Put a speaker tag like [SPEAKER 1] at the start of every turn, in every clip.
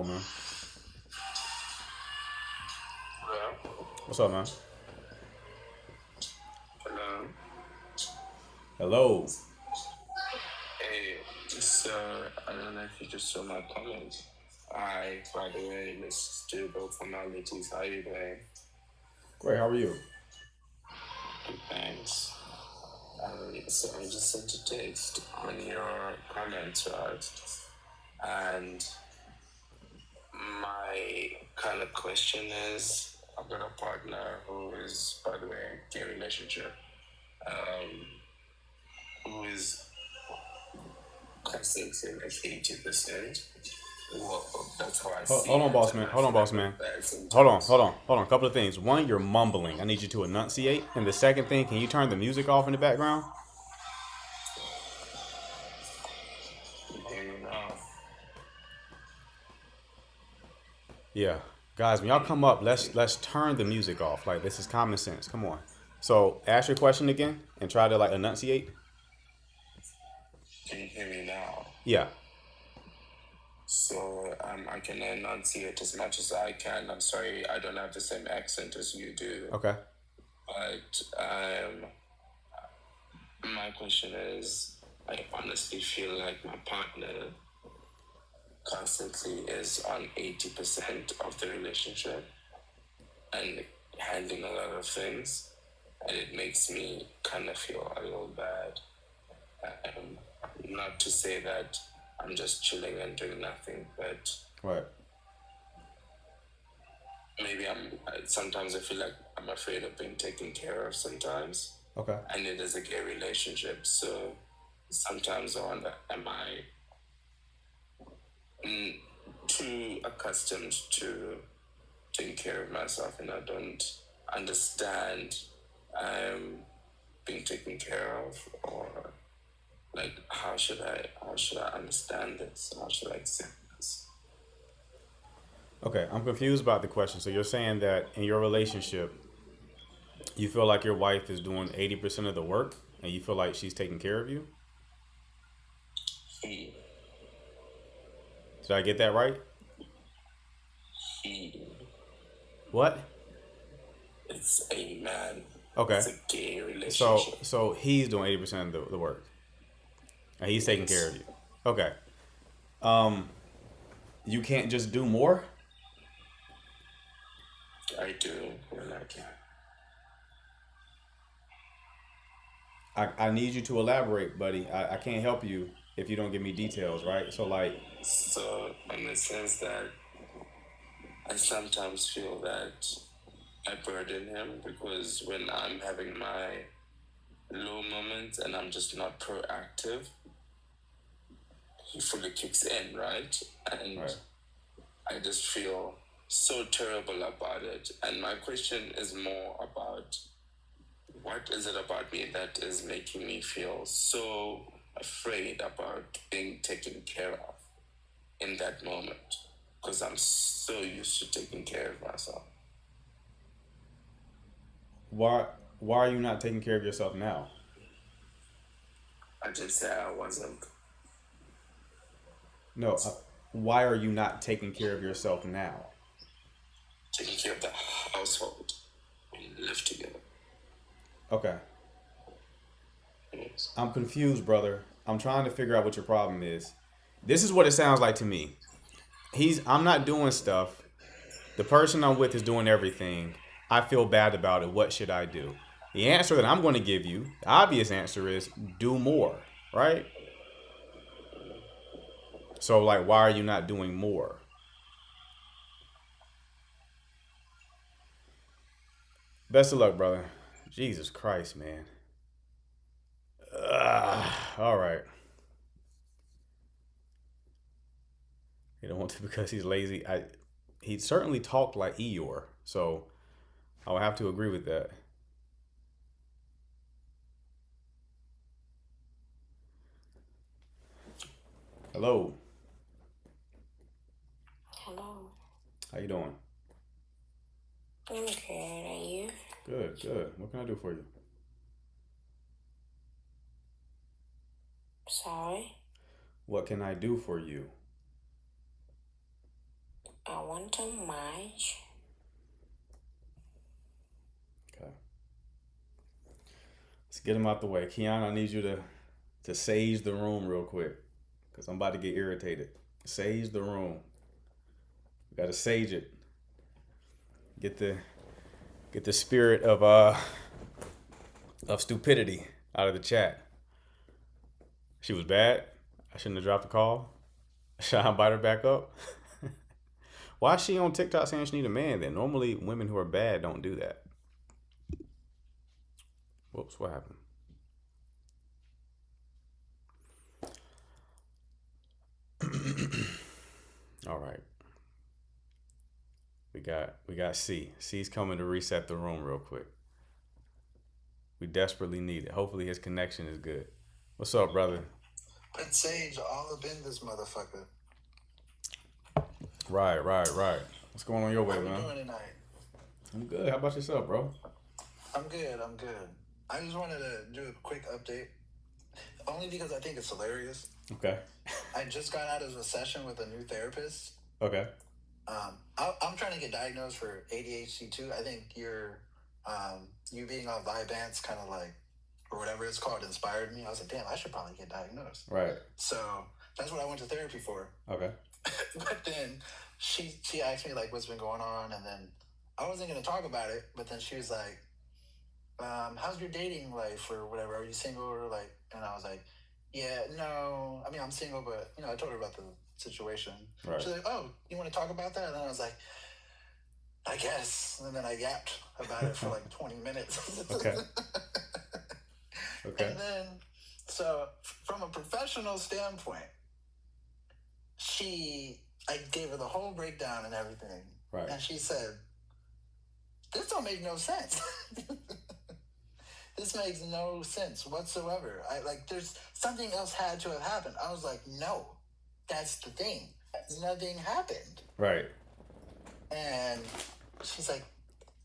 [SPEAKER 1] on, man?
[SPEAKER 2] Hello?
[SPEAKER 1] What's up, man?
[SPEAKER 2] Hello?
[SPEAKER 1] Hello.
[SPEAKER 2] Hey, so I don't know if you just saw my comments. By the way, let's do both formalities. How you doing?
[SPEAKER 1] Great. How are you?
[SPEAKER 2] Good, thanks. So I just sent a text on your comments, right? And my kind of question is, I've got a partner who is, by the way, in a relationship, um, who is consenting like 80%. Well, that's how I
[SPEAKER 1] Hold,
[SPEAKER 2] see
[SPEAKER 1] hold on,
[SPEAKER 2] it,
[SPEAKER 1] boss
[SPEAKER 2] and
[SPEAKER 1] man.
[SPEAKER 2] I
[SPEAKER 1] Hold on,
[SPEAKER 2] feel like
[SPEAKER 1] boss
[SPEAKER 2] we're
[SPEAKER 1] man.
[SPEAKER 2] bad
[SPEAKER 1] Hold on, hold
[SPEAKER 2] sometimes.
[SPEAKER 1] on, hold on. A couple of things. One, you're mumbling. I need you to enunciate. And the second thing, can you turn the music off in the background?
[SPEAKER 2] You know,
[SPEAKER 1] Yeah, guys. When y'all come up, let's turn the music off. Like this is common sense. Come on. So ask your question again and try to like enunciate.
[SPEAKER 2] can you hear me now?
[SPEAKER 1] Yeah.
[SPEAKER 2] So I can enunciate as much as I can. I'm sorry, I don't have the same accent as you do,
[SPEAKER 1] Okay.
[SPEAKER 2] but my question is, I honestly feel like my partner constantly is on 80% of the relationship and handling a lot of things, and it makes me kind of feel a little bad. Um, Not to say that I'm just chilling and doing nothing, but
[SPEAKER 1] Right.
[SPEAKER 2] maybe sometimes I feel like I'm afraid of being taken care of sometimes.
[SPEAKER 1] Okay.
[SPEAKER 2] And it is a gay relationship, so sometimes I wonder, am I too accustomed to taking care of myself and I don't understand um, being taken care of, or like how should I understand this? How should I accept this?
[SPEAKER 1] Okay. I'm confused about the question. So you're saying that in your relationship, you feel like your wife is doing 80% of the work, and you feel like she's taking care of you.
[SPEAKER 2] He
[SPEAKER 1] Did I get that right?
[SPEAKER 2] he
[SPEAKER 1] What?
[SPEAKER 2] it's a man.
[SPEAKER 1] Okay.
[SPEAKER 2] It's a gay
[SPEAKER 1] So
[SPEAKER 2] relationship.
[SPEAKER 1] so he's doing 80% of the work, and he's taking care of
[SPEAKER 2] Yes,
[SPEAKER 1] you. Okay. Um, you can't just do more.
[SPEAKER 2] I do when I can.
[SPEAKER 1] I need you to elaborate, buddy. I can't help you if you don't give me details, right? So like,
[SPEAKER 2] So in the sense that I sometimes feel that I burden him because when I'm having my low moments and I'm just not proactive, he fully kicks in, right? And
[SPEAKER 1] right.
[SPEAKER 2] I just feel so terrible about it. And my question is more about, what is it about me that is making me feel so afraid about being taken care of in that moment? Because I'm so used to taking care of myself.
[SPEAKER 1] Why why are you not taking care of yourself now?
[SPEAKER 2] I just say I wasn't
[SPEAKER 1] No. Why are you not taking care of yourself now?
[SPEAKER 2] taking care of the household. We live together.
[SPEAKER 1] Okay.
[SPEAKER 2] Yes.
[SPEAKER 1] I'm confused, brother. I'm trying to figure out what your problem is. This is what it sounds like to me. I'm not doing stuff. The person I'm with is doing everything. I feel bad about it. What should I do? The answer that I'm going to give you, the obvious answer is do more, right? So, like, why are you not doing more? Best of luck, brother. Jesus Christ, man. All right. You don't want to because he's lazy. He certainly talked like Eeyore, so I would have to agree with that. Hello,
[SPEAKER 3] Hello.
[SPEAKER 1] how you doing?
[SPEAKER 3] I'm good. Are you?
[SPEAKER 1] Good, good. What can I do for you?
[SPEAKER 3] Sorry.
[SPEAKER 1] What can I do for you?
[SPEAKER 3] want too much.
[SPEAKER 1] Okay. Let's get him out the way. Kiana, I need you to sage the room real quick, because I'm about to get irritated. Sage the room. We gotta sage it. Get the spirit of stupidity out of the chat. She was bad. I shouldn't have dropped the call. Should I invite her back up? Why is she on TikTok saying she need a man then? Normally women who are bad don't do that. Whoops, what happened? All right. We got C. C's coming to reset the room real quick. We desperately need it. Hopefully his connection is good. What's up, brother?
[SPEAKER 4] But Sage, all up in this motherfucker.
[SPEAKER 1] Right. What's going on your way,
[SPEAKER 4] How
[SPEAKER 1] man?
[SPEAKER 4] you doing tonight?
[SPEAKER 1] I'm good. How about yourself, bro?
[SPEAKER 4] I'm good. I just wanted to do a quick update. Only because I think it's hilarious.
[SPEAKER 1] Okay.
[SPEAKER 4] I just got out of a session with a new therapist.
[SPEAKER 1] Okay.
[SPEAKER 4] I'm trying to get diagnosed for ADHD too. I think you being on Vyvanse kind of like, or whatever it's called, inspired me. I was like, damn, I should probably get diagnosed.
[SPEAKER 1] Right.
[SPEAKER 4] So that's what I went to therapy for.
[SPEAKER 1] Okay.
[SPEAKER 4] But then she asked me like what's been going on, and then I wasn't gonna talk about it. But then she was like, "How's your dating life or whatever? Are you single or like?" And I was like, "Yeah, no. I mean, I'm single, but I told her about the situation."
[SPEAKER 1] Right.
[SPEAKER 4] She's like, "Oh, you want to talk about that?" And then I was like, "I guess." And then I yapped about it for like 20 minutes.
[SPEAKER 1] Okay. Okay.
[SPEAKER 4] And then, so from a professional standpoint, I gave her the whole breakdown and everything.
[SPEAKER 1] Right.
[SPEAKER 4] And she said, "This don't make no sense." This makes no sense whatsoever. There's something else had to have happened. I was like, no, that's the thing. Nothing happened.
[SPEAKER 1] Right.
[SPEAKER 4] And she's like,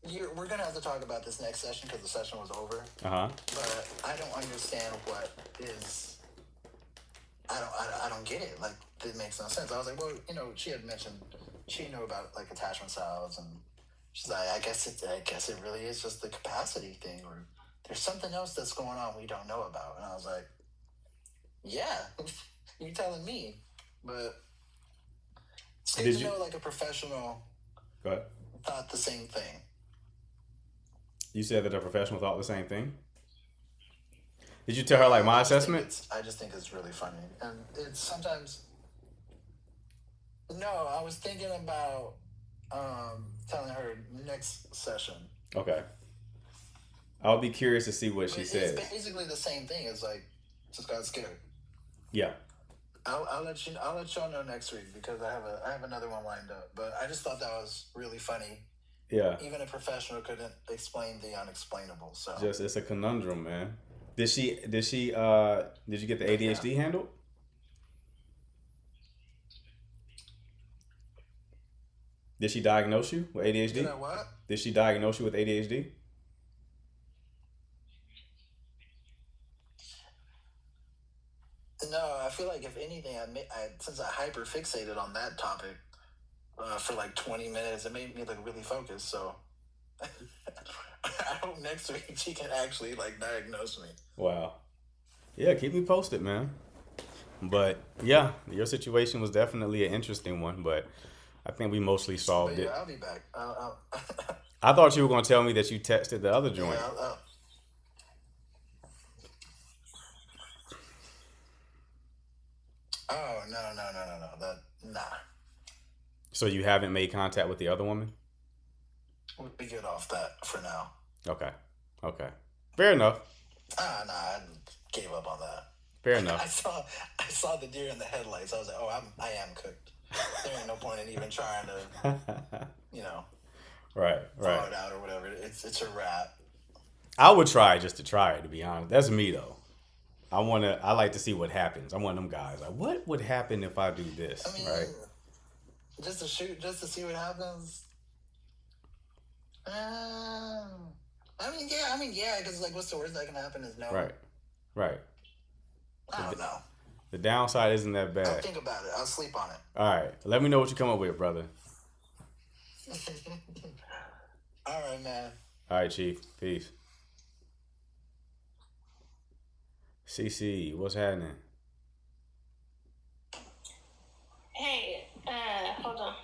[SPEAKER 4] we're going to have to talk about this next session because the session was over.
[SPEAKER 1] Uh-huh.
[SPEAKER 4] But I don't understand what is, I don't get it. Like, it makes no sense. I was like, well, she had mentioned, she knew about like attachment styles, and she's like, I guess it really is just the capacity thing, or there's something else that's going on we don't know about. And I was like, yeah, you're telling me. But it's good to know like a professional
[SPEAKER 1] Go ahead. Thought
[SPEAKER 4] the same thing.
[SPEAKER 1] You said that a professional thought the same thing? Did you tell her like my assessment?
[SPEAKER 4] I just think it's really funny. And it's sometimes... No, I was thinking about telling her next session.
[SPEAKER 1] Okay. I'll be curious to see what she says.
[SPEAKER 4] It's basically the same thing. It's like, just got scared.
[SPEAKER 1] Yeah.
[SPEAKER 4] I'll let y'all know next week because I have another one lined up. But I just thought that was really funny.
[SPEAKER 1] Yeah.
[SPEAKER 4] Even a professional couldn't explain the unexplainable. So
[SPEAKER 1] it's a conundrum, man. Did you get the ADHD handled? Did she diagnose you with ADHD?
[SPEAKER 4] Did I what?
[SPEAKER 1] Did she diagnose you with ADHD?
[SPEAKER 4] No, I feel like if anything, since I hyper fixated on that topic for like 20 minutes, it made me like really focused. So I hope next week she can actually like diagnose me.
[SPEAKER 1] Wow. Yeah, keep me posted, man. But yeah, your situation was definitely an interesting one, but I think we mostly solved it.
[SPEAKER 4] I'll be back.
[SPEAKER 1] I thought you were going to tell me that you texted the other joint.
[SPEAKER 4] Yeah, Oh, no. Nah.
[SPEAKER 1] So you haven't made contact with the other woman?
[SPEAKER 4] We'll get off that for now.
[SPEAKER 1] Okay. Fair enough.
[SPEAKER 4] Nah, I gave up on that.
[SPEAKER 1] Fair enough.
[SPEAKER 4] I saw the deer in the headlights. I was like, oh, I am cooked. There ain't no point in even trying to,
[SPEAKER 1] Right.
[SPEAKER 4] throw it out or whatever. It's a wrap.
[SPEAKER 1] I would try just to try it, to be honest. That's me though. I like to see what happens. I'm one of them guys. Like, what would happen if I do this?
[SPEAKER 4] I mean,
[SPEAKER 1] right?
[SPEAKER 4] Just to shoot, just to see what happens. Yeah, because like, what's the worst that can happen is no.
[SPEAKER 1] Right.
[SPEAKER 4] I don't know.
[SPEAKER 1] The downside isn't that
[SPEAKER 4] I'll
[SPEAKER 1] bad.
[SPEAKER 4] think about it. I'll sleep on it.
[SPEAKER 1] All right. Let me know what you come up with, brother.
[SPEAKER 4] All right, man.
[SPEAKER 1] All right, Chief. Peace. CC, what's happening?
[SPEAKER 3] Hey, hold on.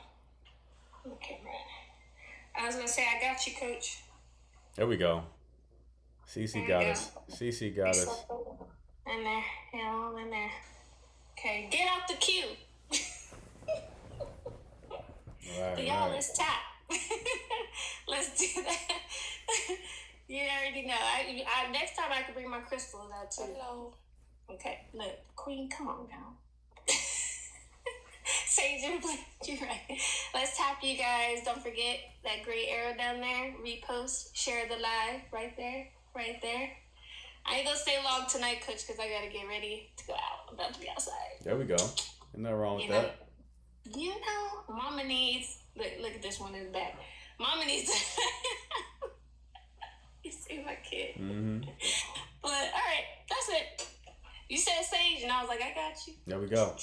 [SPEAKER 3] Okay, right. I was gonna say I got you, Coach.
[SPEAKER 1] There we go. CC
[SPEAKER 3] There you
[SPEAKER 1] got
[SPEAKER 3] go.
[SPEAKER 1] us. CC got us.
[SPEAKER 3] In there, all in there. Okay, get out the queue.
[SPEAKER 1] Right,
[SPEAKER 3] But y'all,
[SPEAKER 1] right.
[SPEAKER 3] let's tap. Let's do that. You already know. I next time I can bring my crystals out too. Hello. Okay, look, Queen, come on now. Sage and Blake, you're right. Let's tap, you guys. Don't forget that gray arrow down there. Repost, share the live right there, right there. I ain't gonna stay long tonight, Coach, because I gotta get ready to go out. I'm about to be outside.
[SPEAKER 1] There we go. Ain't nothing wrong with
[SPEAKER 3] You know,
[SPEAKER 1] that.
[SPEAKER 3] Mama needs. Look at this one in the back. Mama needs. You see my kid.
[SPEAKER 1] Mm-hmm.
[SPEAKER 3] But all right, that's it. You said Sage, and I was like, I got you.
[SPEAKER 1] There we go.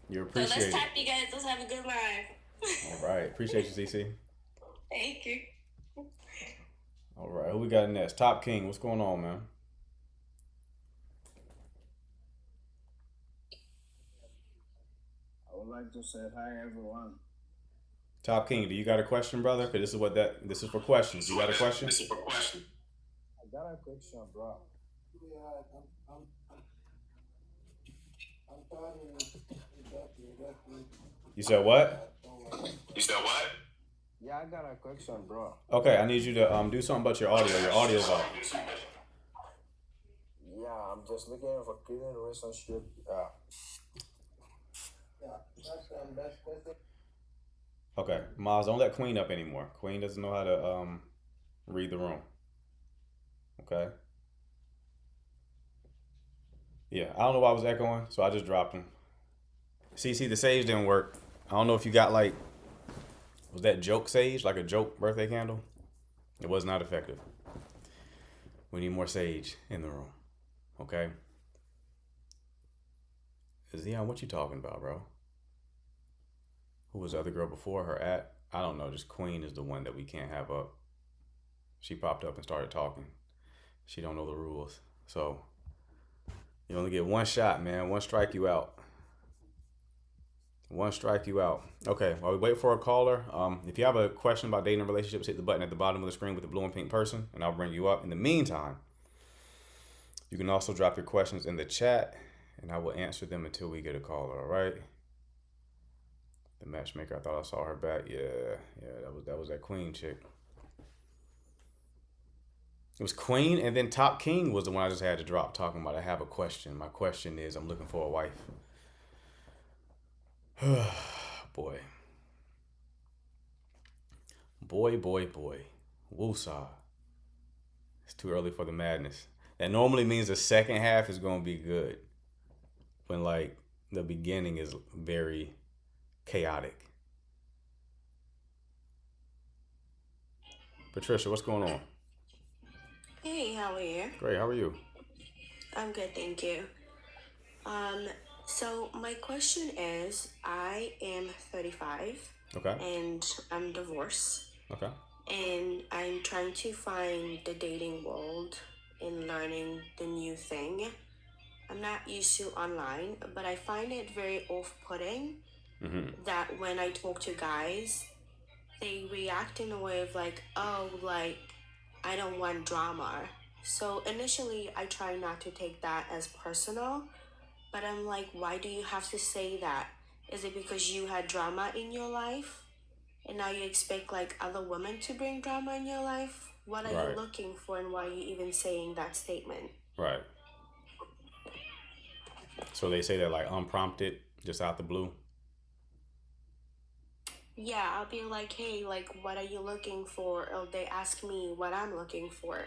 [SPEAKER 1] You're
[SPEAKER 3] So let's
[SPEAKER 1] appreciated.
[SPEAKER 3] tap, you guys. Let's have a good live.
[SPEAKER 1] All right. Appreciate you, CC.
[SPEAKER 3] Thank you.
[SPEAKER 1] All right. Who we got next? Top King. What's going on, man?
[SPEAKER 5] I would like to say hi, everyone.
[SPEAKER 1] Top King, do you got a question, brother? Because this is for questions. You got a question?
[SPEAKER 5] I got a question, bro.
[SPEAKER 1] You said what?
[SPEAKER 5] Yeah, I got a question, bro.
[SPEAKER 1] Okay, I need you to do something about your audio. Your audio's off.
[SPEAKER 5] Yeah, I'm just looking for clean relationship.
[SPEAKER 1] Okay, Miles, don't let Queen up anymore. Queen doesn't know how to read the room. Okay. Yeah, I don't know why I was echoing, so I just dropped him. CC, the sage didn't work. I don't know if you got was that joke sage, like a joke birthday candle? It was not effective. We need more sage in the room. Okay? Zion, what you talking about, bro? Who was the other girl before her at? I don't know, just Queen is the one that we can't have up. She popped up and started talking. She don't know the rules. So, you only get one shot, man. One strike, you out. One strike, you out. Okay, while we wait for a caller, if you have a question about dating and relationships, hit the button at the bottom of the screen with the blue and pink person, and I'll bring you up. In the meantime, you can also drop your questions in the chat, and I will answer them until we get a caller, all right? The matchmaker, I thought I saw her back. Yeah, that was that Queen chick. It was Queen, and then Top King was the one I just had to drop, talking about I have a question. My question is, I'm looking for a wife. Boy. Woosah. It's too early for the madness. That normally means the second half is going to be good. When, the beginning is very chaotic. Patricia, what's going on?
[SPEAKER 3] Hey, how are you?
[SPEAKER 1] Great, how are you?
[SPEAKER 3] I'm good, thank you. So my question is, I am 35
[SPEAKER 1] Okay,
[SPEAKER 3] and I'm divorced,
[SPEAKER 1] okay.
[SPEAKER 3] and I'm trying to find the dating world and learning the new thing. I'm not used to online, but I find it very off-putting that when I talk to guys, they react in a way of I don't want drama. So initially, I try not to take that as personal, but I'm like, why do you have to say that? Is it because you had drama in your life, and now you expect other women to bring drama in your life? What are
[SPEAKER 1] Right.
[SPEAKER 3] you looking for, and why are you even saying that statement?
[SPEAKER 1] Right. So they say that unprompted, just out the blue.
[SPEAKER 3] Yeah, I'll be like, hey, what are you looking for? Or they ask me what I'm looking for.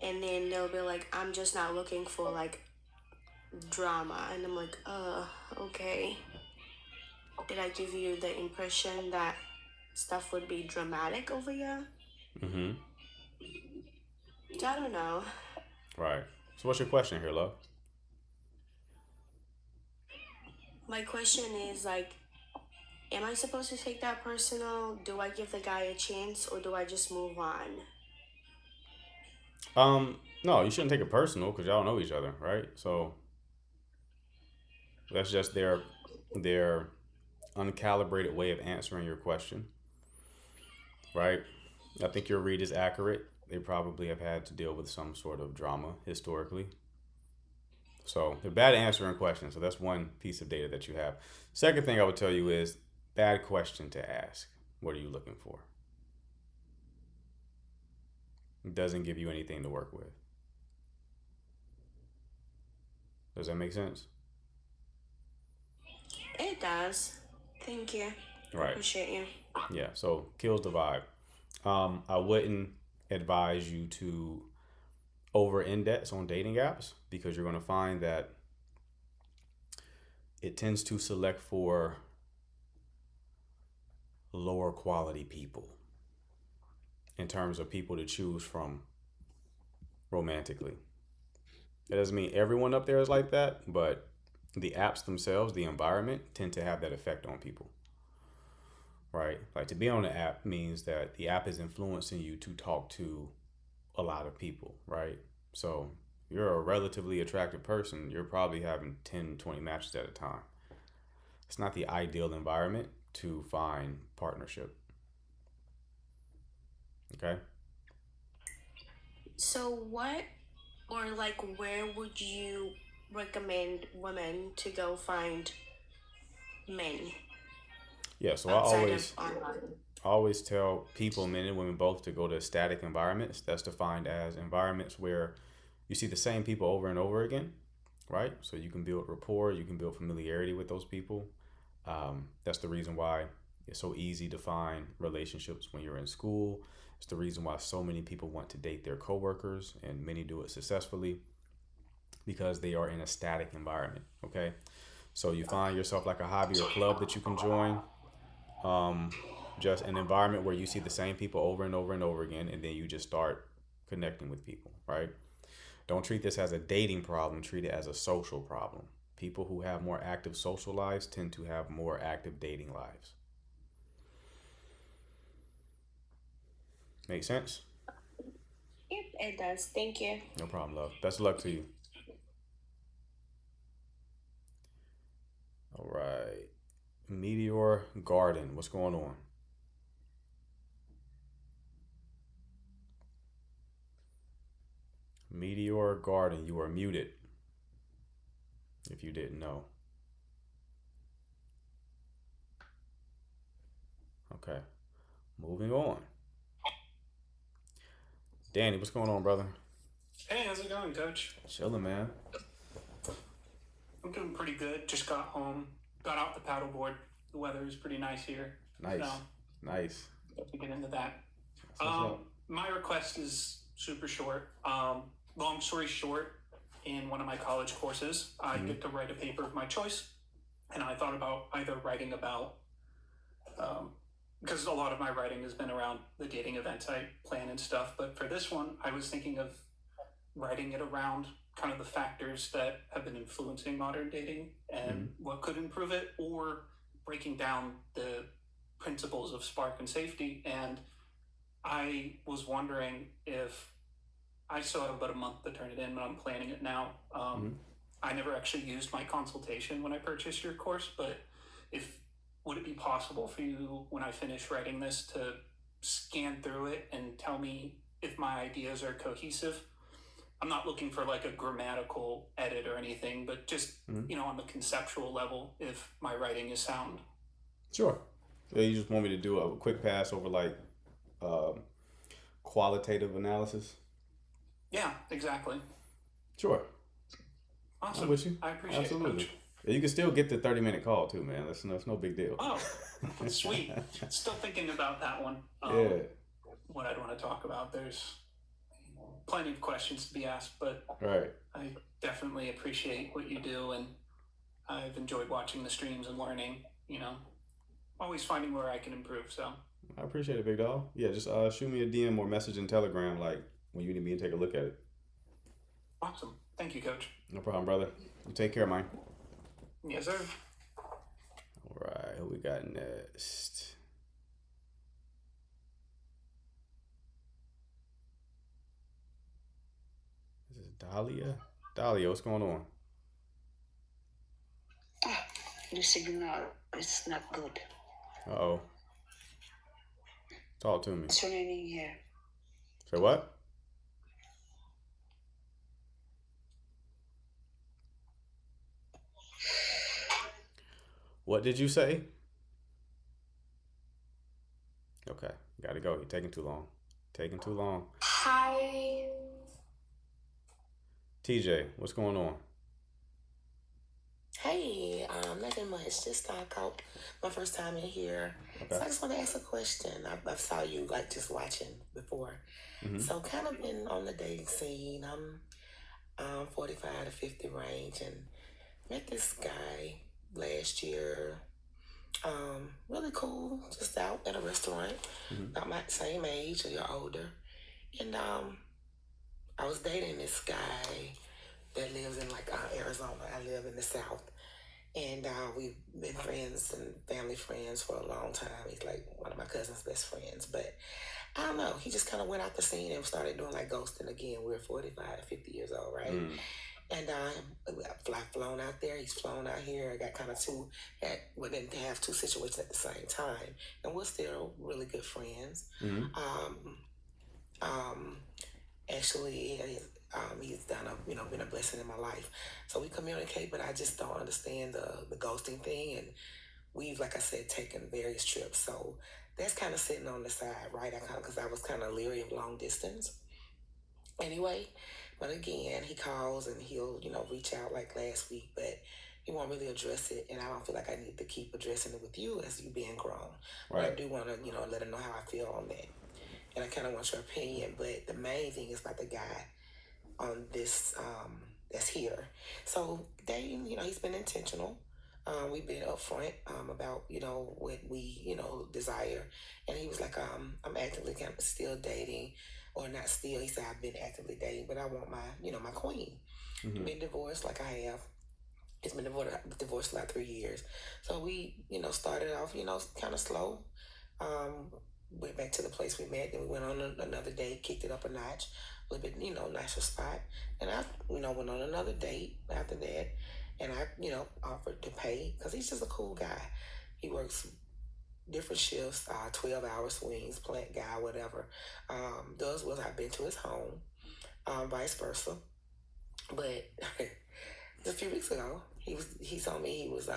[SPEAKER 3] And then they'll be like, I'm just not looking for drama. And I'm like, okay. Did I give you the impression that stuff would be dramatic over here?
[SPEAKER 1] Mm-hmm.
[SPEAKER 3] So I don't know.
[SPEAKER 1] Right. So what's your question here, love?
[SPEAKER 3] My question is Am I supposed to take that personal? Do I give the guy a chance or do I just move on?
[SPEAKER 1] No, you shouldn't take it personal because y'all know each other, right? So that's just their uncalibrated way of answering your question, right? I think your read is accurate. They probably have had to deal with some sort of drama historically. So they're bad at answering questions. So that's one piece of data that you have. Second thing I would tell you is bad question to ask. What are you looking for? It doesn't give you anything to work with. Does that make sense?
[SPEAKER 3] It does. Thank you.
[SPEAKER 1] Right.
[SPEAKER 3] Appreciate you.
[SPEAKER 1] Yeah. So kills the vibe. I wouldn't advise you to over index on dating apps because you're going to find that it tends to select for lower quality people in terms of people to choose from romantically. It doesn't mean everyone up there is like that, but the apps themselves, the environment, tend to have that effect on people, right? Like to be on the app means that the app is influencing you to talk to a lot of people, right? So you're a relatively attractive person, you're probably having 10, 20 matches at a time. It's not the ideal environment to find partnership. Okay?
[SPEAKER 3] So, what or like where would you recommend women to go find men
[SPEAKER 1] Yeah, so
[SPEAKER 3] outside of online?
[SPEAKER 1] I always tell people, men and women both, to go to static environments. That's defined as environments where you see the same people over and over again, right? So you can build rapport, you can build familiarity with those people. That's the reason why it's so easy to find relationships when you're in school. It's the reason why so many people want to date their coworkers, and many do it successfully because they are in a static environment. Okay, so you find yourself like a hobby or club that you can join. Just an environment where you see the same people over and over and over again, and then you just start connecting with people, right? Don't treat this as a dating problem, treat it as a social problem. People who have more active social lives tend to have more active dating lives. Make sense?
[SPEAKER 3] Yep, it does. Thank you.
[SPEAKER 1] No problem, love. Best of luck to you. All right. Meteor Garden, what's going on? Meteor Garden, you are muted if you didn't know. Okay, moving on. Danny, what's going on, brother?
[SPEAKER 6] Hey, how's it going, Coach?
[SPEAKER 1] Chilling, man.
[SPEAKER 6] I'm doing pretty good. Just got home, got out the paddleboard. The weather is pretty nice here.
[SPEAKER 1] Nice.
[SPEAKER 6] So,
[SPEAKER 1] Nice.
[SPEAKER 6] to get into that.
[SPEAKER 1] What's up?
[SPEAKER 6] My request is super short. Long story short, in one of my college courses, I get to write a paper of my choice, and I thought about either writing about, because a lot of my writing has been around the dating events I plan and stuff, but for this one, I was thinking of writing it around kind of the factors that have been influencing modern dating and what could improve it, or breaking down the principles of spark and safety. And I was wondering if I still have about a month to turn it in, but I'm planning it now. I never actually used my consultation when I purchased your course, but if would it be possible for you when I finish writing this to scan through it and tell me if my ideas are cohesive? I'm not looking for like a grammatical edit or anything, but just on the conceptual level, if my writing is sound.
[SPEAKER 1] Sure. So you just want me to do a quick pass over like qualitative analysis?
[SPEAKER 6] Yeah, exactly.
[SPEAKER 1] Sure.
[SPEAKER 6] Awesome.
[SPEAKER 1] I'm with you.
[SPEAKER 6] I appreciate
[SPEAKER 1] Absolutely.
[SPEAKER 6] it, Coach.
[SPEAKER 1] You can still get the 30-minute call too, man. That's no big deal.
[SPEAKER 6] Oh, sweet. Still thinking about that one.
[SPEAKER 1] Yeah.
[SPEAKER 6] What I'd want to talk about. There's plenty of questions to be asked, but
[SPEAKER 1] Right.
[SPEAKER 6] I definitely appreciate what you do, and I've enjoyed watching the streams and learning, always finding where I can improve. So
[SPEAKER 1] I appreciate it, big dog. Yeah, just shoot me a DM or message in Telegram, like when you need me to take a look at it.
[SPEAKER 6] awesome. Thank you, Coach.
[SPEAKER 1] No problem, brother. You take care, man.
[SPEAKER 6] Yes, sir.
[SPEAKER 1] All right, who we got next? This is Dahlia. Dahlia, what's going on?
[SPEAKER 7] The signal is not good.
[SPEAKER 1] Uh-oh. Talk to me.
[SPEAKER 7] It's raining here.
[SPEAKER 1] Say what? What did you say? Okay, gotta go. You're taking too long. Taking too long.
[SPEAKER 3] Hi.
[SPEAKER 1] TJ, what's going on?
[SPEAKER 8] Hey, nothing much. Just out my first time in here. So I
[SPEAKER 1] Okay.
[SPEAKER 8] just want to ask a question. I saw you like just watching before.
[SPEAKER 1] Mm-hmm.
[SPEAKER 8] So kind of been on the dating scene. I'm 45 to 50 range and met this guy last year. Really cool. Just out at a restaurant.
[SPEAKER 1] Mm-hmm.
[SPEAKER 8] About my same age or you're older. And I was dating this guy that lives in like Arizona. I live in the South. And we've been friends and family friends for a long time. He's like one of my cousin's best friends. But I don't know. He just kind of went out the scene and started doing like ghosting again. We're 45 to 50 years old, right?
[SPEAKER 1] Mm.
[SPEAKER 8] And I've flown out there. He's flown out here. I got kind of we didn't have two situations at the same time. And we're still really good friends.
[SPEAKER 1] Mm-hmm.
[SPEAKER 8] Actually, he's done been a blessing in my life. So we communicate, but I just don't understand the ghosting thing. And we've, like I said, taken various trips. So that's kind of sitting on the side, right? Because I was kind of leery of long distance. Anyway, but again, he calls and he'll, reach out like last week, but he won't really address it. And I don't feel like I need to keep addressing it with you as you being grown. But I
[SPEAKER 1] Right.
[SPEAKER 8] do want to, let him know how I feel on that. And I kind of want your opinion. But the main thing is about the guy on this that's here. So dating, he's been intentional. We've been upfront about what we desire, and he was like, I'm actively kind of still dating, or not still. He said I've been actively dating, but I want my queen.
[SPEAKER 1] Mm-hmm.
[SPEAKER 8] Been divorced like I have. It's been divorced about 3 years. So we started off kind of slow. Went back to the place we met, then we went on another date, kicked it up a notch, a little bit nicer spot, and I went on another date after that, and I offered to pay because he's just a cool guy. He works different shifts, 12-hour swings, plant guy, whatever. I've been to his home, vice versa. But a few weeks ago, he told me he was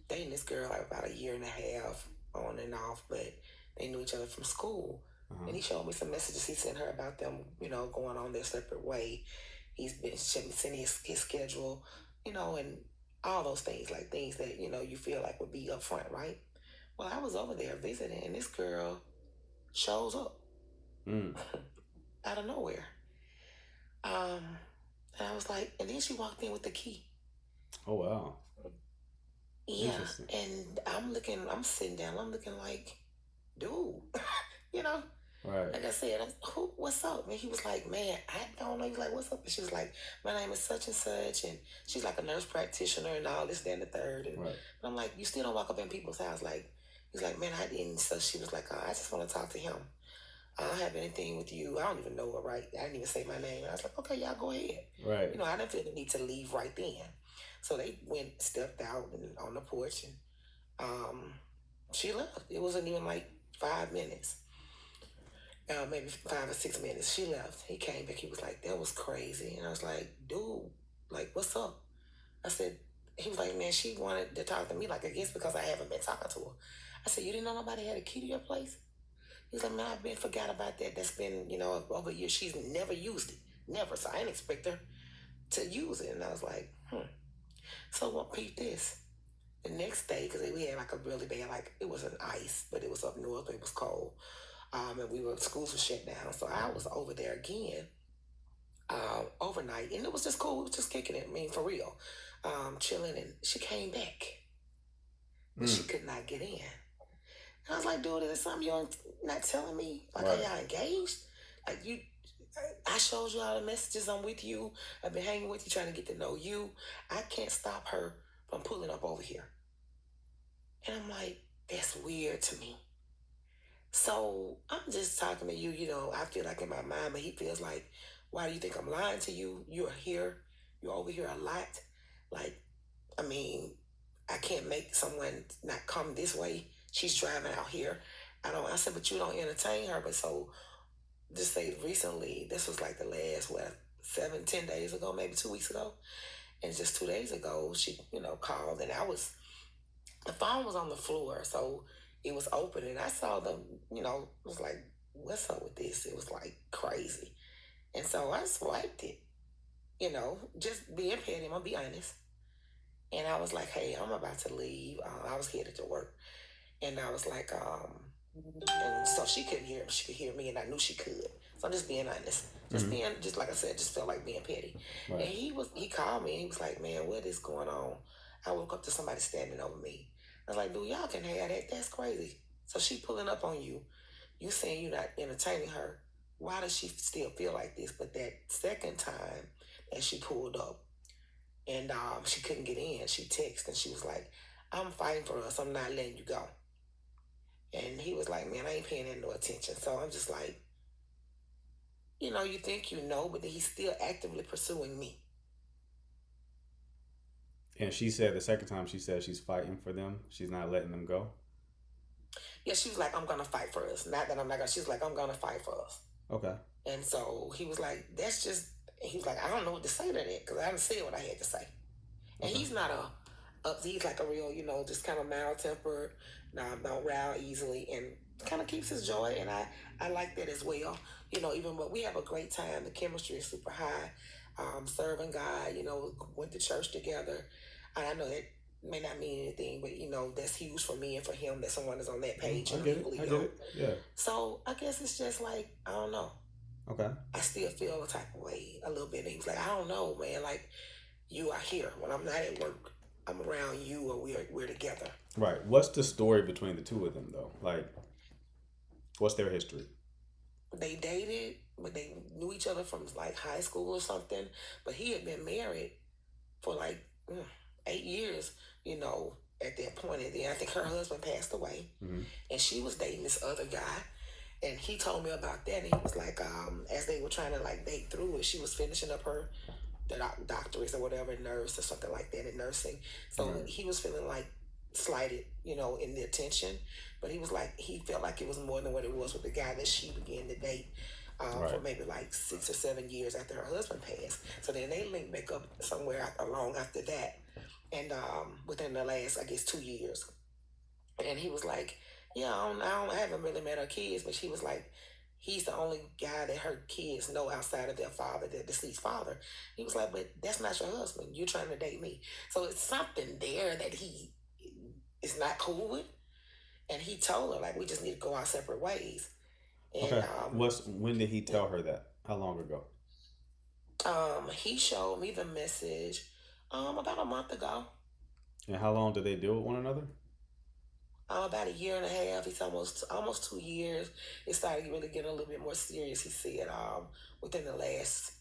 [SPEAKER 8] dating this girl like about a year and a half on and off, but they knew each other from school.
[SPEAKER 1] Uh-huh.
[SPEAKER 8] And he showed me some messages he sent her about them, going on their separate way. He's been sending his schedule, and all those things, like things that, you feel like would be upfront, right? Well, I was over there visiting, and this girl shows up
[SPEAKER 1] Mm.
[SPEAKER 8] out of nowhere. And I was like, and then she walked in with the key.
[SPEAKER 1] Oh wow.
[SPEAKER 8] Yeah.
[SPEAKER 1] Interesting.
[SPEAKER 8] And I'm sitting down, I'm looking like, dude,
[SPEAKER 1] Right.
[SPEAKER 8] like I said, what's up? And he was like, man, I don't know. He was like, what's up? And she was like, my name is such and such. And she's like a nurse practitioner and all this, that, and the third. And
[SPEAKER 1] Right.
[SPEAKER 8] I'm like, you still don't walk up in people's house. Like, he's like, man, I didn't. So she was like, I just want to talk to him. I don't have anything with you. I don't even know her, right? I didn't even say my name. And I was like, okay, y'all go ahead.
[SPEAKER 1] Right.
[SPEAKER 8] I didn't feel the need to leave right then. So they stepped out and on the porch, and she left. It wasn't even like 5 minutes. Maybe 5 or 6 minutes. She left. He came back. He was like, that was crazy. And I was like, dude, like, what's up? I said, he was like, man, she wanted to talk to me, like, I guess because I haven't been talking to her. I said, you didn't know nobody had a key to your place? He was like, man, forgot about that. That's been, over a year. She's never used it. Never. So I didn't expect her to use it. And I was like, So what peep this? The next day, because we had like a really bad, like, it was an ice, but it was up north, but it was cold. And schools were shut down. So I was over there again, overnight, and it was just cool. We was just kicking it. I mean, for real. Chilling, and she came back, but she could not get in. And I was like, dude, is there something you're not telling me? Like,
[SPEAKER 1] Right.
[SPEAKER 8] are y'all engaged? Like, I showed you all the messages. I'm with you. I've been hanging with you, trying to get to know you. I can't stop her from pulling up over here. And I'm like, that's weird to me. So I'm just talking to you, I feel like in my mind, but he feels like, why do you think I'm lying to you? You're here, you're over here a lot. Like, I mean, I can't make someone not come this way. She's driving out here. I said, but you don't entertain her. But so just say recently, this was like the last, 7, 10 days ago, maybe 2 weeks ago. And just 2 days ago, she, called and the phone was on the floor. So it was open and I saw them, it was like, what's up with this? It was like crazy. And so I swiped it, just being petty, I'm gonna be honest. And I was like, hey, I'm about to leave. I was headed to work. And I was like, and so she couldn't hear me. She could hear me and I knew she could. So I'm just being honest. Just like I said, just felt like being petty.
[SPEAKER 1] Right.
[SPEAKER 8] And he called me and he was like, man, what is going on? I woke up to somebody standing over me. I was like, dude, y'all can have that. That's crazy. So she pulling up on you. You saying you're not entertaining her. Why does she still feel like this? But that second time that she pulled up and she couldn't get in, she texted and she was like, I'm fighting for us. I'm not letting you go. And he was like, man, I ain't paying that no attention. So I'm just like, you think but then he's still actively pursuing me.
[SPEAKER 1] And she said the second time she said she's fighting for them. She's not letting them go.
[SPEAKER 8] Yeah, she was like, I'm going to fight for us. Not that I'm not going to. She was like, I'm going to fight for us.
[SPEAKER 1] Okay.
[SPEAKER 8] And so he was like, he was like, I don't know what to say to that because I didn't say what I had to say. And he's not he's like a real, just kind of mild-tempered, don't row easily, and kind of keeps his joy. And I like that as well. Even but we have a great time. The chemistry is super high. Serving God, went to church together. And I know that may not mean anything, but that's huge for me and for him that someone is on that page.
[SPEAKER 1] I get it. Yeah.
[SPEAKER 8] So I guess it's just like, I don't know.
[SPEAKER 1] Okay.
[SPEAKER 8] I still feel a type of way a little bit. And he was like, I don't know, man. Like, you are here. When I'm not at work, I'm around you or we're together.
[SPEAKER 1] Right. What's the story between the two of them, though? Like, what's their history?
[SPEAKER 8] They dated, but they knew each other from like high school or something. But he had been married for like 8 years, at that point. And then I think her husband passed away.
[SPEAKER 1] Mm-hmm.
[SPEAKER 8] And she was dating this other guy. And he told me about that. And he was like, as they were trying to like date through it, she was finishing up her doctorate or whatever, nurse or something like that in nursing. So he was feeling like slighted, in the attention. But he was like, he felt like it was more than what it was with the guy that she began to date for maybe like 6 or 7 years after her husband passed. So then they linked back up somewhere long after that. And within the last, I guess, 2 years. And he was like, yeah, I haven't really met her kids, but she was like, he's the only guy that her kids know outside of their father, their deceased father. He was like, but that's not your husband. You're trying to date me. So it's something there that he is not cool with. And he told her, like, we just need to go our separate ways. And,
[SPEAKER 1] okay. When did he tell her that? How long ago?
[SPEAKER 8] He showed me the message about a month ago.
[SPEAKER 1] And how long did they deal with one another?
[SPEAKER 8] About 1.5 years. It's almost 2 years. It started really getting a little bit more serious, he said, within the last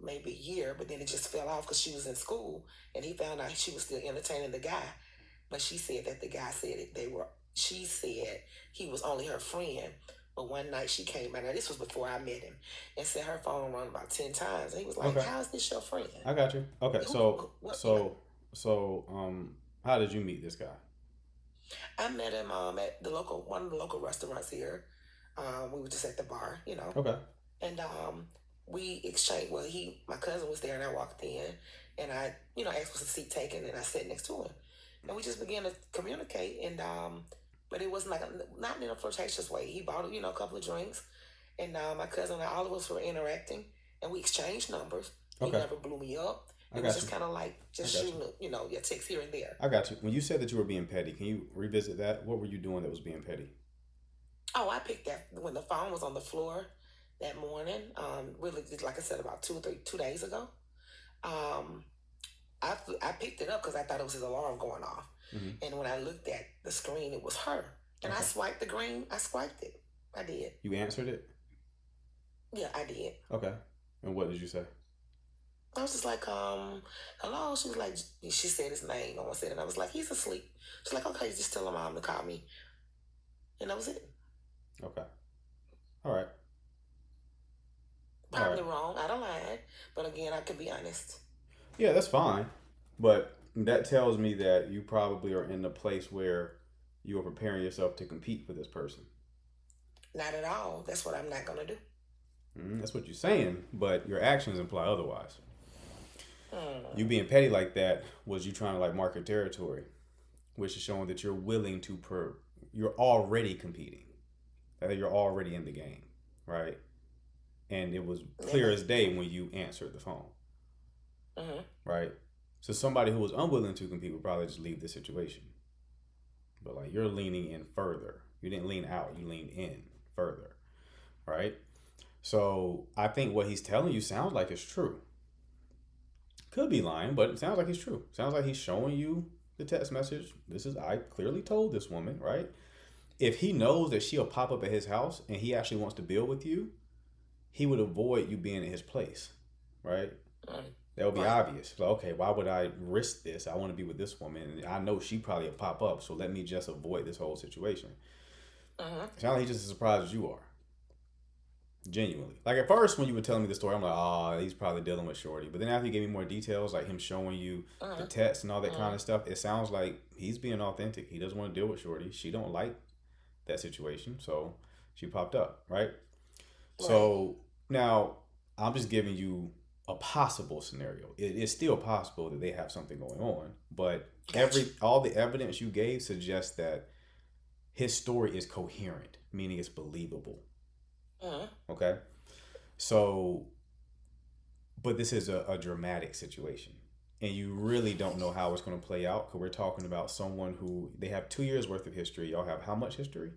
[SPEAKER 8] maybe year. But then it just fell off because she was in school. And he found out she was still entertaining the guy. But she said that the guy said she said he was only her friend. But one night she came by, now this was before I met him, and said her phone rang about 10 times. And he was like, how is this your friend?
[SPEAKER 1] I got you. Okay, how did you meet this guy?
[SPEAKER 8] I met him at one of the local restaurants here. We were just at the bar,
[SPEAKER 1] Okay.
[SPEAKER 8] And we exchanged, my cousin was there and I walked in and I, asked for some seat taken and I sat next to him. And we just began to communicate and but it wasn't not in a flirtatious way. He bought, a couple of drinks and my cousin and all of us were interacting and we exchanged numbers. He never blew me up. It was just kind of like shooting, your texts here and there.
[SPEAKER 1] I got you. When you said that you were being petty, can you revisit that? What were you doing that was being petty?
[SPEAKER 8] Oh, I picked that when the phone was on the floor that morning. Really, like I said, about 2 days ago. I picked it up because I thought it was his alarm going off. Mm-hmm. And when I looked at the screen, it was her. And I swiped the green. I swiped it. I did.
[SPEAKER 1] You answered it?
[SPEAKER 8] Yeah, I did.
[SPEAKER 1] Okay. And what did you say?
[SPEAKER 8] I was just like, hello. She was like, she said his name. No one said it. And I was like, he's asleep. She's like, okay, just tell her mom to call me. And that was it.
[SPEAKER 1] Okay. All right. All
[SPEAKER 8] Probably
[SPEAKER 1] right.
[SPEAKER 8] wrong. I don't lie. But again, I could be honest.
[SPEAKER 1] Yeah, that's fine. But that tells me that you probably are in a place where you are preparing yourself to compete for this person.
[SPEAKER 8] Not at all. That's what I'm not going to do.
[SPEAKER 1] That's what you're saying, but your actions imply otherwise.
[SPEAKER 8] Hmm.
[SPEAKER 1] You being petty like that was you trying to like mark your territory, which is showing that you're willing to you're already competing, that you're already in the game, right? And it was clear as day when you answered the phone,
[SPEAKER 8] Mm-hmm.
[SPEAKER 1] right? So somebody who was unwilling to compete would probably just leave the situation. But like you're leaning in further. You didn't lean out, you leaned in further, right? So I think what he's telling you sounds like it's true. Could be lying, but it sounds like it's true. Sounds like he's showing you the text message. I clearly told this woman, right? If he knows that she'll pop up at his house and he actually wants to build with you, he would avoid you being in his place, right? That would be obvious. So, okay, why would I risk this? I want to be with this woman, and I know she probably will pop up, so let me just avoid this whole situation. Sounds like he's just as surprised as you are. Genuinely. Like at first when you were telling me the story, I'm like, oh, he's probably dealing with Shorty. But then after you gave me more details, like him showing you the text and all that kind of stuff, it sounds like he's being authentic. He doesn't want to deal with Shorty. She don't like that situation, so she popped up, right? So now I'm just giving you a possible scenario. It is still possible that they have something going on, but all the evidence you gave suggests that his story is coherent, meaning it's believable. Okay, so, but this is a dramatic situation, and you really don't know how it's going to play out because we're talking about someone who they have 2 years worth of history. Y'all have how much history?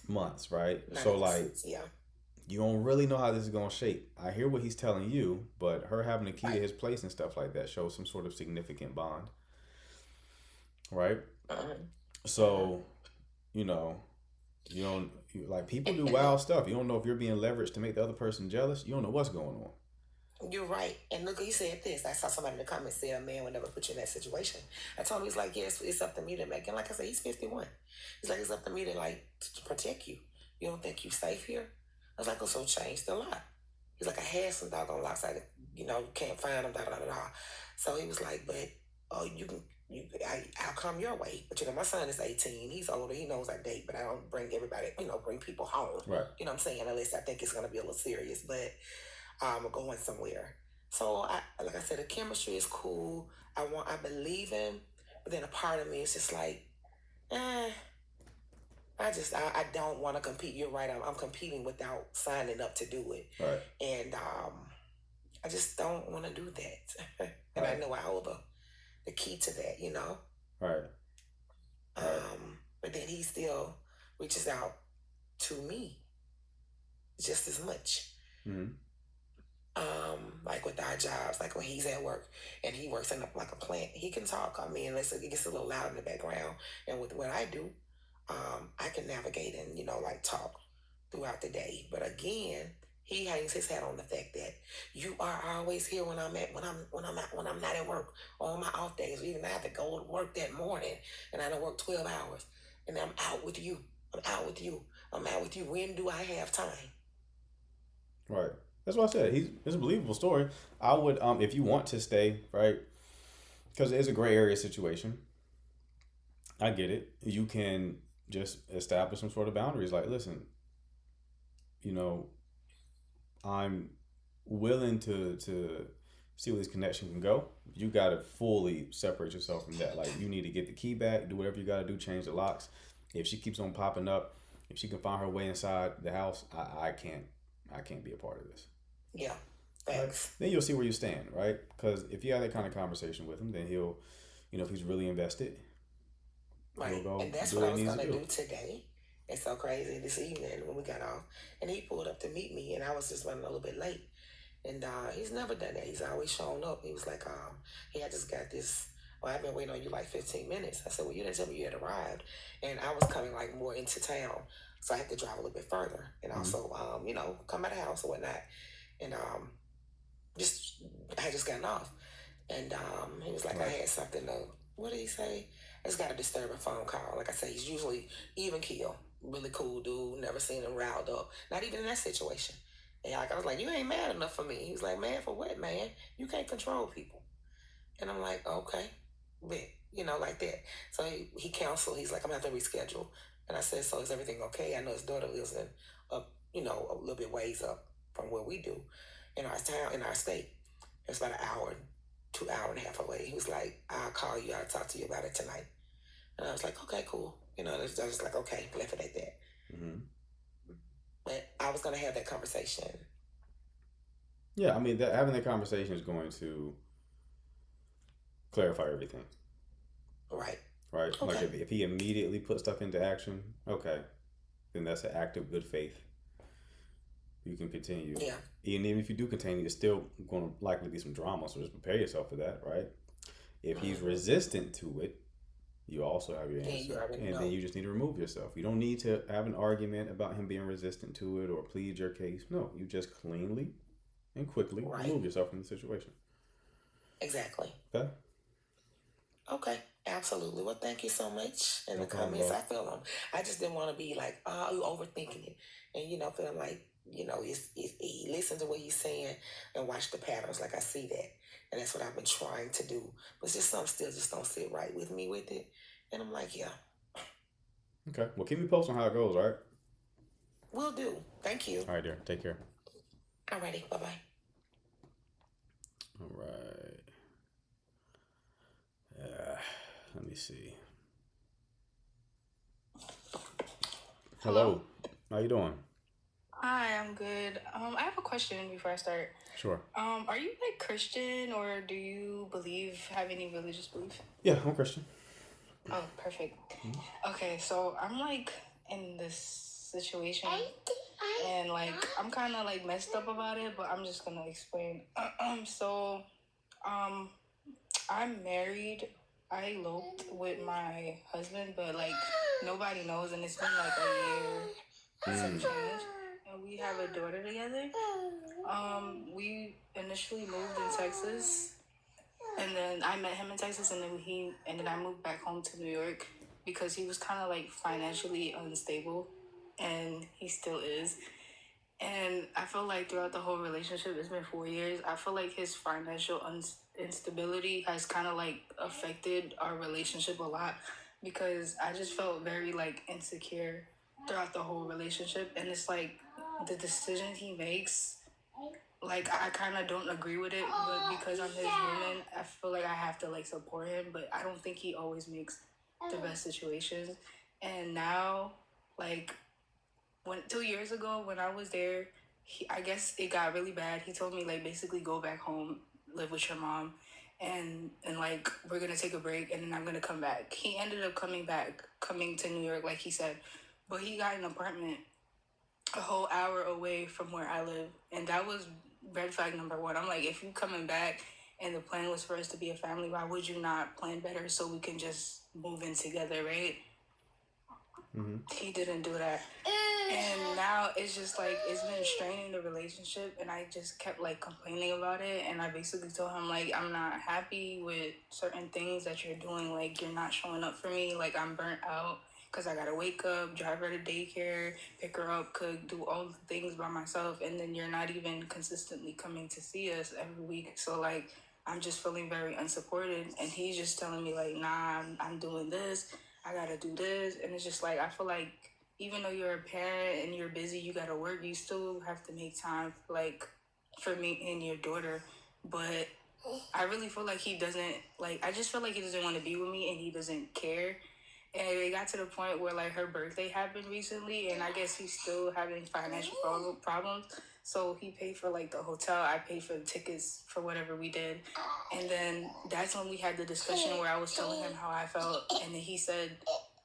[SPEAKER 1] Months, right? So like, you don't really know how this is going to shape. I hear what he's telling you, but her having the key to his place and stuff like that shows some sort of significant bond, right? So, you know. Like people do wild stuff. You don't know if you're being leveraged to make the other person jealous. You don't know what's going on.
[SPEAKER 8] You're right. And look, he said this. I saw somebody in the comments say a man would never put you in that situation. I told him, he's like, yes, it's up to me to make. And like I said, he's 51. He's like, it's up to me to like to protect you. You don't think you're safe here? I was like, oh, so change the lock. He's like, I had some doggone locks. I, can't find them. Da da da da. So he was like, but I'll come your way. But my son is 18. He's older. He knows I date, but I don't bring everybody, bring people home.
[SPEAKER 1] Right.
[SPEAKER 8] You know what I'm saying? Unless I think it's going to be a little serious, but we're going somewhere. So like I said, the chemistry is cool. I believe him, but then a part of me is just like, I don't want to compete. You're right. I'm competing without signing up to do it.
[SPEAKER 1] Right.
[SPEAKER 8] And I just don't want to do that. And right. I know I hold the key to that,
[SPEAKER 1] Right.
[SPEAKER 8] But then he still reaches out to me just as much.
[SPEAKER 1] Mm-hmm.
[SPEAKER 8] Like with our jobs, like when he's at work and he works in like a plant, he can talk. I mean, it gets a little loud in the background. And with what I do, I can navigate and, like talk throughout the day. But again, he hangs his hat on the fact that you are always here when I'm not at work on my off days. Even I have to go to work that morning and I don't work 12 hours and I'm out with you. I'm out with you. When do I have time?
[SPEAKER 1] Right. That's what I said. It's a believable story. I would, if you want to stay, right, because it is a gray area situation. I get it. You can just establish some sort of boundaries. Like, listen, I'm willing to see where this connection can go. You got to fully separate yourself from that. Like, you need to get the key back, do whatever you got to do, change the locks. If she keeps on popping up, if she can find her way inside the house, I can't be a part of this.
[SPEAKER 8] Yeah, thanks.
[SPEAKER 1] Right? Then you'll see where you stand, right? Because if you have that kind of conversation with him, then he'll, if he's really invested,
[SPEAKER 8] right. And that's what I was going to do today. It's so crazy this evening when we got off. And he pulled up to meet me, and I was just running a little bit late. And he's never done that. He's always shown up. He was like, hey, I just got this. Well, I've been waiting on you like 15 minutes. I said, well, you didn't tell me you had arrived. And I was coming like more into town. So I had to drive a little bit further and also, come by the house or whatnot. and just I had just gotten off, and he was like, I
[SPEAKER 1] Right.
[SPEAKER 8] had something to. What did he say? I just got a disturbing phone call. Like I said, he's usually even keel, really cool dude. Never seen him riled up. Not even in that situation. And like I was like, you ain't mad enough for me. He was like, man, for what, man? You can't control people. And I'm like, okay, but like that. So he canceled. He's like, I'm gonna have to reschedule. And I said, so is everything okay? I know his daughter lives in a little bit ways up from where we do in our town, in our state. It's about an hour, 2 hour and a half away. He was like, I'll call you. I'll talk to you about it tonight. And I was like, okay, cool. I was just like, okay, left it at that.
[SPEAKER 1] Mm-hmm.
[SPEAKER 8] But I was gonna have that conversation.
[SPEAKER 1] Yeah, I mean, having that conversation is going to clarify everything,
[SPEAKER 8] Right.
[SPEAKER 1] right? Like
[SPEAKER 8] Okay.
[SPEAKER 1] if he immediately puts stuff into action, okay, then that's an act of good faith. You can continue.
[SPEAKER 8] Yeah.
[SPEAKER 1] And even if you do continue, it's still going to likely be some drama. So just prepare yourself for that, right? If he's resistant to it, you also have your
[SPEAKER 8] Yeah, you
[SPEAKER 1] answer.
[SPEAKER 8] already
[SPEAKER 1] And
[SPEAKER 8] know.
[SPEAKER 1] then you just need to remove yourself. You don't need to have an argument about him being resistant to it or plead your case. No, you just cleanly and quickly
[SPEAKER 8] Right.
[SPEAKER 1] remove yourself from the situation.
[SPEAKER 8] Exactly.
[SPEAKER 1] Okay?
[SPEAKER 8] Okay, absolutely. Well, thank you so much in
[SPEAKER 1] No
[SPEAKER 8] the
[SPEAKER 1] problem,
[SPEAKER 8] comments.
[SPEAKER 1] love.
[SPEAKER 8] I feel them. I just didn't want to be like, oh, you overthinking it. And, feeling like, he listen to what he's saying and watch the patterns. Like, I see that. And that's what I've been trying to do. But it's just something still just don't sit right with me with it. And I'm like, yeah,
[SPEAKER 1] Okay. Well, keep me posted on how it goes, all right?
[SPEAKER 8] will do. Thank you.
[SPEAKER 1] All right, dear. Take care.
[SPEAKER 8] Alrighty, bye-bye.
[SPEAKER 1] All right. Let me see. Hello. How you doing?
[SPEAKER 9] Hi, I'm good. I have a question before I start.
[SPEAKER 1] Sure.
[SPEAKER 9] Are you like Christian or do you have any religious belief?
[SPEAKER 1] Yeah, I'm Christian.
[SPEAKER 9] Oh, perfect. Okay, so I'm like in this situation and like I'm kind of like messed up about it, but I'm just gonna explain. So, I'm married. I eloped with my husband, but like nobody knows, and it's been like a year and some change. And we have a daughter together. We initially moved in Texas, and then I met him in Texas, and then I moved back home to New York because he was kind of like financially unstable, and he still is. And I feel like throughout the whole relationship, it's been 4 years. I feel like his financial instability has kind of like affected our relationship a lot because I just felt very like insecure throughout the whole relationship. And it's like the decisions he makes, like I kind of don't agree with it, but because I'm his woman, I feel like I have to like support him. But I don't think he always makes the best situations. And now, like 2 years ago when I was there, I guess it got really bad. He told me like basically go back home, live with your mom, and like we're gonna take a break and then I'm gonna come back. He ended up coming to New York like he said, but he got an apartment a whole hour away from where I live, and that was red flag number one. I'm like, if you coming back and the plan was for us to be a family, why would you not plan better so we can just move in together, right?
[SPEAKER 1] Mm-hmm.
[SPEAKER 9] He didn't do that. And now it's just like it's been straining the relationship, and I just kept like complaining about it. And I basically told him like I'm not happy with certain things that you're doing. Like you're not showing up for me. Like I'm burnt out because I gotta wake up, drive her to daycare, pick her up, cook, do all the things by myself, and then you're not even consistently coming to see us every week. So like I'm just feeling very unsupported, and he's just telling me like, nah, I'm doing this. I gotta do this, and it's just like I feel like even though you're a parent and you're busy, you gotta work. You still have to make time for me and your daughter. But I really feel like he doesn't I just feel like he doesn't want to be with me, and he doesn't care. And it got to the point where like her birthday happened recently, and I guess he's still having financial problems. So he paid for like the hotel. I paid for the tickets for whatever we did. And then that's when we had the discussion where I was telling him how I felt. And then he said,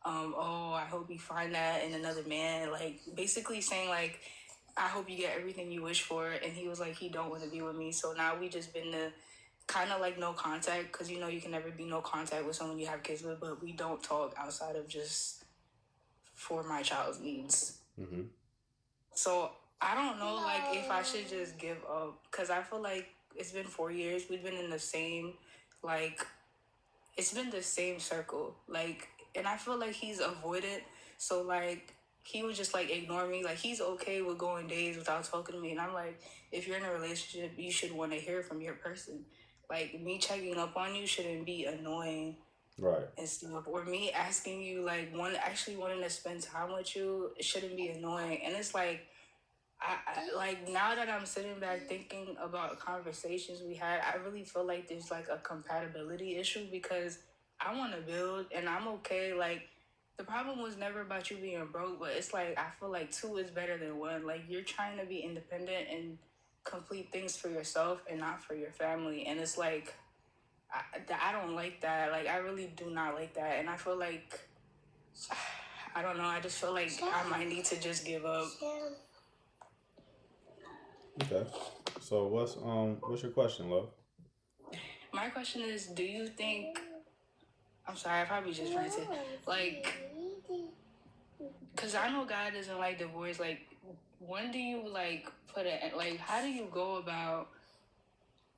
[SPEAKER 9] oh, I hope you find that in another man. Like basically saying like, I hope you get everything you wish for. And he was like, he don't want to be with me. So now we just been to kind of like no contact. Cause you can never be no contact with someone you have kids with, but we don't talk outside of just for my child's needs.
[SPEAKER 1] Mm-hmm.
[SPEAKER 9] So I don't know, like, if I should just give up. Because I feel like it's been 4 years. We've been in the same, like, it's been the same circle. Like, and I feel like he's avoidant. So, like, he would just, like, ignore me. Like, he's okay with going days without talking to me. And I'm like, if you're in a relationship, you should want to hear from your person. Like, me checking up on you shouldn't be annoying
[SPEAKER 1] Right.
[SPEAKER 9] and stuff. Or me asking you, like, actually wanting to spend time with you, it shouldn't be annoying. And it's like, I like, now that I'm sitting back thinking about conversations we had, I really feel like there's like a compatibility issue because I want to build and I'm okay. Like, the problem was never about you being broke, but it's like I feel like two is better than one. Like, you're trying to be independent and complete things for yourself and not for your family. And it's like I don't like that. Like, I really do not like that. And I feel like I don't know. I just feel like I might need to just give up.
[SPEAKER 1] Okay. So what's your question, love?
[SPEAKER 9] My question is, do you think... I'm sorry, I probably just ranted. Like, because I know God doesn't like divorce. Like, when do you, like, put it... Like, how do you go about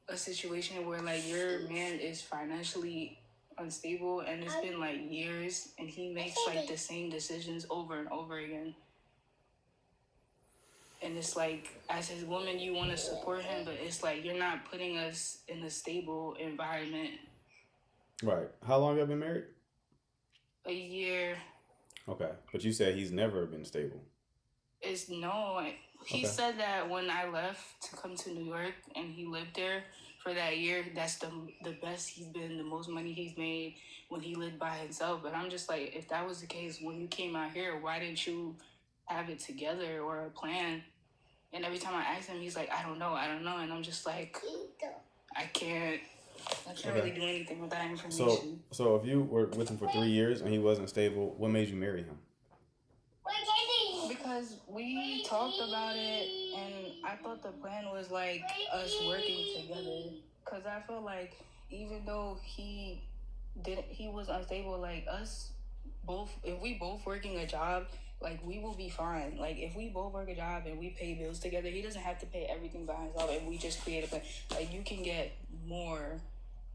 [SPEAKER 9] a situation where, like, your man is financially unstable and it's been, like, years and he makes, like, the same decisions over and over again? And it's like, as his woman, you want to support him, but it's like you're not putting us in a stable environment.
[SPEAKER 1] Right. How long have you been married?
[SPEAKER 9] A year.
[SPEAKER 1] Okay. But you said he's never been stable.
[SPEAKER 9] He said that when I left to come to New York and he lived there for that year, that's the best he's been, the most money he's made when he lived by himself. But I'm just like, if that was the case when you came out here, why didn't you have it together or a plan? And every time I ask him, he's like, I don't know. And I'm just like, I can't really do anything with that information.
[SPEAKER 1] So if you were with him for 3 years and he wasn't stable, what made you marry him?
[SPEAKER 9] Because we talked about it, and I thought the plan was, like, us working together. Because I feel like even though he was unstable, like, us both, if we both working a job, like, we will be fine. Like, if we both work a job and we pay bills together, he doesn't have to pay everything by himself, and we just create a plan. Like, you can get more.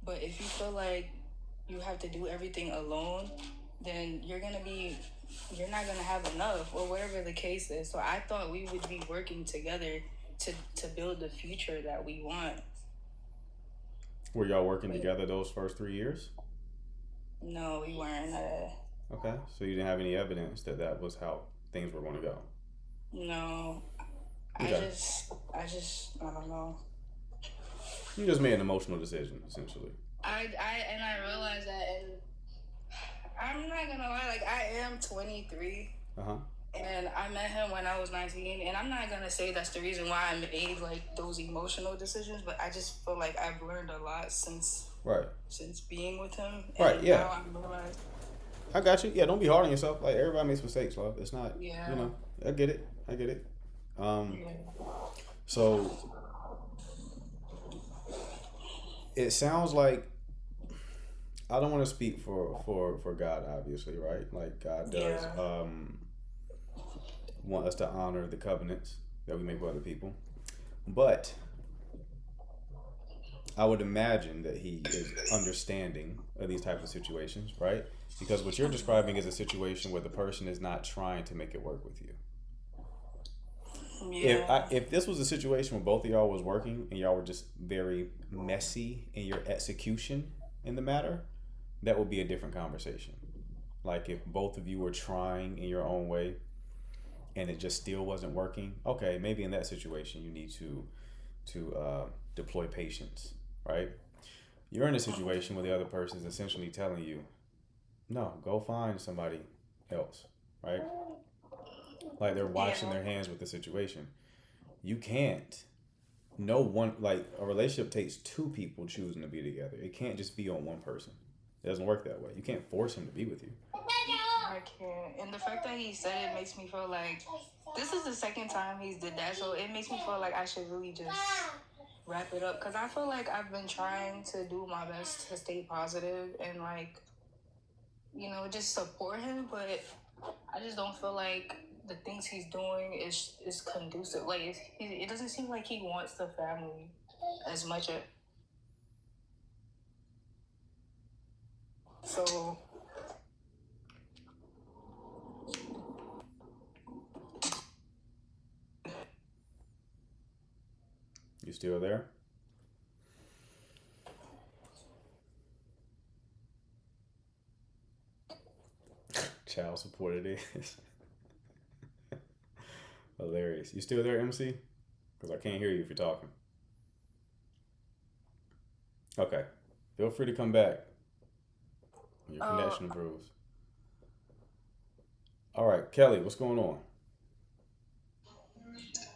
[SPEAKER 9] But if you feel like you have to do everything alone, then you're not gonna have enough, or whatever the case is. So I thought we would be working together to build the future that we want.
[SPEAKER 1] Were y'all working together those first 3 years?
[SPEAKER 9] No, we weren't.
[SPEAKER 1] Okay, so you didn't have any evidence that was how things were going to go?
[SPEAKER 9] No.
[SPEAKER 1] Okay.
[SPEAKER 9] I don't know.
[SPEAKER 1] You just made an emotional decision, essentially.
[SPEAKER 9] I realized that, and I'm not gonna lie, like, I am 23. And I met him when I was 19, and I'm not gonna say that's the reason why I made, like, those emotional decisions, but I just feel like I've learned a lot since being with him. And now I realize,
[SPEAKER 1] I got you. Yeah, don't be hard on yourself. Like, everybody makes mistakes, love. It's not, you know, I get it. So it sounds like, I don't want to speak for God, obviously, right? Like, God does want us to honor the covenants that we make with other people. But I would imagine that he is understanding of these types of situations, right? Because what you're describing is a situation where the person is not trying to make it work with you.
[SPEAKER 9] yeah.
[SPEAKER 1] If this was a situation where both of y'all was working and y'all were just very messy in your execution in the matter, that would be a different conversation. Like, if both of you were trying in your own way and it just still wasn't working, okay, maybe in that situation you need to deploy patience, right? You're in a situation where the other person is essentially telling you, no, go find somebody else, right? Like, they're washing their hands with the situation. You can't. No one, like, a relationship takes two people choosing to be together. It can't just be on one person. It doesn't work that way. You can't force him to be with you.
[SPEAKER 9] I can't. And the fact that he said it makes me feel like this is the second time he's did that, so it makes me feel like I should really just wrap it up, because I feel like I've been trying to do my best to stay positive and, like, you know, just support him, but I just don't feel like the things he's doing is conducive. Like it doesn't seem like he wants the family as much. So
[SPEAKER 1] You still there? Child support it is. Hilarious. You still there, MC? Because I can't hear you if you're talking. Okay. Feel free to come back when your connection improves. All right, Kelly, what's going on?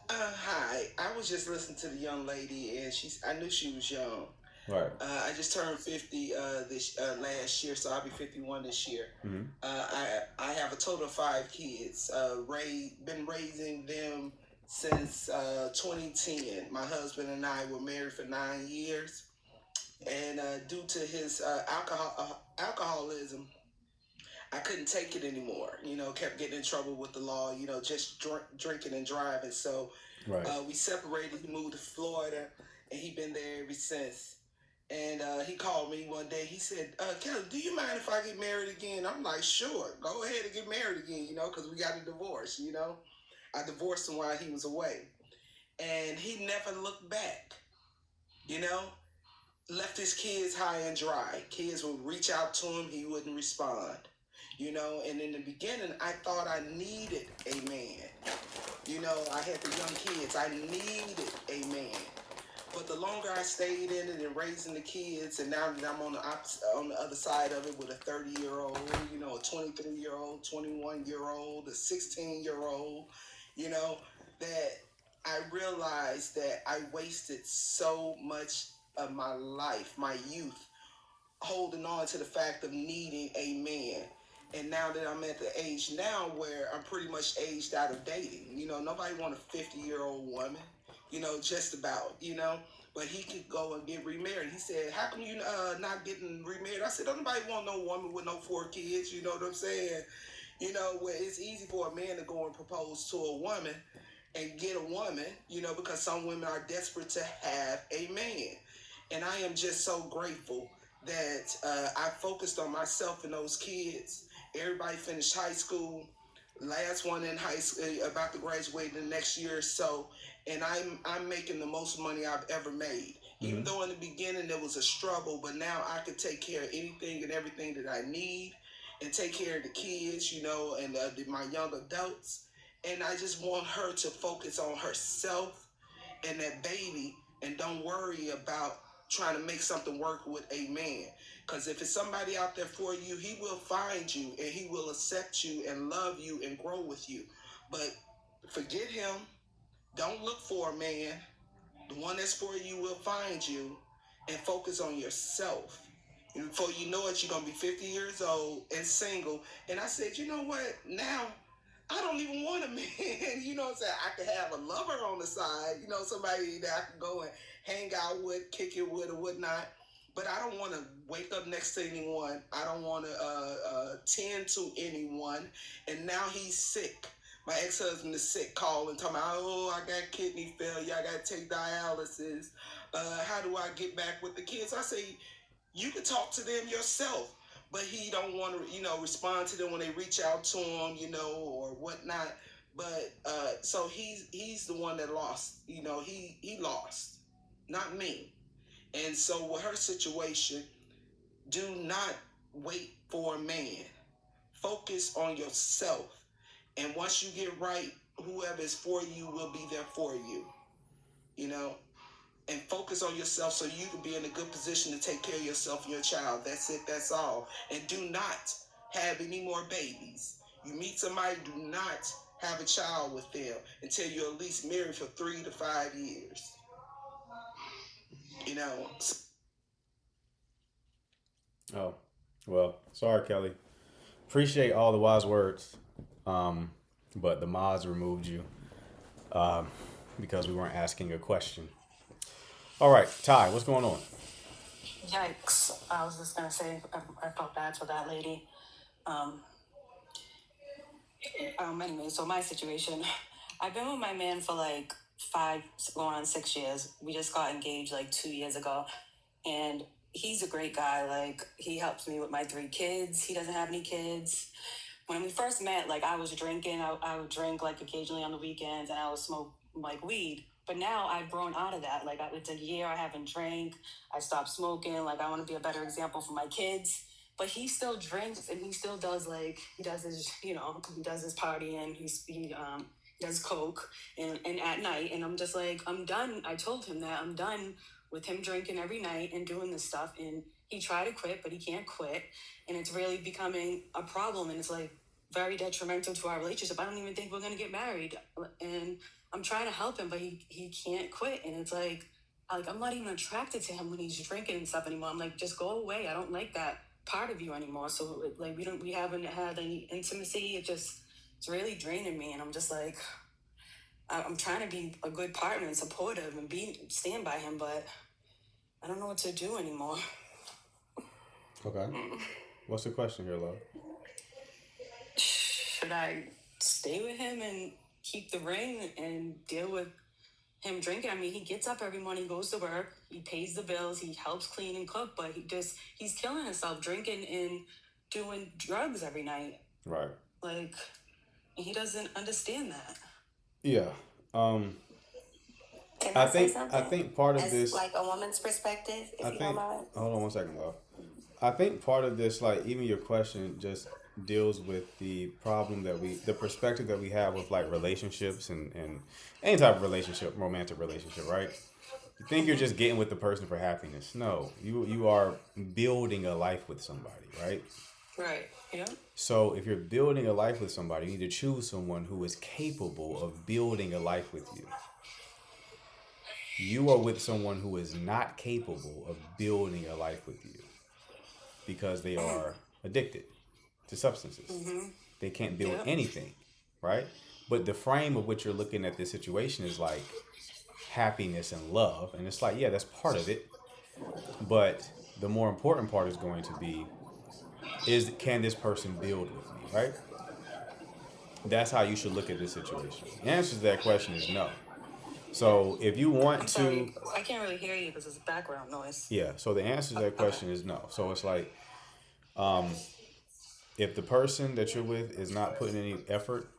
[SPEAKER 10] Hi. I was just listening to the young lady, and I knew she was young.
[SPEAKER 1] Right.
[SPEAKER 10] I just turned 50 this last year, so I'll be 51 this year.
[SPEAKER 1] Mm-hmm.
[SPEAKER 10] I have a total of 5 kids. Been raising them since 2010. My husband and I were married for 9 years, and due to his alcoholism, I couldn't take it anymore. Kept getting in trouble with the law. Just drinking and driving. So
[SPEAKER 1] Right.
[SPEAKER 10] we separated. He moved to Florida, and he been there ever since. And he called me one day. He said, Kelly, do you mind if I get married again? I'm like, sure. Go ahead and get married again, because we got a divorce, I divorced him while he was away. And he never looked back, Left his kids high and dry. Kids would reach out to him. He wouldn't respond, And in the beginning, I thought I needed a man. I had the young kids. I needed a man. But the longer I stayed in it and raising the kids, and now that I'm on the other side of it with a 30-year-old, a 23-year-old, 21-year-old, a 16-year-old, that I realized that I wasted so much of my life, my youth, holding on to the fact of needing a man. And now that I'm at the age now where I'm pretty much aged out of dating, nobody want a 50-year-old woman. Just about, but he could go and get remarried. He said, how come you not getting remarried? I said, don't nobody want no woman with no 4 kids, you know what I'm saying? Where it's easy for a man to go and propose to a woman and get a woman, because some women are desperate to have a man. And I am just so grateful that I focused on myself and those kids. Everybody finished high school. Last one in high school, about to graduate the next year or so, and I'm making the most money I've ever made. Mm-hmm. Even though in the beginning there was a struggle, but now I can take care of anything and everything that I need, and take care of the kids, and my young adults. And I just want her to focus on herself and that baby, and don't worry about trying to make something work with a man. Because if it's somebody out there for you, he will find you, and he will accept you and love you and grow with you. But forget him. Don't look for a man. The one that's for you will find you, and focus on yourself. And before you know it, you're going to be 50 years old and single. And I said, you know what? Now, I don't even want a man. You know what I'm saying? I could have a lover on the side, somebody that I can go and hang out with, kick it with, or whatnot. But I don't want to wake up next to anyone. I don't want to tend to anyone. And now he's sick. My ex-husband is sick, calling, talking about, I got kidney failure. I got to take dialysis. How do I get back with the kids? I say, you can talk to them yourself. But he don't want to, respond to them when they reach out to him, or whatnot. But so he's the one that lost. He lost, not me. And so with her situation, do not wait for a man. Focus on yourself. And once you get right, whoever is for you will be there for you. And focus on yourself so you can be in a good position to take care of yourself and your child. That's it. That's all. And do not have any more babies. You meet somebody, do not have a child with them until you're at least married for 3 to 5 years.
[SPEAKER 1] Oh, well, sorry, Kelly. Appreciate all the wise words. But the mods removed you because we weren't asking a question. All right, Ty, what's going on?
[SPEAKER 11] Yikes. I was just going to say, I felt bad for that lady. Anyway, so my situation, I've been with my man for like going on 6 years. We just got engaged like 2 years ago, and he's a great guy. Like, he helps me with my 3 kids. He doesn't have any kids. When we first met, like, I was drinking. I would drink like occasionally on the weekends, and I would smoke like weed. But now I've grown out of that. Like, it's a year I haven't drank. I stopped smoking. Like, I want to be a better example for my kids. But he still drinks, and he still does, like, he does his, he does his partying. He does coke and at night. And I'm just like, I'm done. I told him that I'm done with him drinking every night and doing this stuff. And he tried to quit, but he can't quit. And it's really becoming a problem. And it's like very detrimental to our relationship. I don't even think we're going to get married. And I'm trying to help him, but he can't quit. And it's like I'm not even attracted to him when he's drinking and stuff anymore. I'm like, just go away. I don't like that part of you anymore. So like we haven't had any intimacy. It's really draining me. And I'm just like, I'm trying to be a good partner and supportive and stand by him, but I don't know what to do anymore.
[SPEAKER 1] Okay. What's the question here, love?
[SPEAKER 11] Should I stay with him and keep the ring and deal with him drinking? I mean, he gets up every morning, goes to work, he pays the bills, he helps clean and cook, but he's killing himself drinking and doing drugs every night.
[SPEAKER 1] Right.
[SPEAKER 11] Like, he doesn't understand that.
[SPEAKER 1] Yeah.
[SPEAKER 3] Can
[SPEAKER 1] I
[SPEAKER 3] say
[SPEAKER 1] think
[SPEAKER 3] something?
[SPEAKER 1] part of
[SPEAKER 3] As,
[SPEAKER 1] this,
[SPEAKER 3] like a woman's perspective, if you don't mind.
[SPEAKER 1] hold on one second, love. I think part of this, like, even your question just deals with the problem the perspective that we have with like relationships and any type of relationship, romantic relationship, right? You think you're just getting with the person for happiness. No, you are building a life with somebody, right?
[SPEAKER 11] Right. Yeah.
[SPEAKER 1] So if you're building a life with somebody, you need to choose someone who is capable of building a life with you. You are with someone who is not capable of building a life with you because they are addicted to substances.
[SPEAKER 11] Mm-hmm.
[SPEAKER 1] They can't build anything, right? But the frame of which you're looking at this situation is like happiness and love. And it's like, yeah, that's part of it. But the more important part is going to be, can this person build with me, right? That's how you should look at this situation. The answer to that question is no. So if you want
[SPEAKER 11] Sorry, I can't really hear you because there's background noise.
[SPEAKER 1] Yeah, so the answer to that question is no. So it's like, if the person that you're with is not putting any effort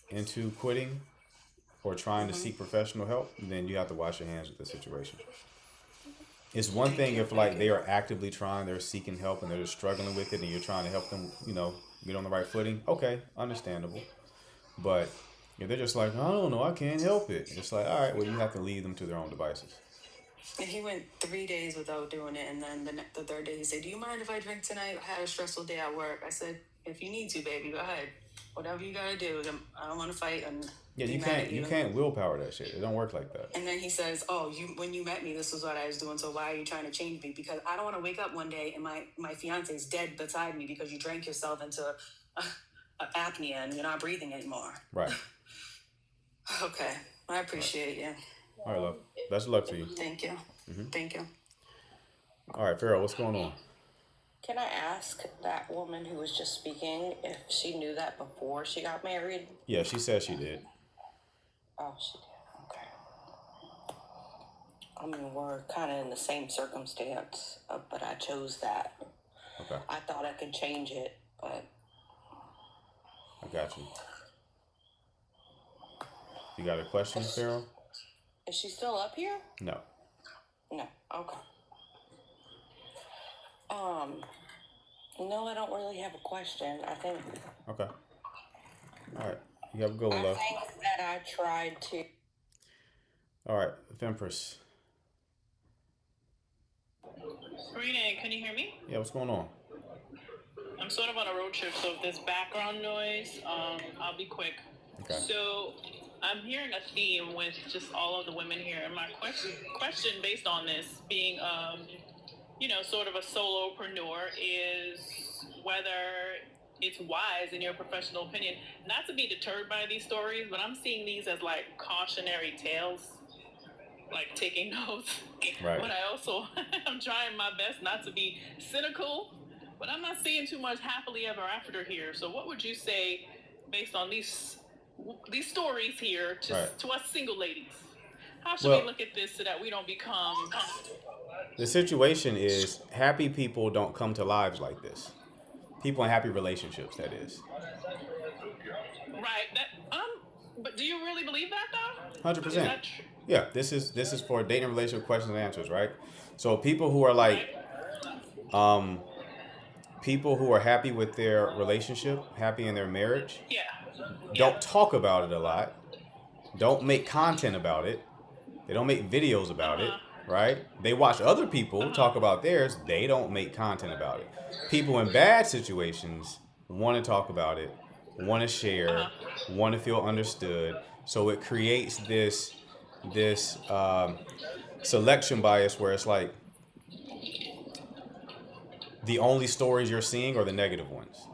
[SPEAKER 1] into quitting or trying to seek professional help, then you have to wash your hands with the situation. It's one thing if like they are actively trying, they're seeking help and they're just struggling with it and you're trying to help them, get on the right footing. Okay, understandable. But if they're just like, I don't know, I can't help it. It's like, all right, well, you have to leave them to their own devices.
[SPEAKER 11] And he went 3 days without doing it, and then the third day he said, do you mind if I drink tonight? I had a stressful day at work. I said, if you need to, baby, go ahead. Whatever you gotta do. I don't want to fight and
[SPEAKER 1] Yeah,
[SPEAKER 11] be
[SPEAKER 1] you
[SPEAKER 11] mad at
[SPEAKER 1] you can't willpower that shit. It don't work like that.
[SPEAKER 11] And then he says, when you met me, this is what I was doing, so why are you trying to change me? Because I don't want to wake up one day and my fiance is dead beside me because you drank yourself into apnea and you're not breathing anymore.
[SPEAKER 1] Right.
[SPEAKER 11] Okay, I appreciate you.
[SPEAKER 1] All right, love. Best of luck to you.
[SPEAKER 11] Thank you.
[SPEAKER 1] Mm-hmm.
[SPEAKER 11] Thank you.
[SPEAKER 1] All right, Farrell, what's going on?
[SPEAKER 3] Can I ask that woman who was just speaking if she knew that before she got married?
[SPEAKER 1] Yeah, she said she did.
[SPEAKER 3] Oh, she did. Okay. I mean, we're kind of in the same circumstance, but I chose that.
[SPEAKER 1] Okay.
[SPEAKER 3] I thought I could change it, but...
[SPEAKER 1] I got you. You got a question, Farrell?
[SPEAKER 3] Is she still up here?
[SPEAKER 1] No.
[SPEAKER 3] No. Okay. No, I don't really have a question. I think...
[SPEAKER 1] Okay. All right. You have a good one, love.
[SPEAKER 3] I think that I tried to...
[SPEAKER 1] All right, Fempress.
[SPEAKER 12] Reading, can you hear me?
[SPEAKER 1] Yeah, what's going on?
[SPEAKER 12] I'm sort of on a road trip, so if there's background noise, I'll be quick.
[SPEAKER 1] Okay.
[SPEAKER 12] So I'm hearing a theme with just all of the women here, and my question based on this being, sort of a solopreneur is whether it's wise, in your professional opinion, not to be deterred by these stories, but I'm seeing these as like cautionary tales, like taking notes.
[SPEAKER 1] Right.
[SPEAKER 12] But I also, I'm trying my best not to be cynical, but I'm not seeing too much happily ever after here. So what would you say based on these stories here to
[SPEAKER 1] Right.
[SPEAKER 12] to us single ladies? How should
[SPEAKER 1] Well,
[SPEAKER 12] we look at this so that we don't become
[SPEAKER 1] the situation is happy people don't come to lives like this. People in happy relationships, that is.
[SPEAKER 12] right? But do you really believe that though?
[SPEAKER 1] 100%.
[SPEAKER 12] Is that true?
[SPEAKER 1] Yeah, this is for dating relationship questions and answers, right? So people who are like people who are happy with their relationship, happy in their marriage,
[SPEAKER 12] Yeah.
[SPEAKER 1] don't talk about it a lot, don't make content about it, they don't make videos about it, right? They watch other people talk about theirs, they don't make content about it. People in bad situations want to talk about it, want to share, want to feel understood. So it creates this selection bias where it's like the only stories you're seeing are the negative ones.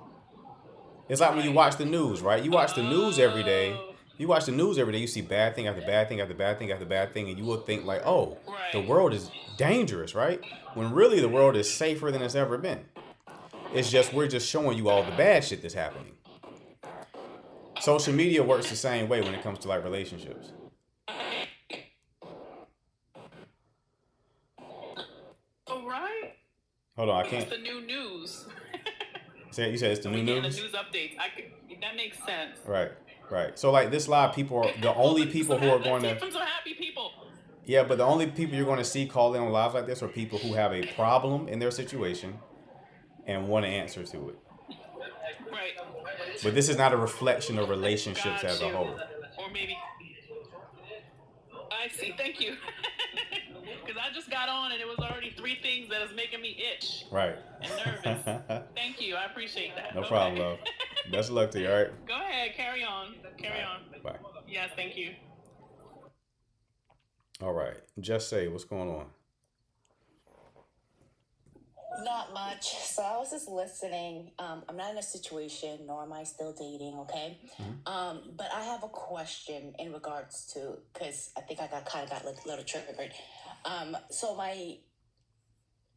[SPEAKER 1] It's like when you watch the news, right? You watch the news every day. You see bad thing after bad thing after bad thing after bad thing, and you will think like, oh, the world is dangerous, right? When really the world is safer than it's ever been. It's just we're just showing you all the bad shit that's happening. Social media works the same way when it comes to like relationships.
[SPEAKER 12] All right.
[SPEAKER 1] Hold on, I can't.
[SPEAKER 12] It's the new news.
[SPEAKER 1] You said it's the new news?
[SPEAKER 12] The news updates. That makes sense.
[SPEAKER 1] Right. So like this live, people are the only people who are going to.
[SPEAKER 12] Some happy people.
[SPEAKER 1] Yeah, but the only people you're going to see call in on lives like this are people who have a problem in their situation and want an answer to it.
[SPEAKER 12] Right.
[SPEAKER 1] But this is not a reflection of relationships as a whole.
[SPEAKER 12] Or maybe. I see. Thank you. Because I just got on and it was already 3 things that is making me itch.
[SPEAKER 1] Right.
[SPEAKER 12] And nervous. Thank you. I appreciate that.
[SPEAKER 1] No problem, love. Best of luck to you, all right?
[SPEAKER 12] Go ahead. Carry on. Carry on.
[SPEAKER 1] Bye.
[SPEAKER 12] Yes, thank you.
[SPEAKER 1] All right. Just say, what's going on?
[SPEAKER 13] Not much. So I was just listening. I'm not in a situation, nor am I still dating, okay? But I have a question in regards to, because I think I got a little triggered. So my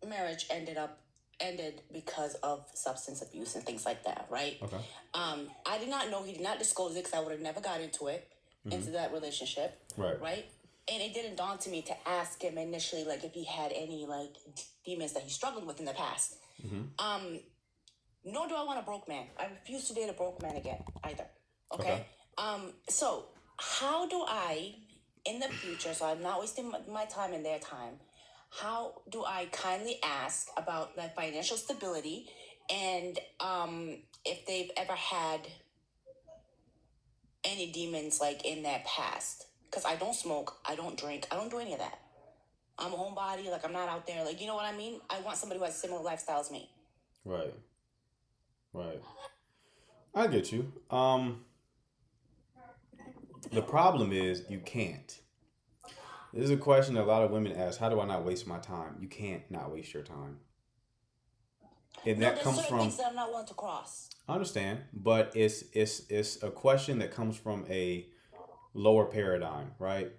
[SPEAKER 13] marriage ended because of substance abuse and things like that, right?
[SPEAKER 1] Okay.
[SPEAKER 13] I did not know, he did not disclose it because I would have never got into that relationship. Right? And it didn't dawn to me to ask him initially, like, if he had any, like, demons that he struggled with in the past. Nor do I want a broke man. I refuse to date a broke man again, either. Okay? So, how do I, in the future, so I'm not wasting my time and their time, how do I kindly ask about, like, financial stability and if they've ever had any demons, like, in their past? Because I don't smoke, I don't drink, I don't do any of that. I'm a homebody, like I'm not out there, like, you know what I mean? I want somebody who has a similar lifestyle as me.
[SPEAKER 1] Right. I get you. The problem is you can't. This is a question that a lot of women ask. How do I not waste my time? You can't not waste your time. And that comes from
[SPEAKER 13] things that I'm not willing to cross.
[SPEAKER 1] I understand, but it's a question that comes from a lower paradigm, right?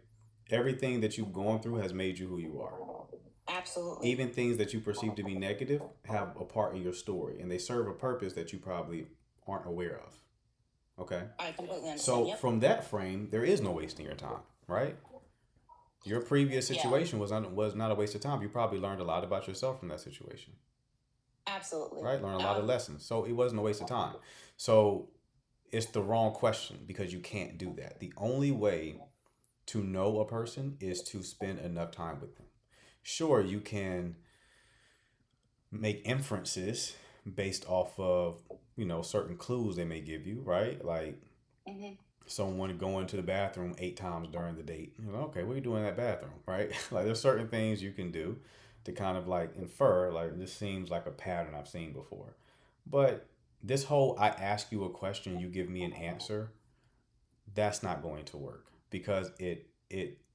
[SPEAKER 1] Everything that you've gone through has made you who you are.
[SPEAKER 13] Absolutely.
[SPEAKER 1] Even things that you perceive to be negative have a part in your story, and they serve a purpose that you probably aren't aware of. Okay?
[SPEAKER 13] I completely understand.
[SPEAKER 1] So from that frame, there is no wasting your time, right? Your previous situation was not a waste of time. You probably learned a lot about yourself from that situation.
[SPEAKER 13] Absolutely.
[SPEAKER 1] Right? Learned a lot of lessons. So it wasn't a waste of time. So it's the wrong question because you can't do that. The only way to know a person is to spend enough time with them. Sure, you can make inferences based off of, certain clues they may give you, right? Like someone going to the bathroom 8 times during the date. Okay, what are you doing in that bathroom, right? Like there's certain things you can do to kind of like infer, like this seems like a pattern I've seen before. But this whole I ask you a question, you give me an answer, that's not going to work because it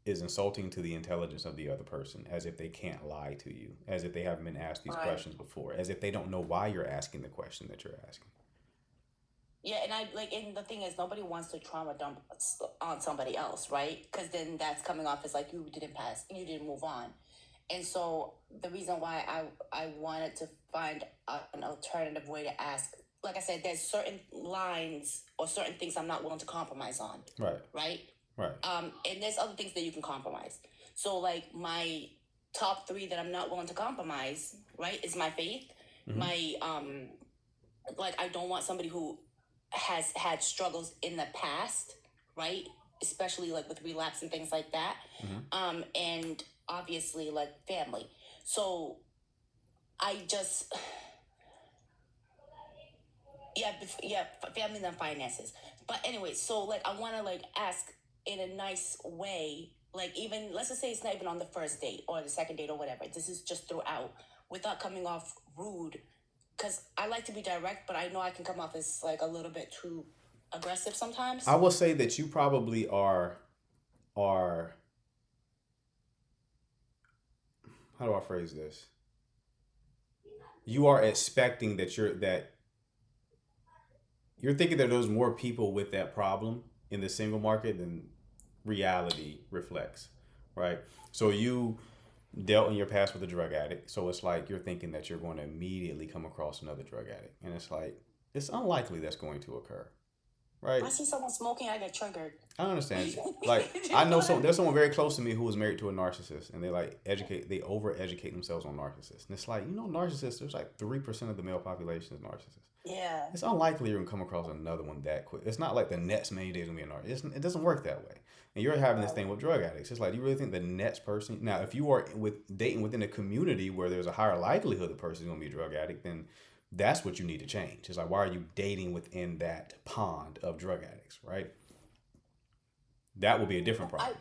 [SPEAKER 1] is insulting to the intelligence of the other person, as if they can't lie to you, as if they haven't been asked these questions before, as if they don't know why you're asking the question that you're asking.
[SPEAKER 13] Yeah, and the thing is, nobody wants to trauma dump on somebody else, right? Because then that's coming off as like you didn't pass, you didn't move on. And so the reason why I wanted to find an alternative way to ask like I said, there's certain lines or certain things I'm not willing to compromise on,
[SPEAKER 1] Right.
[SPEAKER 13] right?
[SPEAKER 1] Right.
[SPEAKER 13] And there's other things that you can compromise. So like my top three that I'm not willing to compromise, right, is my faith, my like I don't want somebody who has had struggles in the past, right? Especially like with relapse and things like that. And obviously like family. So I just family and finances. But anyway, so like I want to like ask in a nice way, like even let's just say it's not even on the first date or the second date or whatever. This is just throughout without coming off rude, because I like to be direct, but I know I can come off as like a little bit too aggressive sometimes.
[SPEAKER 1] I will say that you probably are how do I phrase this? You are expecting that you're thinking that there's more people with that problem in the single market than reality reflects, right? So you dealt in your past with a drug addict, so it's like you're thinking that you're going to immediately come across another drug addict, and it's like it's unlikely that's going to occur, right?
[SPEAKER 13] I see someone smoking, I get triggered.
[SPEAKER 1] I understand. Like I know there's someone very close to me who was married to a narcissist, and they over educate themselves on narcissists, and it's like narcissists. There's like 3% of the male population is narcissists.
[SPEAKER 13] Yeah.
[SPEAKER 1] It's unlikely you're gonna come across another one that quick. It's not like the next many days gonna be a narcissist. It doesn't work that way. And you're having this thing with drug addicts. It's like, do you really think the next person? Now, if you are dating within a community where there's a higher likelihood the person is gonna be a drug addict, then that's what you need to change. It's like, why are you dating within that pond of drug addicts, right? That will be a different problem.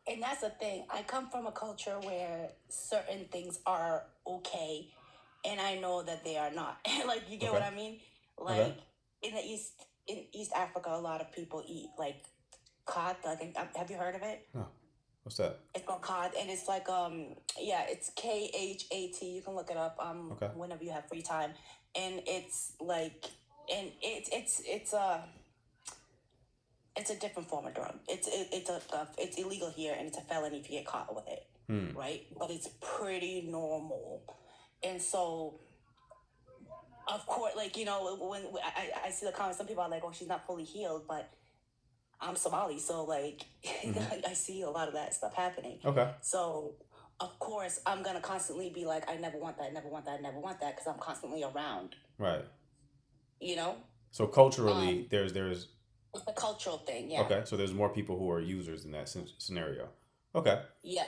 [SPEAKER 13] And that's the thing. I come from a culture where certain things are okay, and I know that they are not. Like, you get what I mean? Like in East Africa, a lot of people eat like cod. Have you heard of it?
[SPEAKER 1] No. What's that?
[SPEAKER 13] It's called cod, and it's like it's KHAT. You can look it up whenever you have free time, and it's like, and it's a different form of drug. It's illegal here, and it's a felony if you get caught with it, right? But it's pretty normal, and so of course, like when I see the comments, some people are like, "Oh, she's not fully healed," but I'm Somali, so like I see a lot of that stuff happening. Okay. So of course I'm gonna constantly be like, I never want that, I never want that, I never want that, because I'm constantly around. Right.
[SPEAKER 1] So culturally, there's
[SPEAKER 13] it's a cultural thing, yeah.
[SPEAKER 1] Okay, so there's more people who are users in that scenario. Okay.
[SPEAKER 13] Yeah.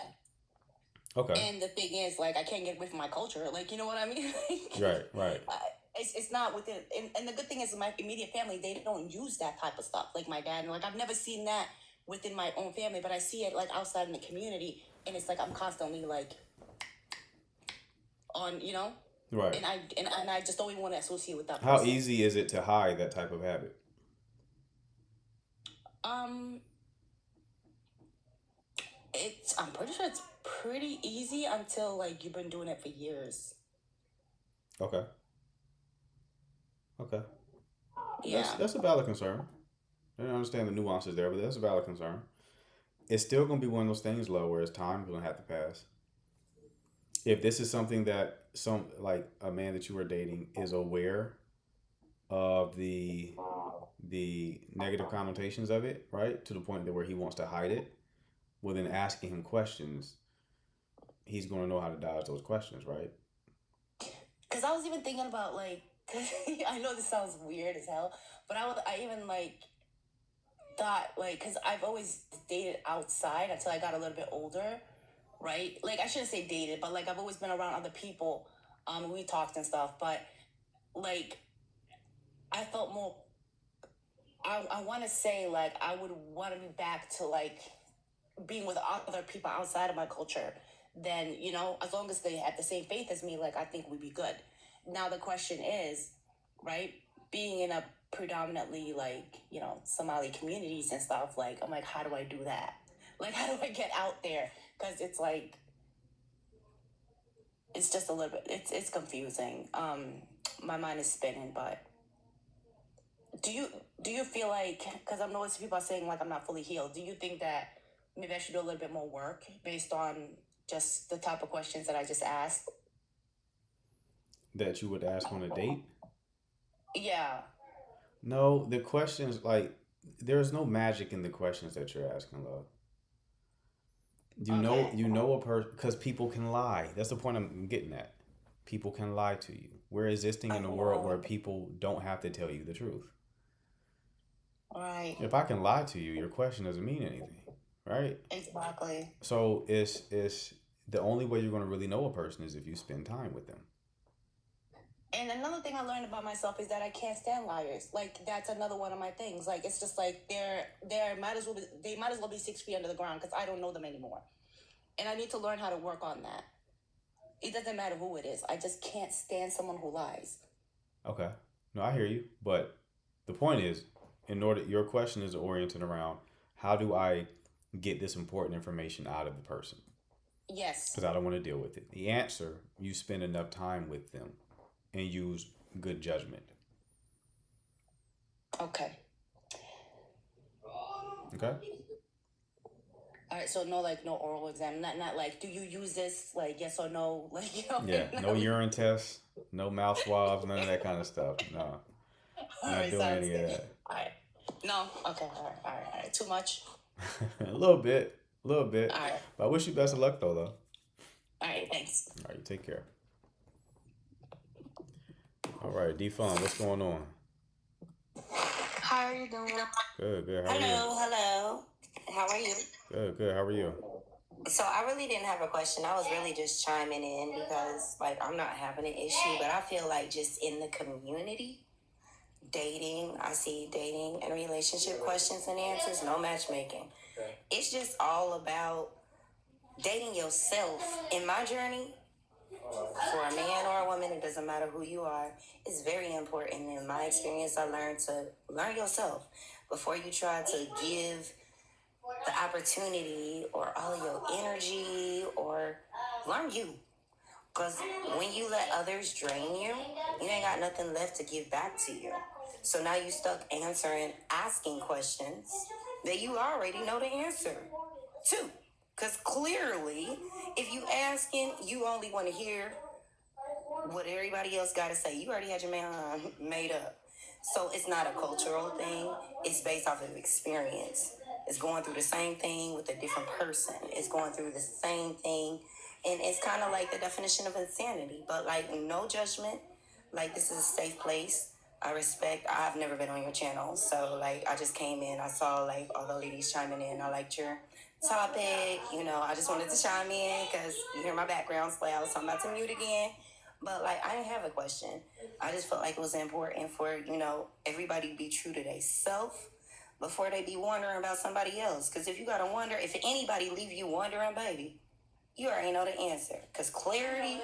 [SPEAKER 1] Okay.
[SPEAKER 13] And the thing is, like, I can't get away from my culture. Like, you know what I mean?
[SPEAKER 1] Right.
[SPEAKER 13] It's not within, and the good thing is my immediate family, they don't use that type of stuff. Like my dad, like I've never seen that within my own family, but I see it like outside in the community, and it's like I'm constantly like on, right. And I just don't even want to associate with that person.
[SPEAKER 1] How easy is it to hide that type of habit?
[SPEAKER 13] I'm pretty sure it's pretty easy until like you've been doing it for years.
[SPEAKER 1] Okay.
[SPEAKER 13] Yeah.
[SPEAKER 1] That's a valid concern. I don't understand the nuances there, but that's a valid concern. It's still going to be one of those things, low, where time's going to have to pass. If this is something that a man that you were dating is aware of the negative connotations of it, right, to the point that where he wants to hide it, well, then asking him questions, he's going to know how to dodge those questions, right?
[SPEAKER 13] Because I was even thinking about like, I know this sounds weird as hell, but I even like thought like, because I've always dated outside until I got a little bit older, right? Like I shouldn't say dated, but like I've always been around other people. We talked and stuff, but like I felt more. I want to say like I would want to be back to like being with other people outside of my culture. Then as long as they had the same faith as me, like I think we'd be good. Now the question is, right, being in a predominantly like, Somali communities and stuff, like, I'm like, how do I do that? Like, how do I get out there? Because it's like, it's just a little bit, it's confusing. My mind is spinning, but do you feel like, because I'm noticing people are saying like, I'm not fully healed. Do you think that maybe I should do a little bit more work based on just the type of questions that I just asked?
[SPEAKER 1] That you would ask on a date?
[SPEAKER 13] Yeah.
[SPEAKER 1] No, the questions like there's no magic in the questions that you're asking, love.
[SPEAKER 13] Okay.
[SPEAKER 1] You know a person because people can lie. That's the point I'm getting at. People can lie to you. We're existing in a world where
[SPEAKER 13] Oh,
[SPEAKER 1] people don't have to tell you the truth.
[SPEAKER 13] right.
[SPEAKER 1] If I can lie to you, your question doesn't mean anything, right?
[SPEAKER 13] Exactly.
[SPEAKER 1] So it's the only way you're going to really know a person is if you spend time with them.
[SPEAKER 13] And another thing I learned about myself is that I can't stand liars. Like that's another one of my things. Like it's just like they might as well be 6 feet under the ground because I don't know them anymore. And I need to learn how to work on that. It doesn't matter who it is. I just can't stand someone who lies.
[SPEAKER 1] Okay. No, I hear you. But the point is, your question is oriented around how do I get this important information out of the person?
[SPEAKER 13] Yes.
[SPEAKER 1] Because I don't want to deal with it. The answer, you spend enough time with them and use good judgment.
[SPEAKER 13] Okay.
[SPEAKER 1] Okay?
[SPEAKER 13] All right. So no oral exam. Not like do you use this like yes or no like
[SPEAKER 1] Yeah. No urine tests, no mouth swabs, none of that kind of stuff. No.
[SPEAKER 13] All
[SPEAKER 1] Not
[SPEAKER 13] right.
[SPEAKER 1] doing
[SPEAKER 13] Sounds
[SPEAKER 1] any of
[SPEAKER 13] good.
[SPEAKER 1] that.
[SPEAKER 13] All right. No. Okay. All right. Too much.
[SPEAKER 1] A little bit. A little bit.
[SPEAKER 13] All right.
[SPEAKER 1] But I wish you best of luck though.
[SPEAKER 13] All right. Thanks.
[SPEAKER 1] All right, you take care. All right, D-Fun, what's going on?
[SPEAKER 14] How are you doing?
[SPEAKER 1] Good, good. How are you?
[SPEAKER 14] Hello. How are you?
[SPEAKER 1] Good, good. How are you?
[SPEAKER 14] So I really didn't have a question. I was really just chiming in because like I'm not having an issue, but I feel like just in the community, dating, I see dating and relationship questions and answers, no matchmaking. It's just all about dating yourself. In my journey, for a man or a woman, it doesn't matter who you are, it's very important. In my experience, I learned to learn yourself before you try to give the opportunity or all of your energy or learn you. Because when you let others drain you, you ain't got nothing left to give back to you. So now you stuck asking questions that you already know the answer to. Because clearly, if you asking, you only want to hear what everybody else got to say. You already had your mind made up. So it's not a cultural thing. It's based off of experience. It's going through the same thing with a different person. It's going through the same thing. And it's kind of like the definition of insanity. But like no judgment. Like this is a safe place. I respect. I've never been on your channel. So like I just came in. I saw like all the ladies chiming in. I liked your topic. I just wanted to chime in because you hear my background swell. So I'm about to mute again. But like I didn't have a question. I just felt like it was important for, everybody to be true to themselves before they be wondering about somebody else. Because if you got to wonder, if anybody leave you wondering, baby, you already know the answer. Because clarity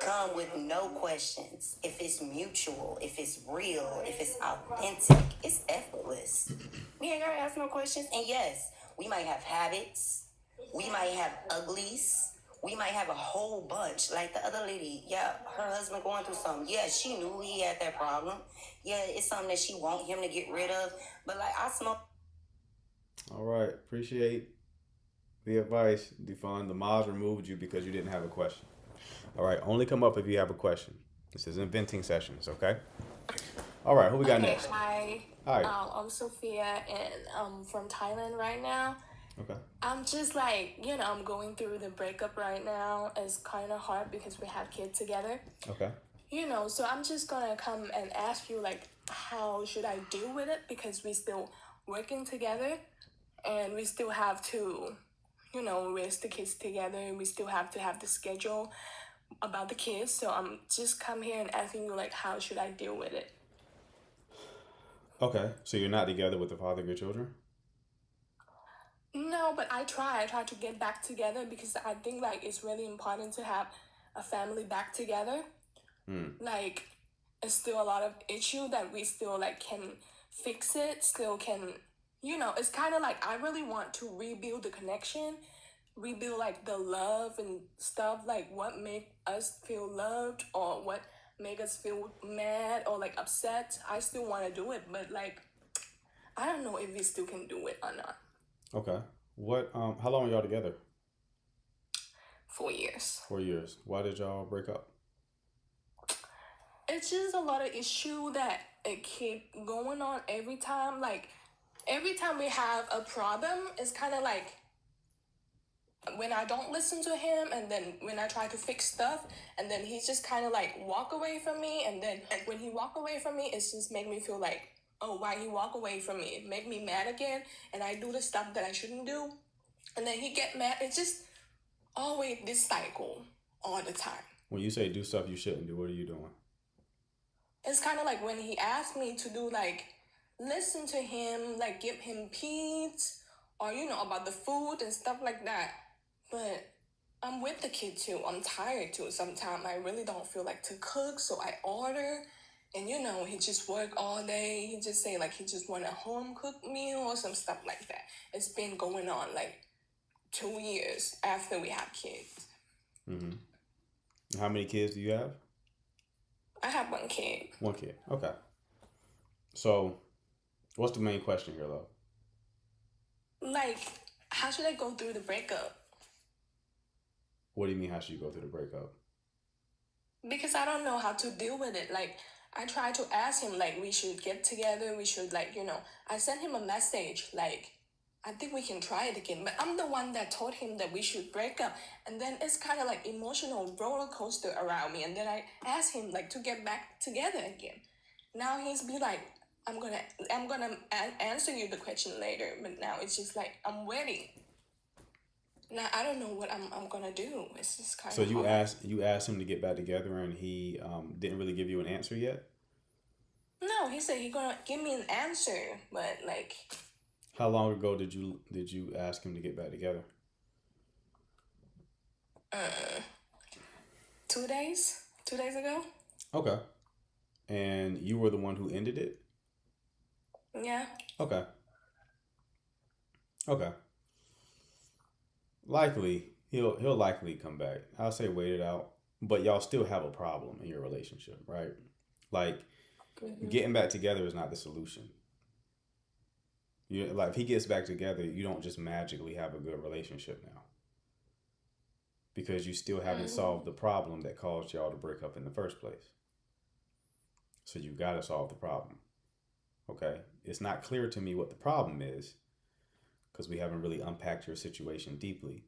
[SPEAKER 14] come with no questions. If it's mutual, if it's real, if it's authentic, it's effortless. We ain't got to ask no questions. And yes, we might have habits. We might have uglies. We might have a whole bunch. Like the other lady, yeah, her husband going through something. Yeah, she knew he had that problem. Yeah, it's something that she want him to get rid of. But like I smoke.
[SPEAKER 1] All right, appreciate the advice, D-Fun. The mods removed you because you didn't have a question. All right, only come up if you have a question. This is venting sessions, okay? All right, who we got next?
[SPEAKER 15] Hi.
[SPEAKER 1] Hi.
[SPEAKER 15] I'm Sophia, and I'm from Thailand right now.
[SPEAKER 1] Okay.
[SPEAKER 15] I'm just like, I'm going through the breakup right now. It's kind of hard because we have kids together.
[SPEAKER 1] Okay.
[SPEAKER 15] So I'm just gonna come and ask you, like, how should I deal with it? Because we still working together, and we still have to, raise the kids together, and we still have to have the schedule about the kids. So I'm just come here and asking you, like, how should I deal with it?
[SPEAKER 1] Okay, so you're not together with the father of your children?
[SPEAKER 15] No, but I try to get back together because I think like it's really important to have a family back together. Like it's still a lot of issue that we still like can fix it, still can, it's kind of like I really want to rebuild the connection, rebuild like the love and stuff, like what make us feel loved or what make us feel mad or like upset. I still want to do it, but like I don't know if we still can do it or not.
[SPEAKER 1] Okay. How long are y'all together?
[SPEAKER 15] 4 years.
[SPEAKER 1] 4 years. Why did y'all break up?
[SPEAKER 15] It's just a lot of issue that it keep going on every time. Like every time we have a problem, it's kind of like when I don't listen to him, and then when I try to fix stuff, and then he just kind of like walk away from me, and then like when he walk away from me, it's just make me feel like, oh, why he walk away from me? It make me mad again, and I do the stuff that I shouldn't do, and then he get mad. It's just always this cycle all the time.
[SPEAKER 1] When you say do stuff you shouldn't do, what are you doing?
[SPEAKER 15] It's kind of like when he asked me to do like listen to him, like give him peace, or about the food and stuff like that. But I'm with the kid too. I'm tired too. Sometimes I really don't feel like to cook, so I order. And he just work all day. He just say like he just want a home cooked meal or some stuff like that. It's been going on like 2 years after we have kids.
[SPEAKER 1] How many kids do you have?
[SPEAKER 15] I have 1 kid.
[SPEAKER 1] 1 kid. Okay. So, what's the main question here, love?
[SPEAKER 15] Like, how should I go through the breakup?
[SPEAKER 1] What do you mean, how should you go through the breakup?
[SPEAKER 15] Because I don't know how to deal with it. Like, I try to ask him, like, we should get together. We should, like, I sent him a message, like, I think we can try it again. But I'm the one that told him that we should break up. And then it's kind of like emotional roller coaster around me. And then I asked him, like, to get back together again. Now he's be like, I'm gonna answer you the question later. But now it's just like, I'm waiting. Now I don't know what I'm gonna do. It's just kind
[SPEAKER 1] So
[SPEAKER 15] of
[SPEAKER 1] you
[SPEAKER 15] hard.
[SPEAKER 1] asked him to get back together, and he didn't really give you an answer yet?
[SPEAKER 15] No, he said he gonna give me an answer, but like
[SPEAKER 1] How long ago did you ask him to get back together?
[SPEAKER 15] 2 days, 2 days ago.
[SPEAKER 1] Okay. And you were the one who ended it?
[SPEAKER 15] Yeah.
[SPEAKER 1] Okay. Okay. Likely, he'll likely come back. I'll say wait it out. But y'all still have a problem in your relationship, right? Like, getting back together is not the solution. If he gets back together, you don't just magically have a good relationship now. Because you still haven't solved the problem that caused y'all to break up in the first place. So you got to solve the problem. Okay? It's not clear to me what the problem is, because we haven't really unpacked your situation deeply.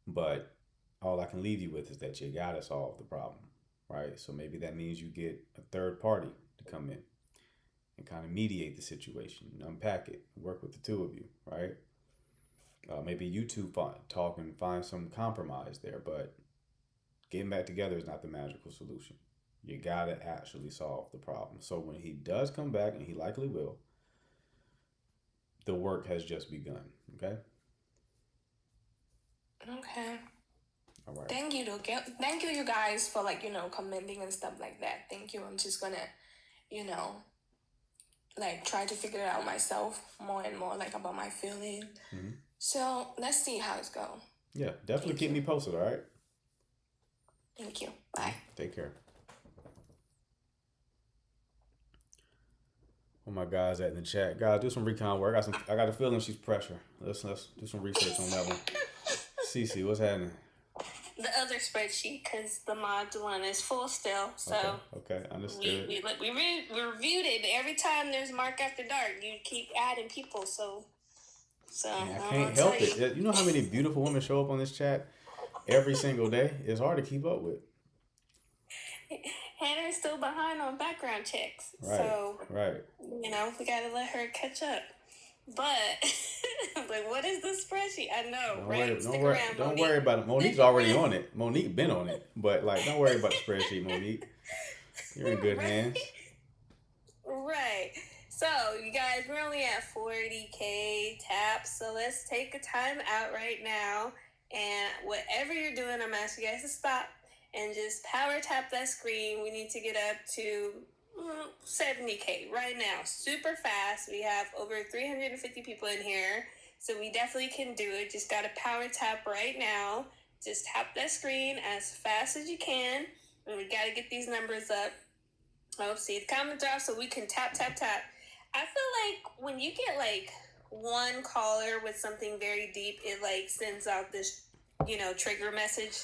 [SPEAKER 1] But all I can leave you with is that you got to solve the problem, right? So maybe that means you get a third party to come in and kind of mediate the situation, unpack it, work with the two of you, right? Maybe you two talk and find some compromise there, but getting back together is not the magical solution. You got to actually solve the problem. So when he does come back, and he likely will, the work has just begun, okay?
[SPEAKER 15] Okay.
[SPEAKER 1] All right.
[SPEAKER 15] Thank you, thank you, you guys, for commenting and stuff like that. Thank you. I'm just gonna, like try to figure it out myself more and more, like about my feeling. So let's see how it's going.
[SPEAKER 1] Yeah, definitely keep me posted, all right?
[SPEAKER 15] Thank you. Bye.
[SPEAKER 1] Take care. Oh my guys at in the chat. Guys, do some recon work. I got a feeling she's pressure. Let's do some research on that one. Cece, what's happening?
[SPEAKER 3] The other spreadsheet, because the mod one is full still. So
[SPEAKER 1] Okay, understood.
[SPEAKER 3] we reviewed it. But every time there's Mark After Dark, you keep adding people. So
[SPEAKER 1] Man, I can't help it. You know how many beautiful women show up on this chat every single day? It's hard to keep up with.
[SPEAKER 3] Hannah's still behind on background checks.
[SPEAKER 1] Right,
[SPEAKER 3] So,
[SPEAKER 1] right.
[SPEAKER 3] we got to let her catch up. But, like, what is the spreadsheet? I know, right? Stick around,
[SPEAKER 1] Don't
[SPEAKER 3] Monique.
[SPEAKER 1] worry about it. Monique's already on it. Monique been on it. But, like, don't worry about the spreadsheet, Monique. You're in good hands.
[SPEAKER 3] Right. So, you guys, we're only at 40K taps. So, let's take a time out right now. And whatever you're doing, I'm asking you guys to stop and just power tap that screen. We need to get up to 70K right now, super fast. We have over 350 people in here, so we definitely can do it. Just gotta power tap right now. Just tap that screen as fast as you can, and we gotta get these numbers up. Oh, see the comments are off, so we can tap. I feel like when you get like one caller with something very deep, it like sends out this trigger message.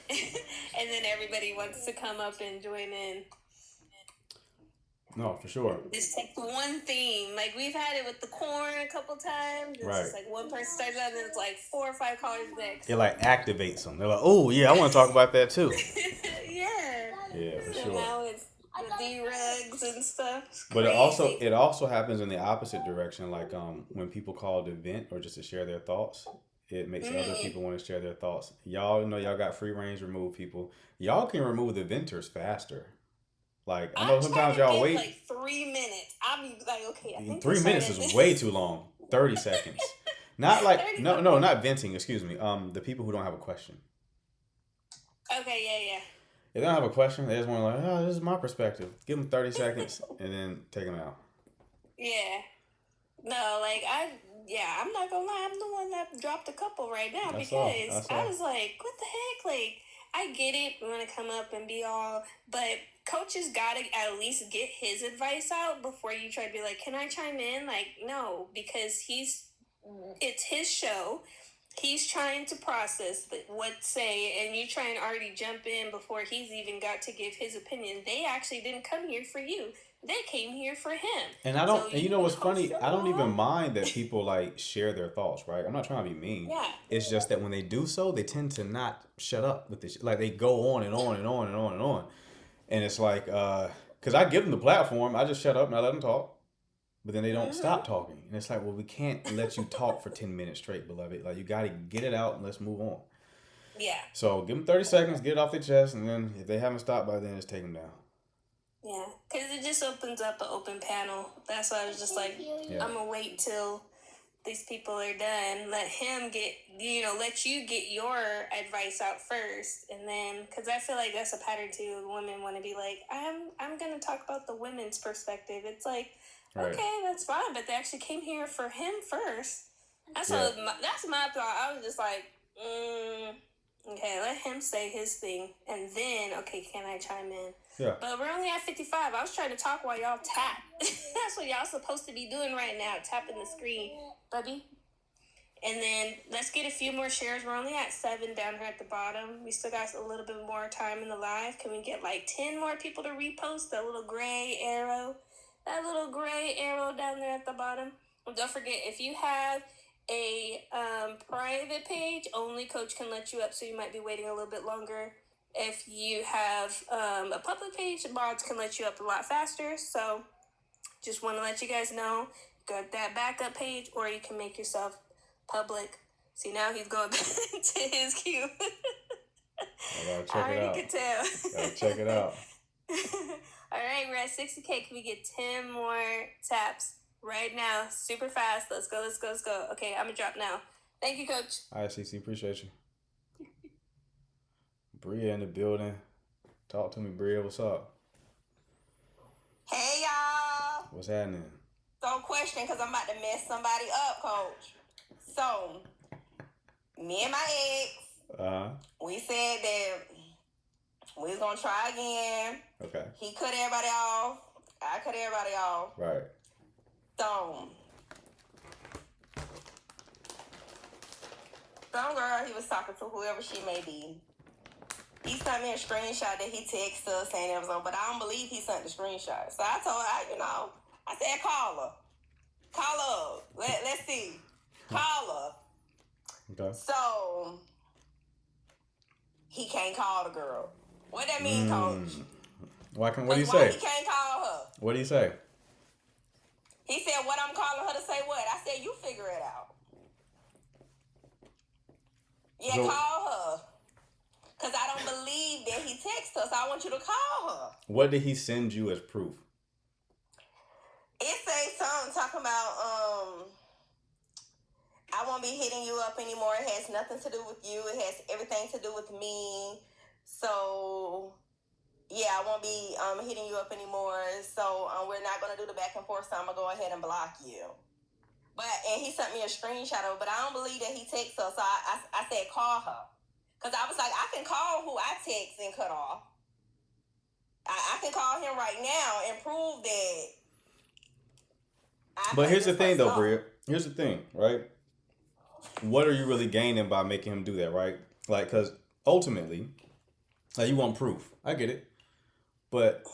[SPEAKER 3] And then everybody wants to come up and join in.
[SPEAKER 1] No, for sure.
[SPEAKER 9] Just take one theme. Like we've had it with the corn a couple times. It's
[SPEAKER 1] Right.
[SPEAKER 9] just like one person starts out and it's like 4 or 5 callers next.
[SPEAKER 1] It like activates them. They're like, oh yeah, I want to talk about that too.
[SPEAKER 9] Yeah.
[SPEAKER 1] Yeah, for
[SPEAKER 9] So
[SPEAKER 1] sure.
[SPEAKER 9] now it's the D-rugs and stuff. It's
[SPEAKER 1] But
[SPEAKER 9] crazy.
[SPEAKER 1] it also happens in the opposite direction. Like when people call to vent or just to share their thoughts, it makes other people want to share their thoughts. Y'all know y'all got free range remove people. Y'all can remove the venters faster. Like I know sometimes y'all wait.
[SPEAKER 9] Like 3 minutes. I'll be like, okay, I think
[SPEAKER 1] 3 minutes is way too long. 30 seconds. Not like no, not venting. Excuse me. The people who don't have a question.
[SPEAKER 9] Okay, yeah.
[SPEAKER 1] If they don't have a question, they just want to like, oh, this is my perspective. Give them 30 seconds and then take them out.
[SPEAKER 9] Yeah. No, like I'm not gonna lie, I'm the one that dropped a couple right now
[SPEAKER 1] That's all.
[SPEAKER 9] because
[SPEAKER 1] That's
[SPEAKER 9] I
[SPEAKER 1] all.
[SPEAKER 9] was like, what the heck? Like, I get it, we wanna come up and be all, but coaches gotta at least get his advice out before you try to be like, can I chime in? Like, no, because it's his show. He's trying to process what say, and you try and already jump in before he's even got to give his opinion. They actually didn't come here for you. They came here for him.
[SPEAKER 1] And I don't,
[SPEAKER 9] So
[SPEAKER 1] and you know what's
[SPEAKER 9] host
[SPEAKER 1] funny?
[SPEAKER 9] them
[SPEAKER 1] I don't even
[SPEAKER 9] all.
[SPEAKER 1] mind that people like share their thoughts, right? I'm not trying to be mean.
[SPEAKER 9] Yeah.
[SPEAKER 1] It's just that when they do so, they tend to not shut up with this. Like they go on and on and on and on and on. And it's like, because I give them the platform, I just shut up and I let them talk. But then they don't stop talking. And it's like, well, we can't let you talk for 10 minutes straight, beloved. Like you got to get it out and let's move on.
[SPEAKER 9] Yeah.
[SPEAKER 1] So give them 30 seconds, get it off their chest. And then if they haven't stopped by then, just take them down.
[SPEAKER 9] Yeah, because it just opens up an open panel. That's why I was just like,
[SPEAKER 1] Yeah.
[SPEAKER 9] I'm going to wait till these people are done. Let him let you get your advice out first. And then, because I feel like that's a pattern too. Women want to be like, I'm going to talk about the women's perspective. It's like,
[SPEAKER 1] Right.
[SPEAKER 9] okay, that's fine. But they actually came here for him first. That's my thought. I was just like, okay, let him say his thing. And then, okay, can I chime in?
[SPEAKER 1] Yeah.
[SPEAKER 9] But we're only at 55. I was trying to talk while y'all tap. That's what y'all supposed to be doing right now, tapping the screen, Bubby. And then let's get a few more shares. We're only at 7 down here at the bottom. We still got a little bit more time in the live. Can we get like 10 more people to repost that little gray arrow? That little gray arrow down there at the bottom. And don't forget, if you have a private page, only Coach can let you up, so you might be waiting a little bit longer. If you have a public page, mods can let you up a lot faster. So just want to let you guys know, got that backup page, or you can make yourself public. See, now he's going back to his queue.
[SPEAKER 1] I gotta check
[SPEAKER 9] I
[SPEAKER 1] it out.
[SPEAKER 9] already could tell.
[SPEAKER 1] Gotta check it out.
[SPEAKER 9] All right, we're at 60K. Can we get 10 more taps right now? Super fast. Let's go. Okay, I'm going to drop now. Thank you, Coach.
[SPEAKER 1] All right, CC, appreciate you. Bria in the building. Talk to me, Bria. What's up?
[SPEAKER 16] Hey y'all.
[SPEAKER 1] What's happening?
[SPEAKER 16] So question, because I'm about to mess somebody up, Coach. So, me and my ex, we said that we was going to try again.
[SPEAKER 1] Okay.
[SPEAKER 16] He cut everybody off. I cut everybody off.
[SPEAKER 1] Right.
[SPEAKER 16] So, some girl he was talking to, whoever she may be, he sent me a screenshot that he texted us saying it was on, but I don't believe he sent the screenshot. So I told her, I said, call her. Call her. Let's see. Call her.
[SPEAKER 1] Okay.
[SPEAKER 16] So, he can't call the girl. What that mean, Coach?
[SPEAKER 1] What do you
[SPEAKER 16] Why
[SPEAKER 1] say?
[SPEAKER 16] he can't call her?
[SPEAKER 1] What do you say?
[SPEAKER 16] He said, what I'm calling her to say what? I said, you figure it out. Yeah,
[SPEAKER 1] So-
[SPEAKER 16] call her. Because I don't believe that he texted her, so I want you to call her.
[SPEAKER 1] What did he send you as proof?
[SPEAKER 16] It says something talking about, I won't be hitting you up anymore. It has nothing to do with you. It has everything to do with me. So, yeah, I won't be hitting you up anymore. So, we're not going to do the back and forth, so I'm going to go ahead and block you. And he sent me a screenshot of it, but I don't believe that he texted her. So, I said, call her. Because I was like, I can call who I text and cut off. I can call him right now and prove that.
[SPEAKER 1] But here's the thing, though, Bria. Here's the thing, right? What are you really gaining by making him do that, right? Like, because ultimately, like, you want proof. I get it. But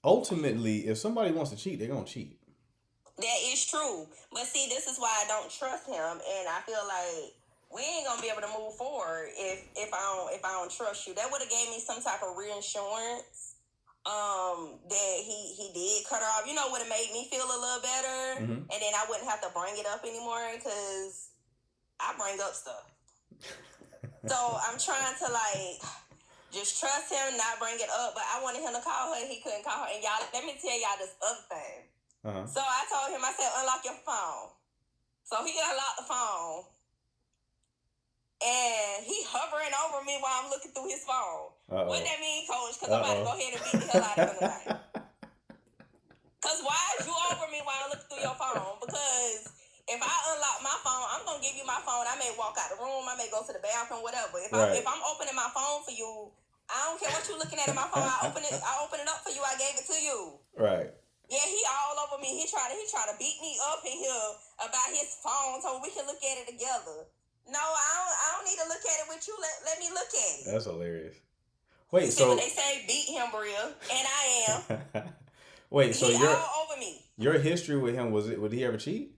[SPEAKER 1] ultimately, if somebody wants to cheat, they're gonna cheat.
[SPEAKER 16] That is true. But see, this is why I don't trust him, and I feel like we ain't gonna be able to move forward if I don't trust you. That would have gave me some type of reassurance. That he did cut her off. You know, would have made me feel a little better, and then I wouldn't have to bring it up anymore because I bring up stuff. So I'm trying to like just trust him, not bring it up. But I wanted him to call her, he couldn't call her. And y'all, let me tell y'all this other thing. So I told him, I said, unlock your phone. So he unlocked the phone. And he hovering over me while I'm looking through his phone. What that mean, Coach? Because I'm about to go ahead and beat the hell out of him tonight. Because why is you over me while I'm looking through your phone? Because if I unlock my phone, I'm going to give you my phone. I may walk out the room. I may go to the bathroom, whatever. If I'm opening my phone for you, I don't care what you're looking at in my phone. I open it up for you. I gave it to you.
[SPEAKER 1] Right.
[SPEAKER 16] Yeah, he all over me. He trying to beat me up in here about his phone so we can look at it together. No, I don't need to look at it with you. Let me look at it.
[SPEAKER 1] That's hilarious. Wait,
[SPEAKER 16] See what they say, beat him, Bria, and I am.
[SPEAKER 1] Wait, so
[SPEAKER 16] he all over me.
[SPEAKER 1] Your history with him would he ever cheat?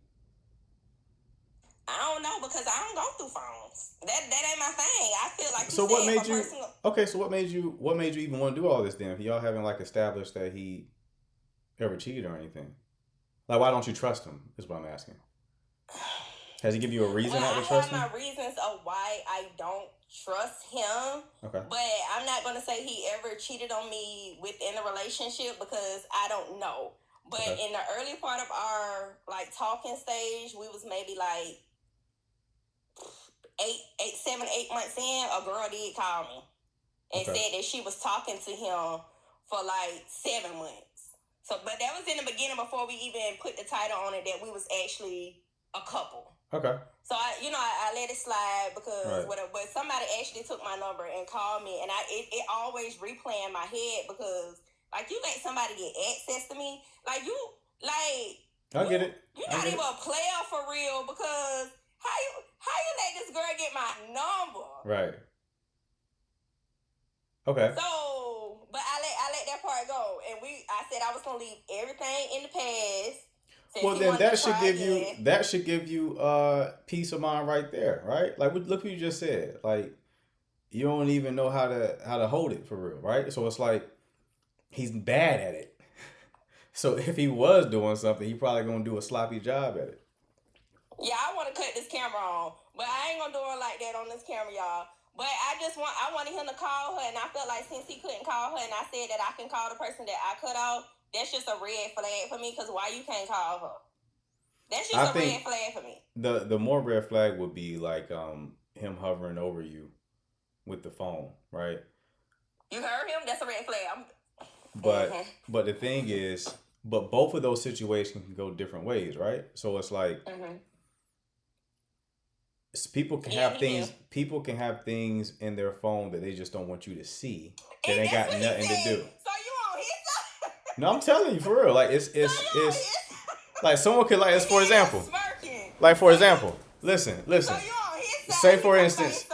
[SPEAKER 16] I don't know because I don't go through phones. That ain't my thing. I feel like
[SPEAKER 1] So what made you? Okay, so what made you even want to do all this then? If y'all haven't like established that he ever cheated or anything, like why don't you trust him? Is what I'm asking. Has he give you a reason not to trust him?
[SPEAKER 16] I have my reasons of why I don't trust him.
[SPEAKER 1] Okay.
[SPEAKER 16] But I'm not gonna say he ever cheated on me within a relationship because I don't know. But in the early part of our like talking stage, we was maybe like 7, 8 months in. A girl did call me and said that she was talking to him for like 7 months. So, but that was in the beginning before we even put the title on it that we was actually a couple.
[SPEAKER 1] Okay.
[SPEAKER 16] So I let it slide because whatever. But somebody actually took my number and called me, and it always replay in my head because like you let somebody get access to me, like you like.
[SPEAKER 1] I get it.
[SPEAKER 16] You're not even a player for real because how you let this girl get my number?
[SPEAKER 1] Right. Okay.
[SPEAKER 16] So, but I let that part go, and I said I was gonna leave everything in the past.
[SPEAKER 1] Well, then that should give you peace of mind right there, right? Like look what you just said. Like you don't even know how to hold it for real, right? So it's like he's bad at it. So if he was doing something, he probably gonna do a sloppy job at it.
[SPEAKER 16] Yeah, I want to cut this camera on, but I ain't gonna do it like that on this camera, y'all. But I wanted him to call her, and I felt like since he couldn't call her, and I said that I can call the person that I cut off. That's just a red flag for me because why you can't call her? That's just a red flag for me.
[SPEAKER 1] The more red flag would be like him hovering over you with the phone, right?
[SPEAKER 16] You heard him? That's a red flag.
[SPEAKER 1] But the thing is, both of those situations can go different ways, right? So it's like people can have things. People can have things in their phone that they just don't want you to see. That ain't got nothing to do. No, I'm telling you for real. Like it's like someone could like for example. Like for example, listen. Say for instance,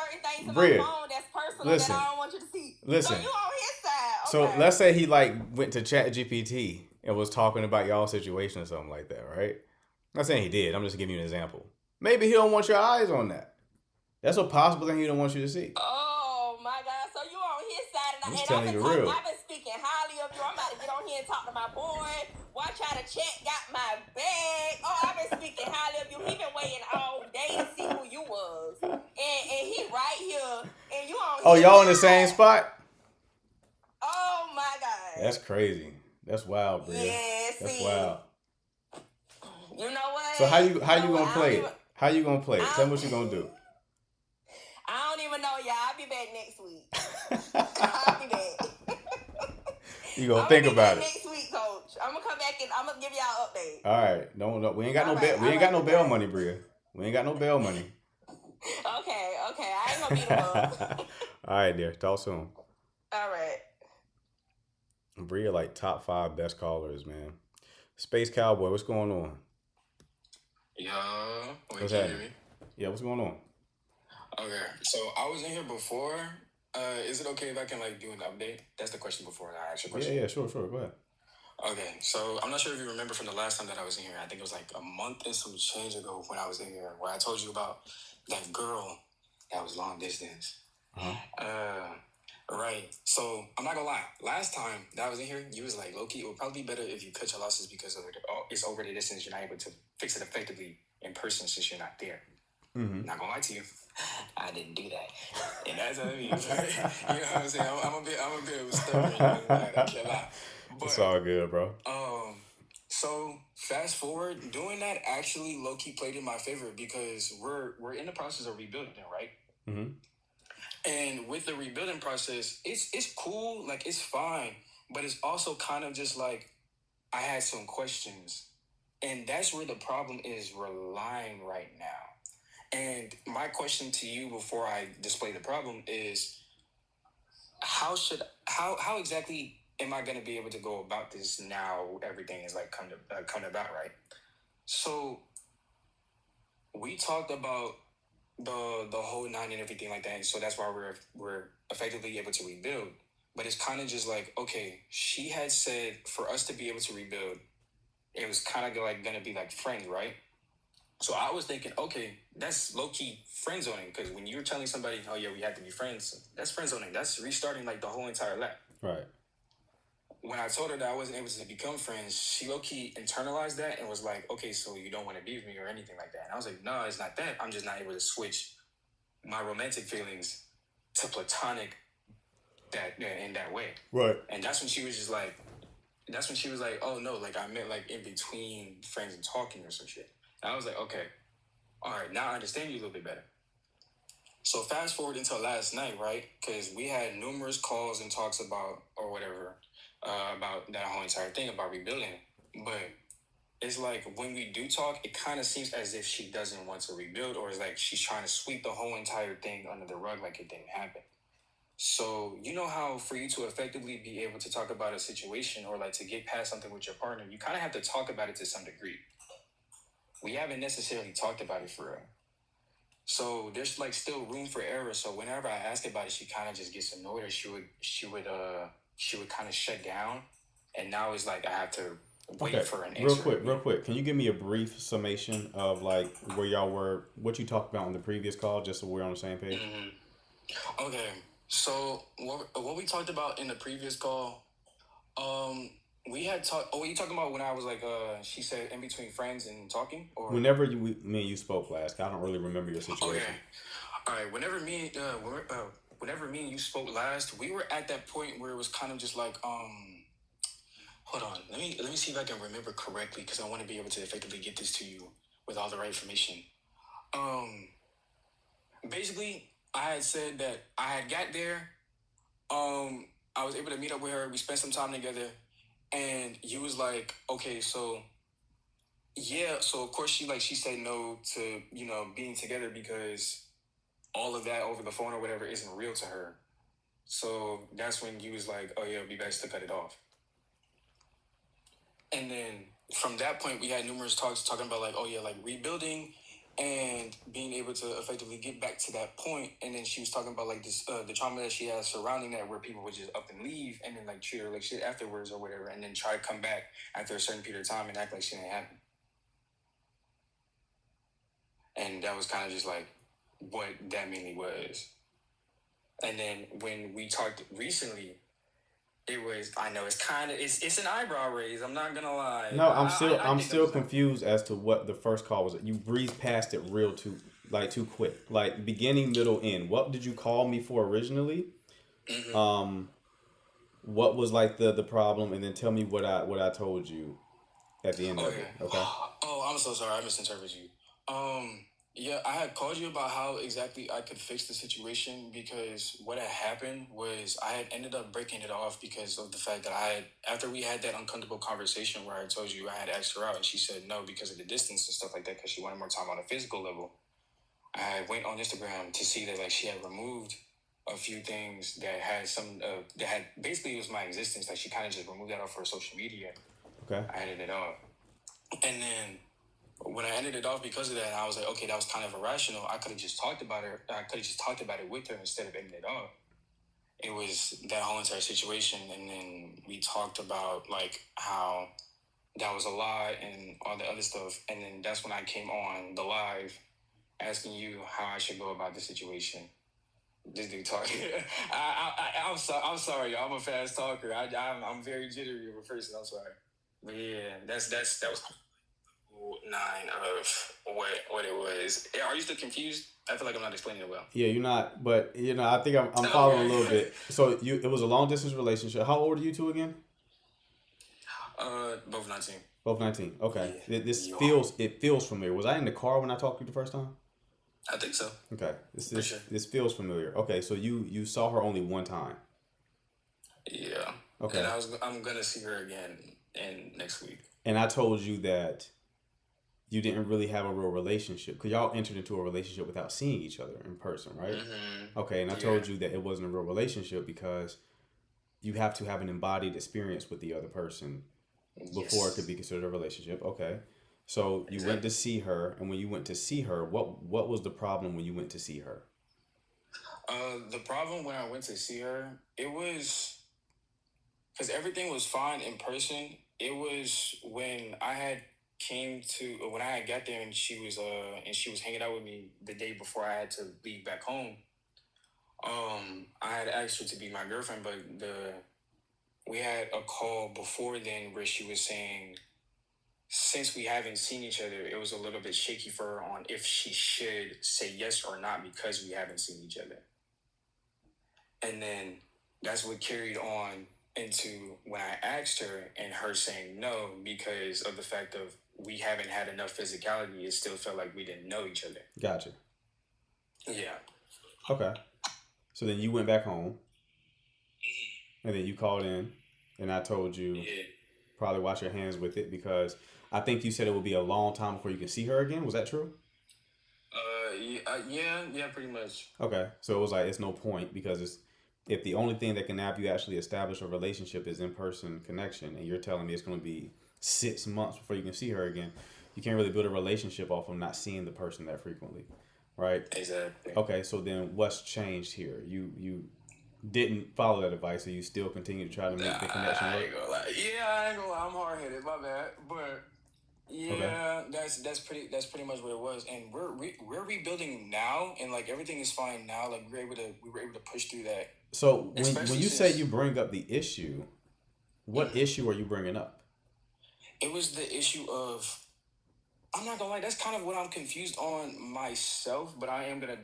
[SPEAKER 1] Bria. Listen. So let's say he like went to ChatGPT and was talking about y'all situation or something like that, right? I'm not saying he did. I'm just giving you an example. Maybe he don't want your eyes on that. That's a possible thing he don't want you to see.
[SPEAKER 16] Oh my God! So you on his side, and
[SPEAKER 1] I've
[SPEAKER 16] been speaking highly of you. I'm about to get on here and talk to my boy. Watch how the chat got my bag. Oh, I've been speaking highly of you. He been waiting all day to see who you was, and he right here, and you on.
[SPEAKER 1] Oh, y'all in the same spot?
[SPEAKER 16] Oh my God!
[SPEAKER 1] That's crazy. That's wild, bro.
[SPEAKER 16] Yeah,
[SPEAKER 1] that's wild.
[SPEAKER 16] You know what?
[SPEAKER 1] So how you gonna play it? How you gonna play it? Tell me what you gonna do.
[SPEAKER 16] I don't even know, y'all. I'll be back next week. I'll be back.
[SPEAKER 1] You gonna think about it
[SPEAKER 16] next week, Coach. I'm gonna come back and I'm gonna give y'all an update.
[SPEAKER 1] All right. No, we ain't got we ain't got no bail money, Bria. We ain't got no bail money.
[SPEAKER 16] Okay. I ain't gonna beat him up.
[SPEAKER 1] All right, dear. Talk soon.
[SPEAKER 16] All right.
[SPEAKER 1] Bria, like top 5 best callers, man. Space Cowboy, what's going on?
[SPEAKER 17] Yo,
[SPEAKER 1] what's happening? Yeah, what's going on?
[SPEAKER 17] Okay, so I was in here before. Is it okay if I can like do an update? That's the question before I ask you a question.
[SPEAKER 1] Yeah, sure. Go ahead.
[SPEAKER 17] Okay, so I'm not sure if you remember from the last time that I was in here. I think it was like a month and some change ago when I was in here, where I told you about that girl that was long distance. Right. So I'm not gonna lie. Last time that I was in here, you was like, Loki, it would probably be better if you cut your losses because of it's over the distance. You're not able to fix it effectively in person since you're not there. Not gonna lie to you, I didn't do that, and that's what I mean. You know what I'm saying? I'm a bit of a stubborn. I can't lie.
[SPEAKER 1] It's all good, bro.
[SPEAKER 17] So fast forward, doing that actually low key played in my favor because we're in the process of rebuilding, right?
[SPEAKER 1] Mm-hmm.
[SPEAKER 17] And with the rebuilding process, it's cool, like it's fine, but it's also kind of just like I had some questions, and that's where the problem is relying right now. And my question to you before I display the problem is, how exactly am I going to be able to go about this now? Everything is like come about, right? So we talked about the whole nine and everything like that, and so that's why we're effectively able to rebuild. But it's kind of just like, okay, she had said for us to be able to rebuild, it was kind of like gonna be like friends, right? So I was thinking, okay, that's low-key friend zoning, because when you're telling somebody, oh yeah, we have to be friends, that's friend zoning. That's restarting like the whole entire lap.
[SPEAKER 1] Right.
[SPEAKER 17] When I told her that I wasn't able to become friends, she low-key internalized that and was like, okay, so you don't want to be with me or anything like that. And I was like, no, it's not that. I'm just not able to switch my romantic feelings to platonic in that way.
[SPEAKER 1] Right.
[SPEAKER 17] And that's when she was like, oh no, like I meant like in between friends and talking or some shit. And I was like, okay, all right, now I understand you a little bit better. So fast forward until last night, right? Because we had numerous calls and talks about, or whatever, about that whole entire thing about rebuilding. But it's like when we do talk, it kind of seems as if she doesn't want to rebuild, or it's like she's trying to sweep the whole entire thing under the rug like it didn't happen. So you know how for you to effectively be able to talk about a situation or like to get past something with your partner, you kind of have to talk about it to some degree. We haven't necessarily talked about it for real. So there's like still room for error. So whenever I ask about it, she kind of just gets annoyed, or she would kind of shut down. And now it's like I have to wait for an answer.
[SPEAKER 1] Real quick. Can you give me a brief summation of like where y'all were, what you talked about on the previous call, just so we're on the same page?
[SPEAKER 17] Mm-hmm. Okay. So what we talked about in the previous call, we had talked. Oh, you talking about when I was like, she said in between friends and talking, or
[SPEAKER 1] whenever me and you spoke last? I don't really remember your situation.
[SPEAKER 17] Okay. All right. Whenever me and you spoke last, we were at that point where it was kind of just like, hold on. Let me see if I can remember correctly, because I want to be able to effectively get this to you with all the right information. Basically, I had said that I had got there. I was able to meet up with her. We spent some time together. And you was like, okay, so yeah, so of course she said no to, being together because all of that over the phone or whatever isn't real to her. So that's when you was like, oh yeah, it'd be best to cut it off. And then from that point, we had numerous talks talking about like, oh yeah, like rebuilding and being able to effectively get back to that point. And then she was talking about like this, the trauma that she has surrounding that, where people would just up and leave and then like treat her like shit afterwards or whatever, and then try to come back after a certain period of time and act like shit didn't happen. And that was kind of just like what that mainly was. And then when we talked recently, it was, I know it's an eyebrow raise. I'm not gonna lie.
[SPEAKER 1] No, I'm still confused as to what the first call was. You breezed past it too quick. Like beginning, middle, end. What did you call me for originally? Mm-hmm. What was like the problem, and then tell me what I told you at the end of it. Okay.
[SPEAKER 17] Oh, I'm so sorry. I misinterpreted you. Yeah, I had called you about how exactly I could fix the situation, because what had happened was I had ended up breaking it off because of the fact that after we had that uncomfortable conversation where I told you I had asked her out and she said no because of the distance and stuff like that, because she wanted more time on a physical level. I went on Instagram to see that like she had removed a few things that had basically it was my existence. Like she kind of just removed that off her social media.
[SPEAKER 1] Okay.
[SPEAKER 17] I ended it off. And then when I ended it off because of that, I was like, okay, that was kind of irrational. I could have just talked about it. I could have just talked about it with her instead of ending it off. it was that whole entire situation, and then we talked about like how that was a lie and all the other stuff, and then that's when I came on the live asking you how I should go about the situation. This dude talking. I'm sorry. I'm a fast talker. I'm very jittery of a person. I'm sorry. But yeah, that was 9 of what it was. Are you still confused? I feel like I'm not explaining it well.
[SPEAKER 1] Yeah, you're not, but I think I'm following a little bit. So it was a long distance relationship. How old are you two again?
[SPEAKER 17] Both 19.
[SPEAKER 1] Both 19. Okay. It feels familiar. Was I in the car when I talked to you the first time?
[SPEAKER 17] I think so.
[SPEAKER 1] Okay. This feels familiar. Okay, so you saw her only one time.
[SPEAKER 17] Yeah.
[SPEAKER 1] Okay.
[SPEAKER 17] And I'm gonna see her again next week.
[SPEAKER 1] And I told you that you didn't really have a real relationship because y'all entered into a relationship without seeing each other in person, right?
[SPEAKER 17] Mm-hmm.
[SPEAKER 1] Okay, and I told you that it wasn't a real relationship because you have to have an embodied experience with the other person before it could be considered a relationship. Okay. So you went to see her, and when you went to see her, what was the problem when you went to see her?
[SPEAKER 17] The problem when I went to see her, it was because everything was fine in person. It was when I had got there and she was hanging out with me the day before I had to leave back home. I had asked her to be my girlfriend, but we had a call before then where she was saying, since we haven't seen each other, it was a little bit shaky for her on if she should say yes or not because we haven't seen each other. And then that's what carried on into when I asked her and her saying no because of the fact of we haven't had enough physicality. It still felt like we didn't know each other.
[SPEAKER 1] Gotcha.
[SPEAKER 17] Yeah.
[SPEAKER 1] Okay. So then you went back home, and then you called in, and I told you probably wash your hands with it because I think you said it would be a long time before you can see her again. Was that true?
[SPEAKER 17] Yeah, pretty much.
[SPEAKER 1] Okay. So it was like, it's no point because if the only thing that can help you actually establish a relationship is in-person connection, and you're telling me it's going to be 6 months before you can see her again, you can't really build a relationship off of not seeing the person that frequently, right?
[SPEAKER 17] Exactly.
[SPEAKER 1] Okay, so then what's changed here? You didn't follow that advice, so you still continue to try to make the connection work?
[SPEAKER 17] I ain't gonna lie. I'm hard-headed, my bad. But yeah, that's pretty much what it was. And we're rebuilding now, and like everything is fine now. Like we were able to push through that.
[SPEAKER 1] So when you say you bring up the issue, what issue are you bringing up?
[SPEAKER 17] It was the issue of, I'm not gonna lie, that's kind of what I'm confused on myself, but I am gonna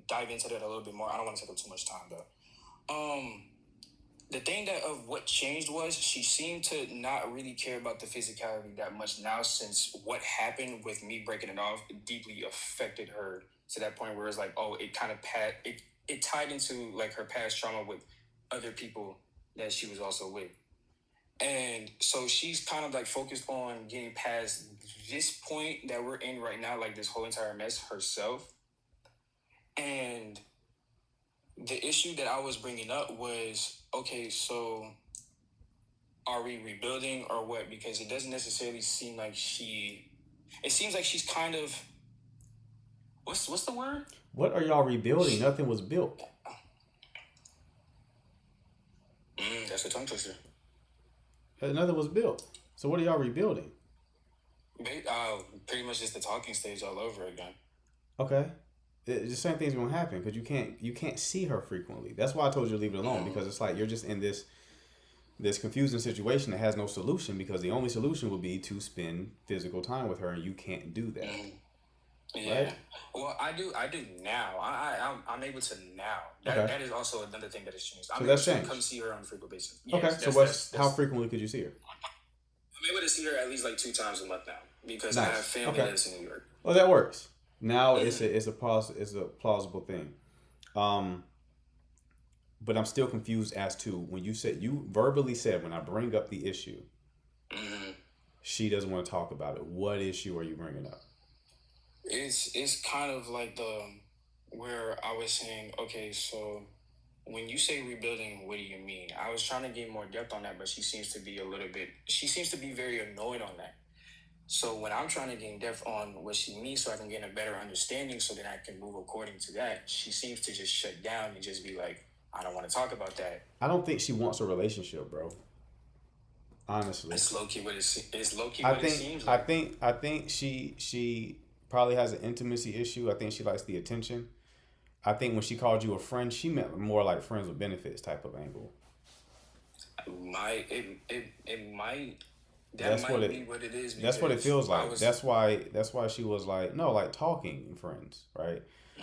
[SPEAKER 17] dive into that a little bit more. I don't want to take up too much time though. The thing of what changed was she seemed to not really care about the physicality that much now, since what happened with me breaking it off deeply affected her to that point where it's like, oh, it kind of it tied into like her past trauma with other people that she was also with. And so she's kind of like focused on getting past this point that we're in right now, like this whole entire mess herself. And the issue that I was bringing up was, okay, so are we rebuilding or what? Because it doesn't necessarily seem like it seems like she's kind of, what's the word?
[SPEAKER 1] What are y'all rebuilding? Nothing was built.
[SPEAKER 17] That's a tongue twister.
[SPEAKER 1] Nothing was built. So what are y'all rebuilding?
[SPEAKER 17] Pretty much just the talking stage all over again.
[SPEAKER 1] Okay. The same thing's gonna happen because you can't see her frequently. That's why I told you to leave it alone, because it's like you're just in this confusing situation that has no solution, because the only solution would be to spend physical time with her, and you can't do that.
[SPEAKER 17] Yeah. Right? Well, I do now. I'm able to now. That is also another thing that has changed. I'm able to come see her on a frequent basis. Yes,
[SPEAKER 1] okay. So how frequently could you see her?
[SPEAKER 17] I'm able to see her at least like 2 times a month now, because I have family that's in New York.
[SPEAKER 1] Well, that works. Now it's a plausible thing. But I'm still confused as to when you verbally said, when I bring up the issue, she doesn't want to talk about it. What issue are you bringing up?
[SPEAKER 17] It's kind of like where I was saying, okay, so when you say rebuilding, what do you mean? I was trying to get more depth on that, but she seems to be very annoyed on that. So when I'm trying to gain depth on what she means so I can get a better understanding so that I can move according to that, she seems to just shut down and just be like, I don't want to talk about that.
[SPEAKER 1] I don't think she wants a relationship, bro. Honestly,
[SPEAKER 17] It's low key what it seems like.
[SPEAKER 1] I think she probably has an intimacy issue. I think she likes the attention. I think when she called you a friend, she meant more like friends with benefits type of angle.
[SPEAKER 17] It might.
[SPEAKER 1] That's
[SPEAKER 17] That
[SPEAKER 1] what
[SPEAKER 17] might
[SPEAKER 1] it.
[SPEAKER 17] be what it is.
[SPEAKER 1] That's what it
[SPEAKER 17] because
[SPEAKER 1] feels
[SPEAKER 17] I
[SPEAKER 1] like.
[SPEAKER 17] was.
[SPEAKER 1] That's why she was like, no, like talking friends, right?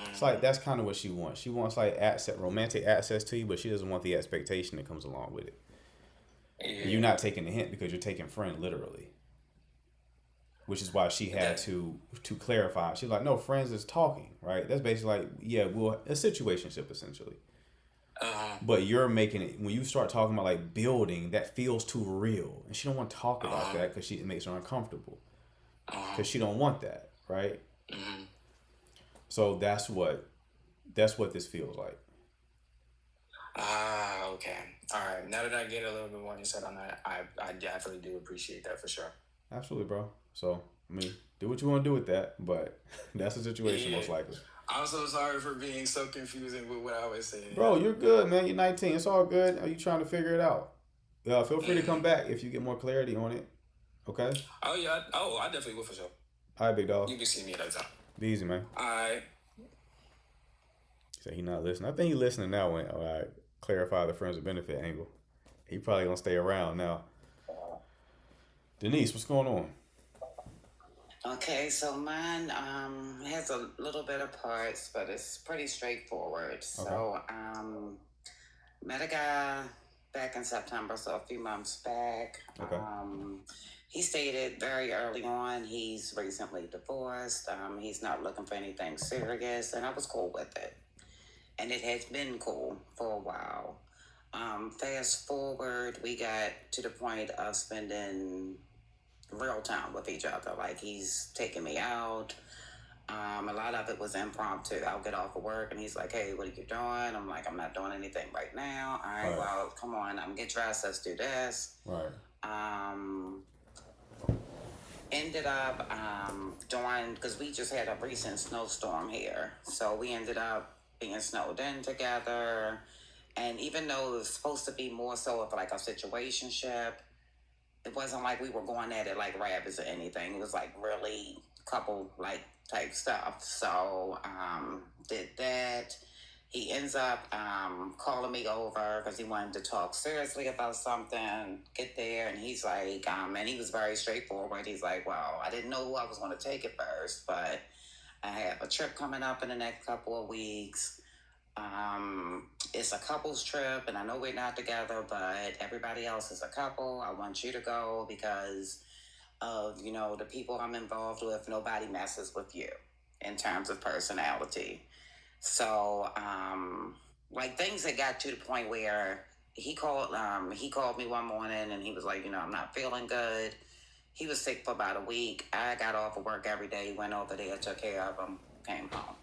[SPEAKER 1] It's like that's kind of what she wants. She wants like romantic access to you, but she doesn't want the expectation that comes along with it. And you're not taking the hint because you're taking friend literally, which is why she had to clarify. She's like, no, friends is talking, right? That's basically like, yeah, well, a situationship essentially. But you're making it when you start talking about like building, that feels too real, and she don't want to talk about that because it makes her uncomfortable because she don't want that, right? So that's what this feels like.
[SPEAKER 17] Okay. All right. Now that I get a little bit more insight on that, I definitely do appreciate that for sure.
[SPEAKER 1] Absolutely, bro. So I mean, do what you want to do with that, but that's the situation most likely.
[SPEAKER 17] I'm so sorry for being so confusing with what I was saying.
[SPEAKER 1] Bro, you're good, man. You're 19. It's all good. Are you trying to figure it out? Feel free to come back if you get more clarity on it. Okay?
[SPEAKER 17] Oh, yeah. I definitely will for sure.
[SPEAKER 1] All right, big dog.
[SPEAKER 17] You can see me at that time.
[SPEAKER 1] Be easy, man.
[SPEAKER 17] All right.
[SPEAKER 1] So he not listening. I think he's listening now when I clarify the friends with benefit angle. He probably going to stay around now. Denise, what's going on?
[SPEAKER 18] Okay, so mine has a little bit of parts, but it's pretty straightforward. So met a guy back in September, so a few months back.
[SPEAKER 1] Okay.
[SPEAKER 18] He stated very early on he's recently divorced. He's not looking for anything serious, and I was cool with it. And it has been cool for a while. Fast forward, we got to the point of spending real time with each other. Like, he's taking me out. A lot of it was impromptu. I'll get off of work and he's like, hey, what are you doing? I'm like, I'm not doing anything right now. All right, well, come on, get dressed, let's do this.
[SPEAKER 1] Right.
[SPEAKER 18] Ended up doing, because we just had a recent snowstorm here, so we ended up being snowed in together. And even though it was supposed to be more so of like a situationship, it wasn't like we were going at it like rabbits or anything. It was like really couple like type stuff. So did that. He ends up calling me over because he wanted to talk seriously about something. Get there, and he's like, and he was very straightforward. He's like, well, I didn't know who I was going to take at first, but I have a trip coming up in the next couple of weeks. It's a couple's trip, and I know we're not together, but everybody else is a couple. I want you to go because of, the people I'm involved with. Nobody messes with you in terms of personality. So, like, things had got to the point where he called me one morning and he was like, I'm not feeling good. He was sick for about a week. I got off of work every day, went over there, took care of him, came home.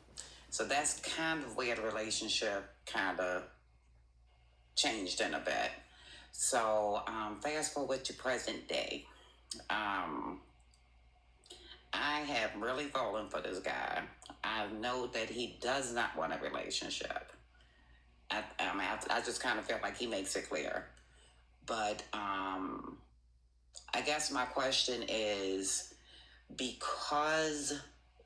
[SPEAKER 18] So that's kind of where the relationship kind of changed in a bit. So fast forward to present day. I have really fallen for this guy. I know that he does not want a relationship. I just kind of feel like he makes it clear. But I guess my question is, because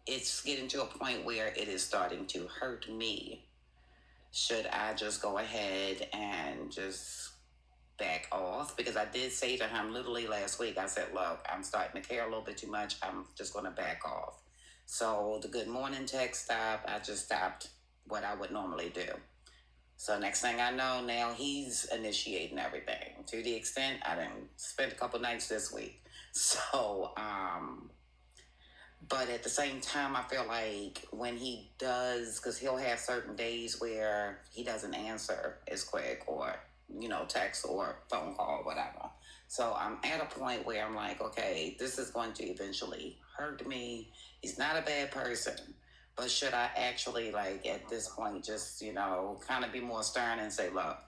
[SPEAKER 18] it's getting to a point where it is starting to hurt me, should I just go ahead and just back off? Because I did say to him literally last week, I said, look, I'm starting to care a little bit too much. I'm just going to back off. So the good morning text stopped. I just stopped what I would normally do. So next thing I know, now he's initiating everything to the extent I didn't spend a couple nights this week. So, but at the same time, I feel like when he does, because he'll have certain days where he doesn't answer as quick or, text or phone call, whatever. So I'm at a point where I'm like, okay, this is going to eventually hurt me. He's not a bad person, but should I actually, like, at this point, just, kind of be more stern and say, look,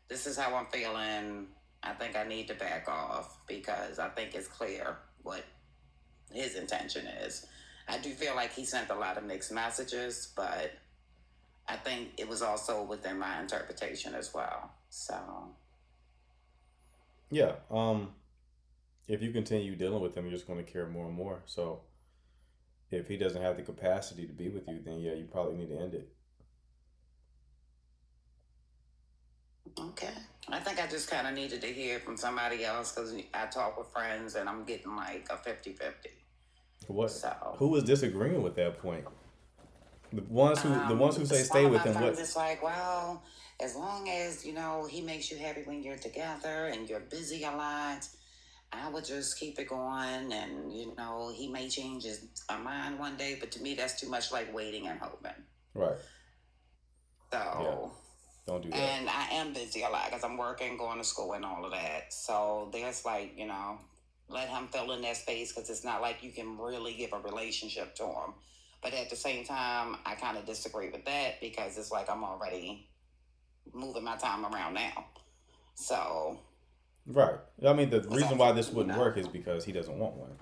[SPEAKER 18] this is how I'm feeling. I think I need to back off because I think it's clear what his intention is. I do feel like he sent a lot of mixed messages, but I think it was also within my interpretation as well. So
[SPEAKER 1] Yeah. If you continue dealing with him, you're just going to care more and more. So if he doesn't have the capacity to be with you, then yeah, you probably need to end it.
[SPEAKER 18] okay, I think I just kind of needed to hear from somebody else because I talk with friends and I'm getting like a 50-50.
[SPEAKER 1] What?
[SPEAKER 18] So
[SPEAKER 1] Who was disagreeing with that point? The ones who say stay with him. What?
[SPEAKER 18] It's like, well, as long as, you know, he makes you happy when you're together and you're busy a lot, I would just keep it going. And, you know, he may change his mind one day, but to me, that's too much like waiting and hoping.
[SPEAKER 1] Right.
[SPEAKER 18] So,
[SPEAKER 1] yeah. Don't do that.
[SPEAKER 18] And I am busy a lot because I'm working, going to school, and all of that. So there's like, you know, let him fill in that space because it's not like you can really give a relationship to him. But at the same time, I kind of disagree with that because it's like I'm already moving my time around now. So.
[SPEAKER 1] Right. I mean, the reason why this wouldn't work is because he doesn't want one.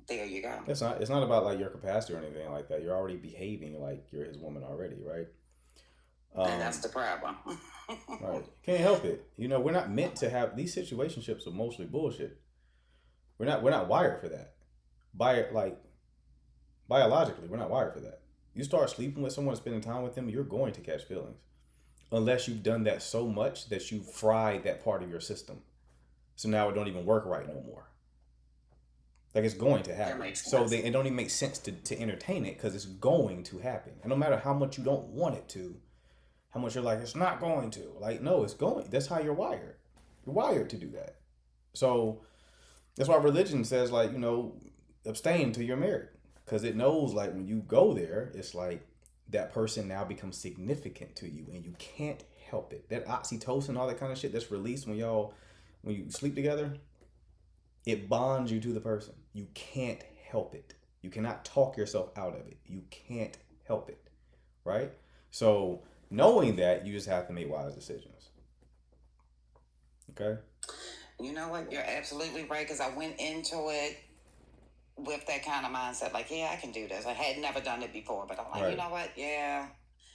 [SPEAKER 18] There you go.
[SPEAKER 1] It's not about like your capacity or anything like that. You're already behaving like you're his woman already, right?
[SPEAKER 18] And that's the problem.
[SPEAKER 1] Right. Can't help it. You know, we're not meant to have these situationships are mostly bullshit. We're not wired for that. Biologically, we're not wired for that. You start sleeping with someone, spending time with them, you're going to catch feelings. Unless you've done that so much that you've fried that part of your system. So now it don't even work right no more. Like it's going to happen. So it don't even make sense to entertain it because it's going to happen. And no matter how much you don't want it to, how much you're like, it's not going to. Like, no, it's going. That's how you're wired. You're wired to do that. So that's why religion says, like, you know, abstain till you're married. Because it knows, like, when you go there, it's like that person now becomes significant to you and you can't help it. That oxytocin, all that kind of shit that's released when you sleep together, it bonds you to the person. You can't help it. You cannot talk yourself out of it. You can't help it. Right? So knowing that, you just have to make wise decisions. Okay?
[SPEAKER 18] You know what? You're absolutely right because I went into it with that kind of mindset. Like, yeah, I can do this. I had never done it before, but I'm like, You know what? Yeah,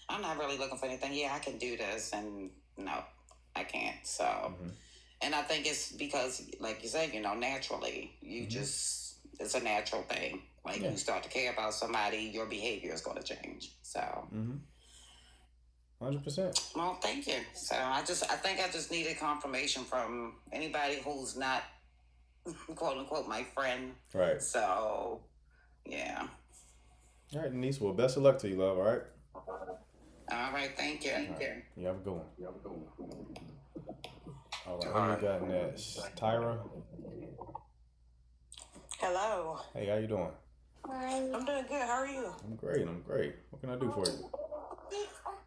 [SPEAKER 18] I'm not really looking for anything. Yeah, I can do this. And no, I can't. So, and I think it's because, like you said, you know, naturally, you just, it's a natural thing. Like you start to care about somebody, your behavior is going to change. So.
[SPEAKER 1] 100%.
[SPEAKER 18] Well, thank you. So I think I just needed confirmation from anybody who's not quote unquote my friend.
[SPEAKER 1] Right.
[SPEAKER 18] So, yeah.
[SPEAKER 1] All right, Denise. Well, best of luck to you, love. All right.
[SPEAKER 18] All right. Thank you.
[SPEAKER 1] Right. You have a good one. All right. Who we got next? Tyra.
[SPEAKER 16] Hello.
[SPEAKER 1] Hey, how you doing?
[SPEAKER 16] I'm doing good. How are you?
[SPEAKER 1] I'm great. What can I do for you?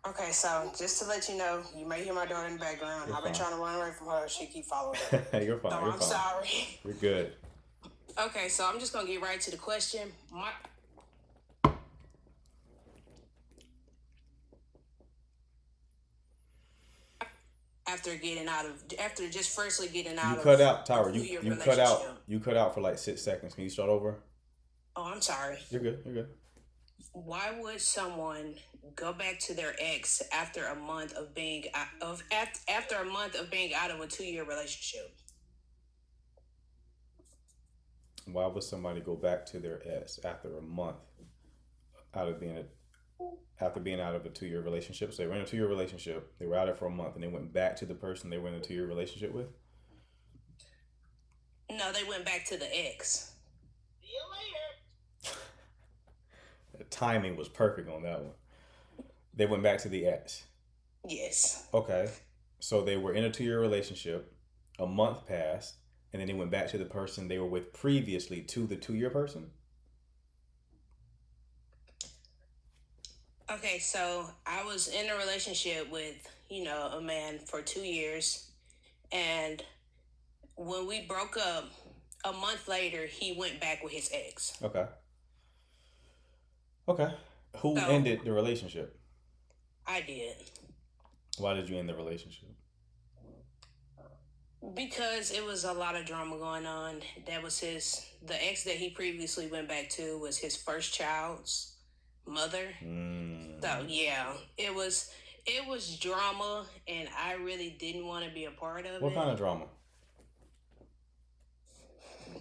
[SPEAKER 16] Okay, so just to let you know, you may hear my daughter in the background. I've been trying to run away from her. She keep following me.
[SPEAKER 1] You're fine.
[SPEAKER 16] So I'm sorry.
[SPEAKER 1] You're good.
[SPEAKER 16] Okay, so I'm just gonna get right to the question. After just firstly getting out
[SPEAKER 1] You
[SPEAKER 16] of
[SPEAKER 1] cut out, Tyra.
[SPEAKER 16] your
[SPEAKER 1] You cut out for like 6 seconds. Can you start over?
[SPEAKER 16] Oh, I'm sorry.
[SPEAKER 1] You're good.
[SPEAKER 16] Why would someone go back to their ex after a month of being out of a 2-year relationship?
[SPEAKER 1] Why would somebody go back to their ex after a month after being out of a 2-year relationship? So they were in a 2-year relationship, they were out of it for a month, and they went back to the person they were in a 2-year relationship with?
[SPEAKER 16] No, they went back to the ex.
[SPEAKER 1] The timing was perfect on that one. They went back to the ex.
[SPEAKER 16] Yes.
[SPEAKER 1] Okay. So they were in a 2-year relationship, a month passed, and then they went back to the person they were with previously to the 2-year person?
[SPEAKER 16] Okay, so I was in a relationship with, a man for 2 years, and when we broke up, a month later, he went back with his ex.
[SPEAKER 1] Okay. Who ended the relationship?
[SPEAKER 16] I did.
[SPEAKER 1] Why did you end the relationship?
[SPEAKER 16] Because it was a lot of drama going on. That was the ex that he previously went back to was his first child's mother.
[SPEAKER 19] So yeah, it was drama, and I really didn't want to be a part of
[SPEAKER 1] What
[SPEAKER 19] it.
[SPEAKER 1] kind of drama?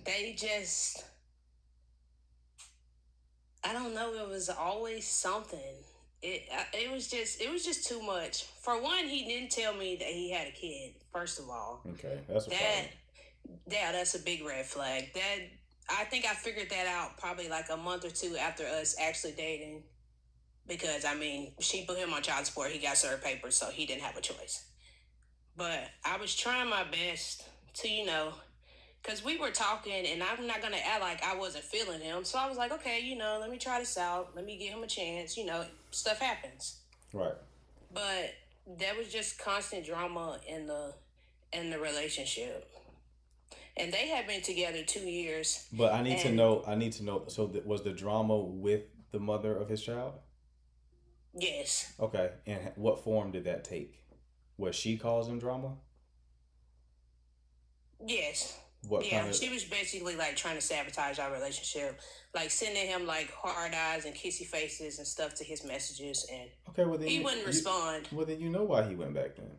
[SPEAKER 19] They just, I don't know. It was always something. It was just too much. For one, he didn't tell me that he had a kid. First of all,
[SPEAKER 1] Okay, that's a problem.
[SPEAKER 19] that's a big red flag. That I think I figured that out probably like a month or two after us actually dating. Because I mean, she put him on child support. He got served papers, so he didn't have a choice. But I was trying my best to, because we were talking, and I'm not gonna act like I wasn't feeling him. So I was like, okay, let me try this out. Let me give him a chance. Stuff happens.
[SPEAKER 1] Right.
[SPEAKER 19] But there was just constant drama in the relationship, and they had been together 2 years.
[SPEAKER 1] But I need to
[SPEAKER 19] and-
[SPEAKER 1] know. So was the drama with the mother of his child?
[SPEAKER 19] Yes.
[SPEAKER 1] Okay, and what form did that take? Was she causing drama?
[SPEAKER 19] Yes.
[SPEAKER 1] What
[SPEAKER 19] Yeah,
[SPEAKER 1] kind of?
[SPEAKER 19] she was basically like trying to sabotage our relationship, like sending him like hard eyes and kissy faces and stuff to his messages, and
[SPEAKER 1] Okay, well then
[SPEAKER 19] he wouldn't respond.
[SPEAKER 1] Well then you know why he went back then.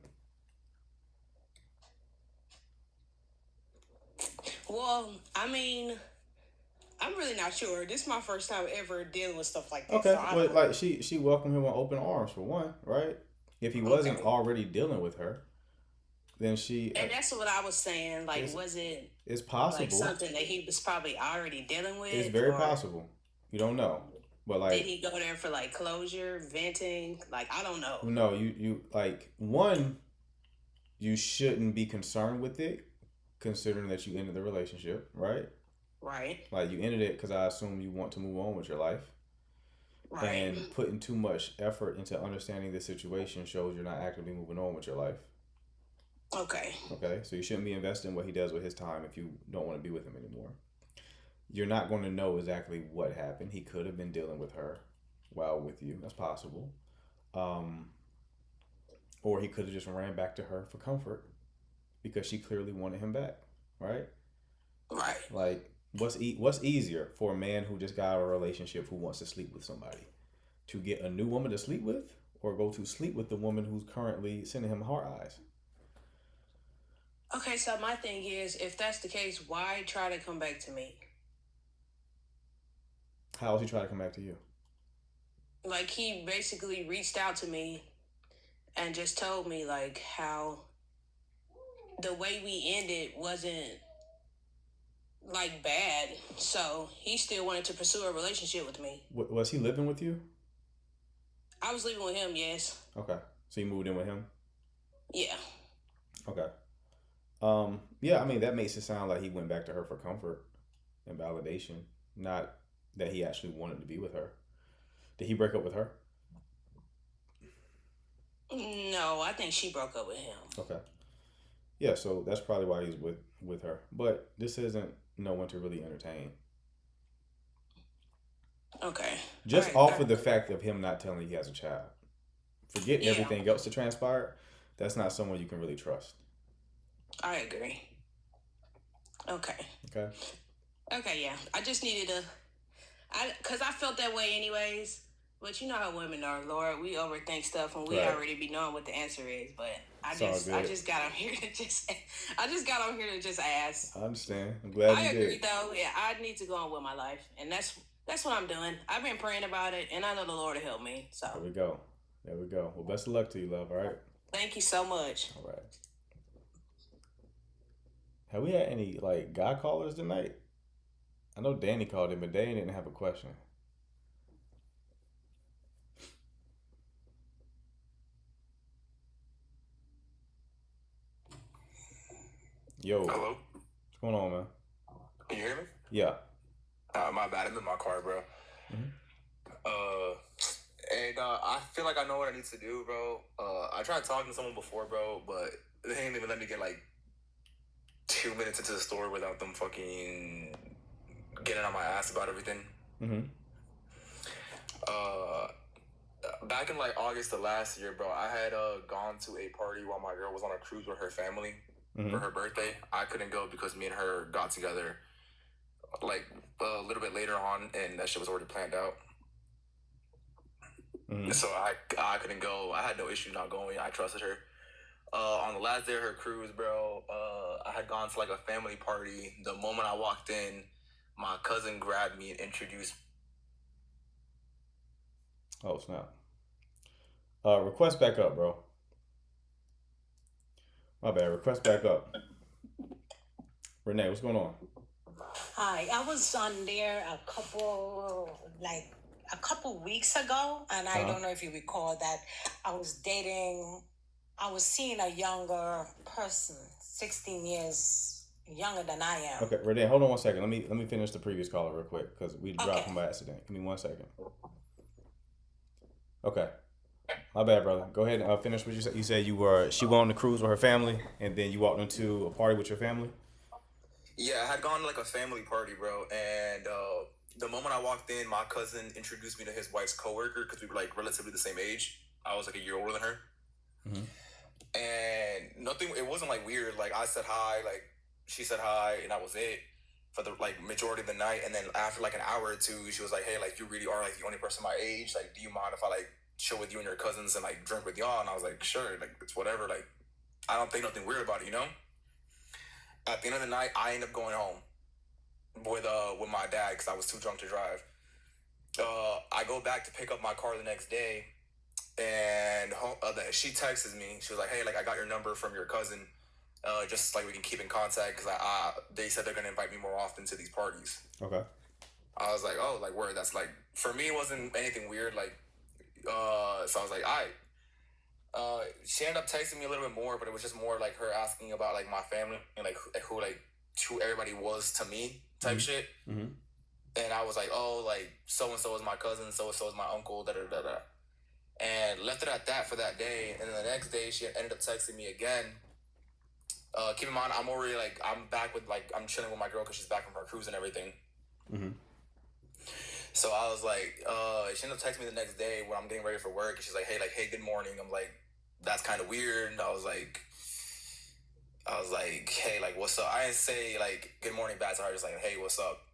[SPEAKER 19] Well, I mean, I'm really not sure. This is my first time ever dealing with stuff like this.
[SPEAKER 1] Okay,
[SPEAKER 19] so I
[SPEAKER 1] well
[SPEAKER 19] don't-
[SPEAKER 1] like she welcomed him with open arms for one, right? If he wasn't already dealing with her, then she.
[SPEAKER 19] And that's what I was saying. Like,
[SPEAKER 1] It's-
[SPEAKER 19] was it
[SPEAKER 1] It's possible.
[SPEAKER 19] like something that he was probably already dealing with?
[SPEAKER 1] It's very
[SPEAKER 19] or
[SPEAKER 1] possible. You don't know, but like.
[SPEAKER 19] Did he go there for like closure, venting? Like, I don't know.
[SPEAKER 1] No, you like one, you shouldn't be concerned with it, considering that you ended the relationship, right?
[SPEAKER 19] Right.
[SPEAKER 1] Like you ended it because I assume you want to move on with your life.
[SPEAKER 19] Right.
[SPEAKER 1] And putting too much effort into understanding the situation shows you're not actively moving on with your life.
[SPEAKER 19] Okay.
[SPEAKER 1] Okay, so you shouldn't be investing what he does with his time if you don't want to be with him anymore. You're not going to know exactly what happened. He could have been dealing with her while with you. That's possible. Or he could have just ran back to her for comfort because she clearly wanted him back, right?
[SPEAKER 19] Right.
[SPEAKER 1] Like, what's easier for a man who just got out of a relationship who wants to sleep with somebody? To get a new woman to sleep with, or go to sleep with the woman who's currently sending him hard eyes?
[SPEAKER 19] Okay, so my thing is, if that's the case, why try to come back to me?
[SPEAKER 1] How else he try to come back to you?
[SPEAKER 19] Like, he basically reached out to me and just told me like how the way we ended wasn't like bad, so he still wanted to pursue a relationship with me.
[SPEAKER 1] Was he living with you?
[SPEAKER 19] I was living with him, yes.
[SPEAKER 1] Okay, so you moved in with him.
[SPEAKER 19] Yeah.
[SPEAKER 1] Okay. Yeah, I mean that makes it sound like he went back to her for comfort and validation, not that he actually wanted to be with her. Did he break up with her?
[SPEAKER 19] No, I think she broke up with him.
[SPEAKER 1] Okay. Yeah, so that's probably why he's with her. But this isn't no one to really entertain.
[SPEAKER 19] Okay.
[SPEAKER 1] Just
[SPEAKER 19] All right,
[SPEAKER 1] off of the fact of him not telling you he has a child. Forget
[SPEAKER 19] Yeah.
[SPEAKER 1] everything else that transpired. That's not someone you can really trust.
[SPEAKER 19] I agree. Okay.
[SPEAKER 1] Okay.
[SPEAKER 19] Okay, yeah. I just needed because I felt that way anyways. But you know how women are, Lord. We overthink stuff and we
[SPEAKER 1] Right.
[SPEAKER 19] already be knowing what the answer is. But I
[SPEAKER 1] It's all
[SPEAKER 19] just
[SPEAKER 1] good.
[SPEAKER 19] got on here to just ask.
[SPEAKER 1] I understand. I'm glad
[SPEAKER 19] I
[SPEAKER 1] you
[SPEAKER 19] agree
[SPEAKER 1] did.
[SPEAKER 19] though. Yeah, I need to go on with my life. And that's what I'm doing. I've been praying about it and I know the Lord will help me.
[SPEAKER 1] There
[SPEAKER 19] So
[SPEAKER 1] we go. There we go. Well, best of luck to you, love. All right.
[SPEAKER 19] thank you so much.
[SPEAKER 1] All right. Have we had any like guy callers tonight? I know Danny called in, but Danny didn't have a question. Yo.
[SPEAKER 17] Hello?
[SPEAKER 1] What's going on, man?
[SPEAKER 17] Can you hear me?
[SPEAKER 1] Yeah.
[SPEAKER 17] My bad. I'm in my car, bro. I feel like I know what I need to do, bro. I tried talking to someone before, bro, but they didn't even let me get like 2 minutes into the story without them fucking getting on my ass about everything.
[SPEAKER 1] Mm-hmm.
[SPEAKER 17] Back in like August of last year, bro, I had gone to a party while my girl was on a cruise with her family for her birthday. I couldn't go because me and her got together like a little bit later on, and that shit was already planned out. So I couldn't go. I had no issue not going. I trusted her. On the last day of her cruise, bro, I had gone to like a family party. The moment I walked in, my cousin grabbed me and introduced.
[SPEAKER 1] Oh snap! Request back up, bro. My bad. Request back up. Renee, what's going on?
[SPEAKER 20] Hi, I was on there a couple weeks ago, and I don't know if you recall that I was seeing a younger person, 16 years younger than I am.
[SPEAKER 1] Okay, Renee, hold on 1 second. Let me finish the previous caller real quick because we dropped him by accident. Give me 1 second. Okay. My bad, brother. Go ahead and finish what you said. You said she went on the cruise with her family, and then you walked into a party with your family?
[SPEAKER 17] Yeah, I had gone to like a family party, bro, and the moment I walked in, my cousin introduced me to his wife's coworker because we were like relatively the same age. I was like a year older than her. And nothing, it wasn't like weird. Like I said hi, like she said hi, and that was it for the like majority of the night. And then after like an hour or two, she was like, hey, like you really are like the only person my age. Like, do you mind if I like chill with you and your cousins and like drink with y'all? And I was like, sure, like it's whatever. Like I don't think nothing weird about it, you know? At the end of the night, I ended up going home with my dad because I was too drunk to drive. I go back to pick up my car the next day, and she texted me. She was like, hey, like I got your number from your cousin, just like we can keep in contact because they said they're gonna invite me more often to these parties.
[SPEAKER 1] Okay.
[SPEAKER 17] I was like, oh, like word. That's like, for me, it wasn't anything weird. Like, so I was like, all right. She ended up texting me a little bit more, but it was just more like her asking about like my family and like who everybody was to me type shit. And I was like, oh, like so and so is my cousin, so and so is my uncle, da da da da, and left it at that for that day. And then the next day, she ended up texting me again. Keep in mind, I'm back with I'm chilling with my girl because she's back from her cruise and everything. So I was like, she ended up texting me the next day when I'm getting ready for work, and she's like, hey, good morning. I'm like, that's kind of weird. And I was like, hey, like, what's up? I didn't say like good morning back to her, just like, hey, what's up?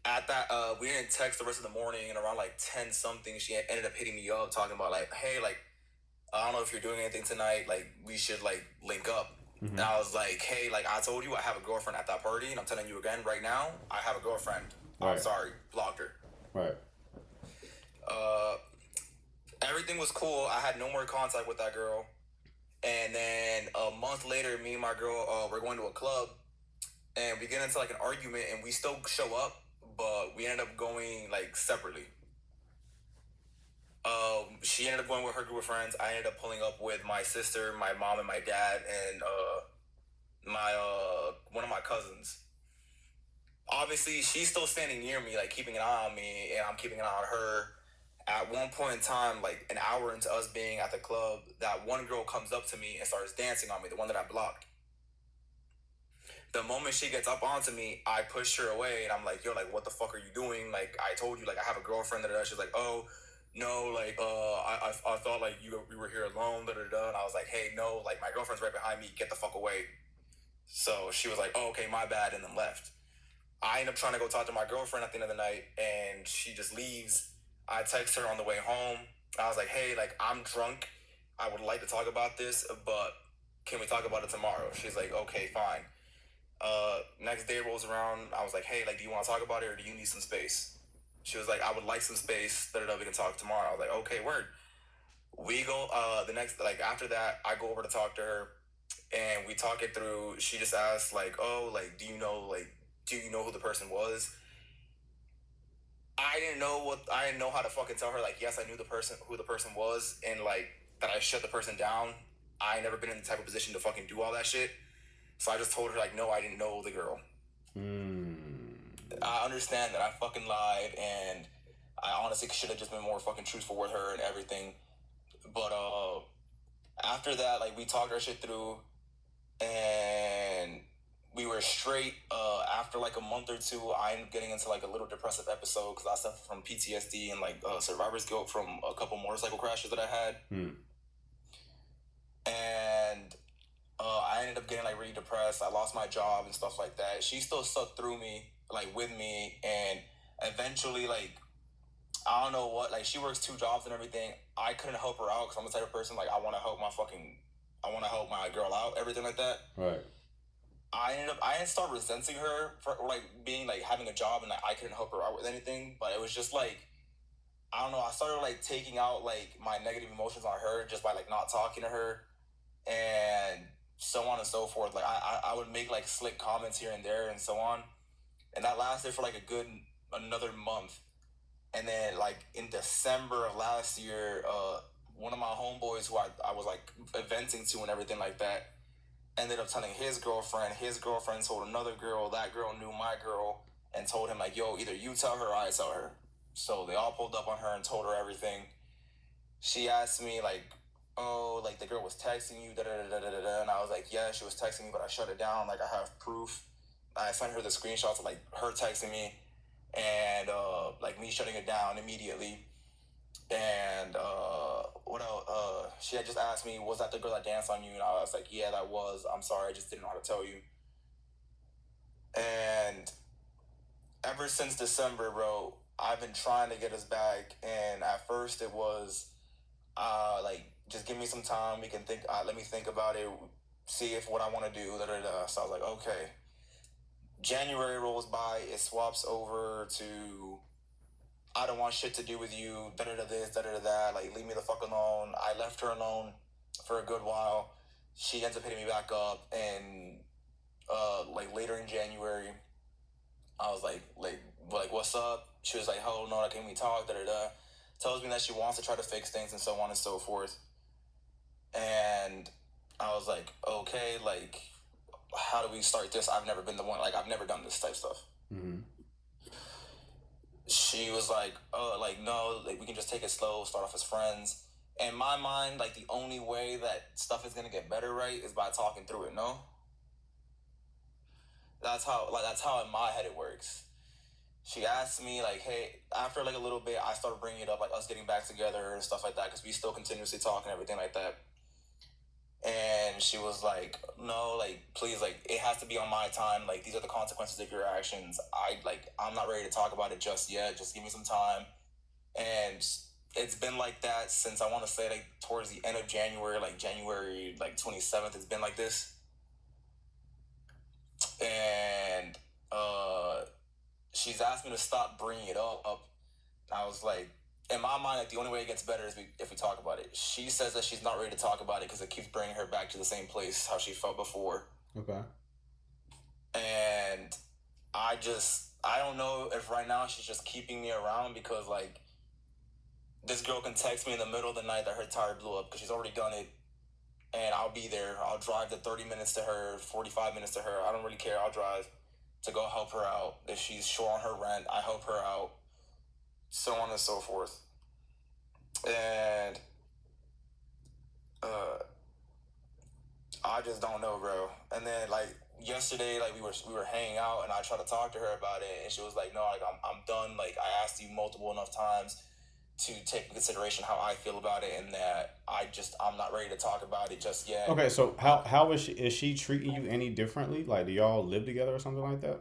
[SPEAKER 17] At that, we didn't text the rest of the morning, and around like 10 something, she ended up hitting me up talking about like, hey, like, I don't know if you're doing anything tonight, like we should like link up. And I was like, hey, like I told you I have a girlfriend at that party, and I'm telling you again right now, I have a girlfriend. I'm sorry, blocked her.
[SPEAKER 1] Right.
[SPEAKER 17] Everything was cool. I had no more contact with that girl. And then a month later, me and my girl, we're going to a club, and we get into like an argument, and we still show up, but we ended up going like separately. She ended up going with her group of friends. I ended up pulling up with my sister, my mom, and my dad, and one of my cousins. Obviously, she's still standing near me, like keeping an eye on me, and I'm keeping an eye on her. At one point in time, like an hour into us being at the club, that one girl comes up to me and starts dancing on me, the one that I blocked. The moment she gets up onto me, I push her away, and I'm like, yo, like, what the fuck are you doing? Like, I told you, like, I have a girlfriend. She's like, oh, no, like, I thought, like, we were here alone, da-da-da. And I was like, hey, no, like, my girlfriend's right behind me. Get the fuck away. So she was like, oh, okay, my bad, and then left. I end up trying to go talk to my girlfriend at the end of the night, and she just leaves. I text her on the way home. I was like, hey, like, I'm drunk. I would like to talk about this, but can we talk about it tomorrow? She's like, okay, fine. Next day rolls around. I was like, hey, like, do you want to talk about it, or do you need some space? She was like, I would like some space. We can talk tomorrow. I was like, okay, word. We go, after that, I go over to talk to her, and we talk it through. She just asked, like, oh, like, do you know who the person was? I didn't know how to fucking tell her, like, yes, I knew who the person was, and, like, that I shut the person down. I ain't never been in the type of position to fucking do all that shit. So I just told her, like, no, I didn't know the girl. I understand that I fucking lied, and I honestly should have just been more fucking truthful with her and everything. But after that, like, we talked our shit through, and we were straight. After like a month or two, I ended up getting into like a little depressive episode because I suffer from PTSD and like survivor's guilt from a couple motorcycle crashes that I had. And I ended up getting like really depressed. I lost my job and stuff like that. She still stuck through me, like with me, and eventually like I don't know what, like, she works 2 jobs and everything. I couldn't help her out because I'm the type of person, like, I want to help my girl out, everything like that.
[SPEAKER 1] Right.
[SPEAKER 17] I didn't start resenting her for, like, being, like, having a job and, like, I couldn't help her out with anything, but it was just, like, I don't know, I started, like, taking out, like, my negative emotions on her just by, like, not talking to her and so on and so forth. Like, I would make, like, slick comments here and there and so on, and that lasted for, like, another month. And then, like, in December of last year, one of my homeboys who I was, like, venting to and everything like that ended up telling his girlfriend. His girlfriend told another girl. That girl knew my girl and told him, like, yo, either you tell her or I tell her. So they all pulled up on her and told her everything. She asked me, like, oh, like, the girl was texting you, da-da-da-da-da-da. And I was like, yeah, she was texting me, but I shut it down. Like, I have proof. I sent her the screenshots of, like, her texting me. And, like, me shutting it down immediately. And, what else? She had just asked me, was that the girl that danced on you? And I was like, yeah, that was. I'm sorry, I just didn't know how to tell you. And ever since December, bro, I've been trying to get us back. And at first it was, like, just give me some time. We can think, let me think about it, see if what I want to do, da-da-da. So I was like, okay. January rolls by, it swaps over to, I don't want shit to do with you, da-da-da this, da-da-da that, like, leave me the fuck alone. I left her alone for a good while. She ends up hitting me back up, and, like, later in January, I was like, what's up? She was like, hell no, can we talk, da-da-da. Tells me that she wants to try to fix things and so on and so forth. And I was like, okay, like, how do we start this? I've never been the one, like, I've never done this type stuff.
[SPEAKER 1] Mm-hmm.
[SPEAKER 17] She was like, oh, like, no, like, we can just take it slow, start off as friends. In my mind, like, the only way that stuff is going to get better, right, is by talking through it, no? That's how in my head it works. She asked me, like, hey, after, like, a little bit, I started bringing it up, like, us getting back together and stuff like that, because we still continuously talk and everything like that. And she was like, no, like, please, like, it has to be on my time. Like, these are the consequences of your actions. I'm not ready to talk about it just yet. Just give me some time. And it's been like that since, I want to say, like, towards the end of January, like, January, like, 27th, it's been like this. And, she's asked me to stop bringing it up. I was like, in my mind, like, the only way it gets better is if we talk about it. She says that she's not ready to talk about it because it keeps bringing her back to the same place how she felt before.
[SPEAKER 1] Okay.
[SPEAKER 17] And I don't know if right now she's just keeping me around because, like, this girl can text me in the middle of the night that her tire blew up because she's already done it. And I'll be there. I'll drive the 30 minutes to her, 45 minutes to her. I don't really care. I'll drive to go help her out. If she's short on her rent, I help her out. So on and so forth. And I just don't know, bro. And then, like, yesterday, like, we were hanging out and I tried to talk to her about it and she was like, no, like, I'm done. Like, I asked you multiple enough times to take into consideration how I feel about it and that I'm not ready to talk about it just yet.
[SPEAKER 1] Okay, so how is she treating you any differently? Like, do y'all live together or something like that?